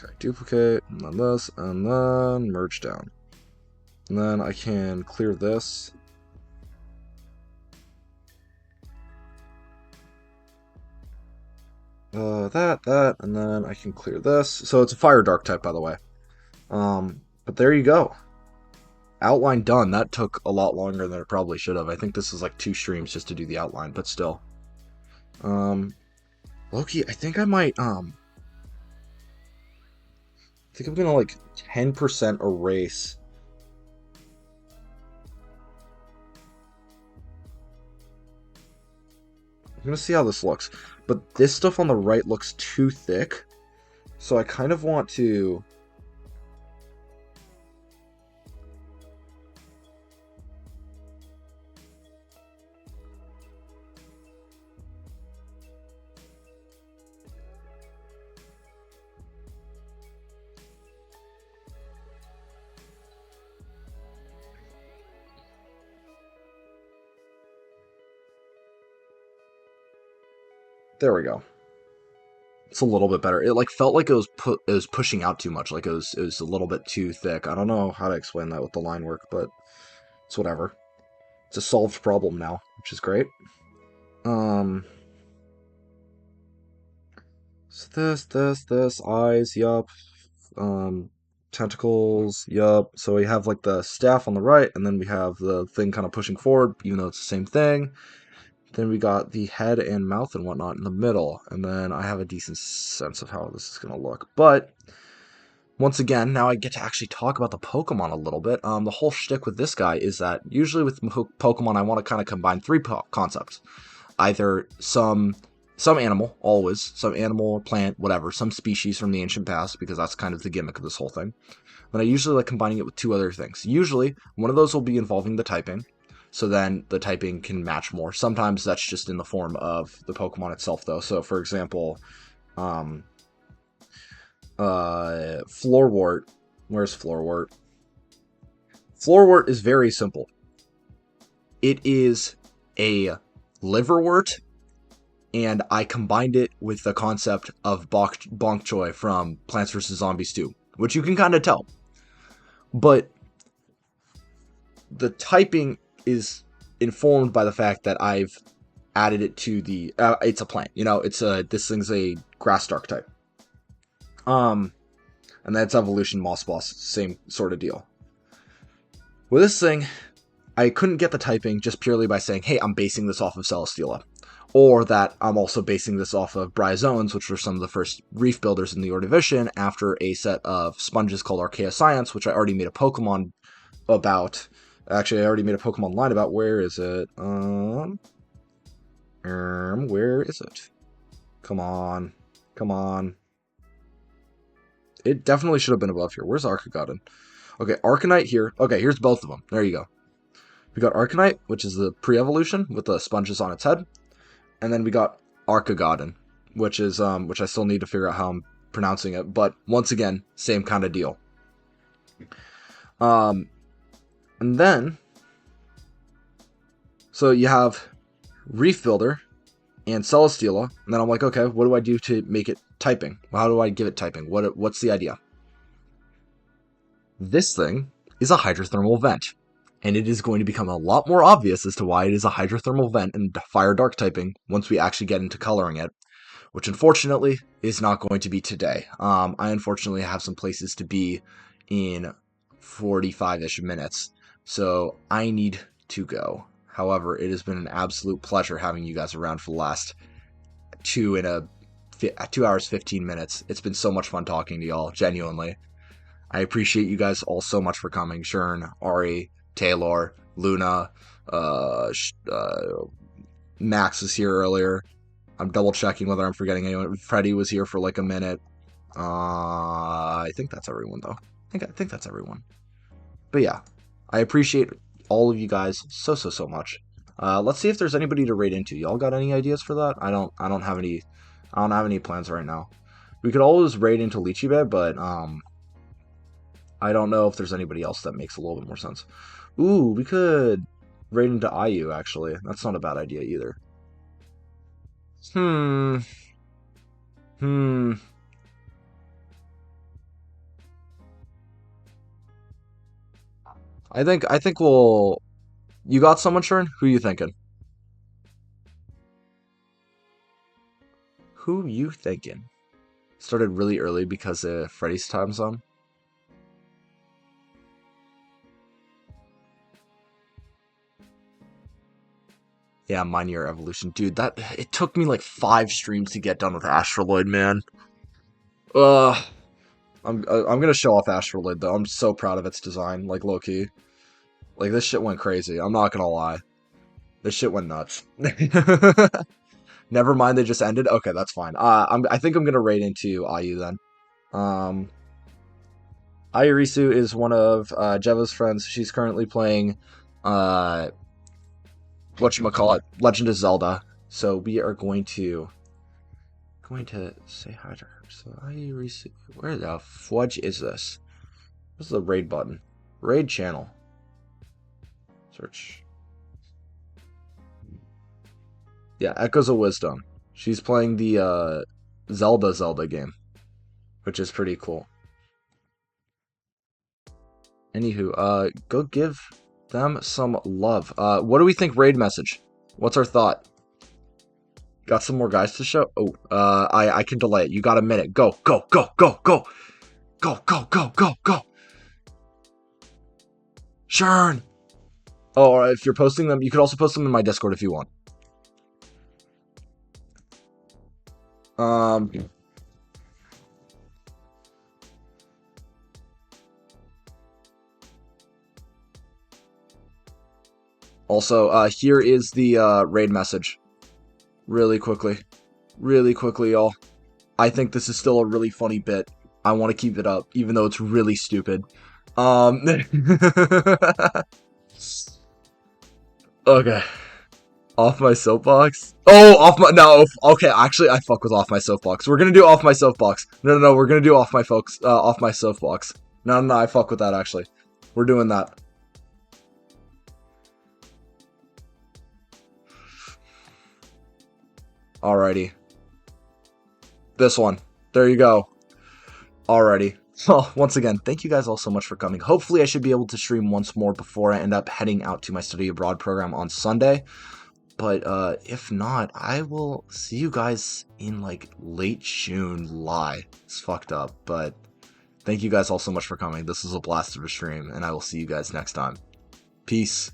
Okay, duplicate, and then this, and then merge down. And then I can clear this. That, and then I can clear this. So it's a fire dark type, by the way. But there you go. Outline done. That took a lot longer than it probably should have. I think this is like 2 streams just to do the outline, but still. Loki, I think I might, I think I'm gonna like 10% erase. I'm gonna see how this looks. But this stuff on the right looks too thick. So I kind of want to... There we go. It's a little bit better. It like felt like it was pushing out too much. Like it was a little bit too thick. I don't know how to explain that with the line work, but it's whatever. It's a solved problem now, which is great. So this, eyes, yup. Tentacles, yup. So we have like the staff on the right, and then we have the thing kind of pushing forward, even though it's the same thing. Then we got the head and mouth and whatnot in the middle, and then I have a decent sense of how this is going to look. But once again, now I get to actually talk about the Pokemon a little bit. The whole shtick with this guy is that usually with Pokemon, I want to kind of combine 3 concepts. Either some animal, always, some animal, plant, whatever, some species from the ancient past, because that's kind of the gimmick of this whole thing. But I usually like combining it with 2 other things. Usually, one of those will be involving the typing, so then the typing can match more. Sometimes that's just in the form of the Pokemon itself, though. So, for example, Floorwort. Where's Floorwort? Floorwort is very simple. It is a liverwort, and I combined it with the concept of Bonk Choy from Plants vs. Zombies 2, which you can kind of tell. But the typing is informed by the fact that I've added it to the... it's a plant, you know, this thing's a grass dark type. And that's evolution Moss Boss, same sort of deal. With this thing, I couldn't get the typing just purely by saying, hey, I'm basing this off of Celesteela. Or that I'm also basing this off of Bryozoans, which were some of the first reef builders in the Ordovician, after a set of sponges called Archaea Science, which I already made a Pokemon about. Actually, I already made a Pokemon line about. Where is it? Where is it? Come on. Come on. It definitely should have been above here. Where's Archegod? Okay, Arcanite here. Okay, here's both of them. There you go. We got Arcanite, which is the pre-evolution with the sponges on its head. And then we got Archegod, which is which I still need to figure out how I'm pronouncing it, but once again, same kind of deal. And then so you have Reef Builder and Citadeela, and then I'm like, okay, what do I do to make it typing? How do I give it typing? What's the idea? This thing is a hydrothermal vent, and it is going to become a lot more obvious as to why it is a hydrothermal vent and fire dark typing once we actually get into coloring it, which unfortunately is not going to be today. I unfortunately have some places to be in 45-ish minutes, so I need to go. However, it has been an absolute pleasure having you guys around for the last 2 hours 15 minutes. It's been so much fun talking to y'all, genuinely. I appreciate you guys all so much for coming. Shern, Ari, Taylor, Luna, Max was here earlier. I'm double checking whether I'm forgetting anyone. Freddie was here for like a minute. I think that's everyone though. I think that's everyone. But yeah, I appreciate all of you guys so much. Let's see if there's anybody to raid into. Y'all got any ideas for that? I don't have any plans right now. We could always raid into Lichibeh, but I don't know if there's anybody else that makes a little bit more sense. Ooh, we could raid into IU actually. That's not a bad idea either. I think we'll. You got someone, Shern? Who you thinking? Who you thinking? Started really early because of Freddy's time zone. Yeah, Mine Year Evolution. Dude, it took me like 5 streams to get done with Astroloid, man. I'm gonna show off Astroloid though. I'm so proud of its design, like low key. Like this shit went crazy. I'm not gonna lie. This shit went nuts. Never mind, they just ended. Okay, that's fine. I think I'm gonna raid into IU then. Ayurisu is one of Jeva's friends. She's currently playing whatchamacallit, Legend of Zelda. So we are going to say hi to her. So Ayurisu, where the fudge is this? What's the raid button? Raid channel. Search. Yeah, Echoes of Wisdom. She's playing the Zelda game, which is pretty cool. Anywho, go give them some love. What do we think raid message? What's our thought? Got some more guys to show? Oh, I can delay it. You got a minute. Go. Go. Shern! Oh, if you're posting them, you could also post them in my Discord if you want. Also, here is the raid message. Really quickly, y'all. I think this is still a really funny bit. I want to keep it up, even though it's really stupid. Okay. Off my soapbox? Oh, no, okay, actually, I fuck with off my soapbox. We're gonna do off my soapbox. No, we're gonna do off my soapbox. No, I fuck with that, actually. We're doing that. Alrighty. This one. There you go. Alrighty. Well, once again, thank you guys all so much for coming. Hopefully I should be able to stream once more before I end up heading out to my study abroad program on Sunday. But if not, I will see you guys in like late June. It's fucked up, but thank you guys all so much for coming. This was a blast of a stream, and I will see you guys next time. Peace.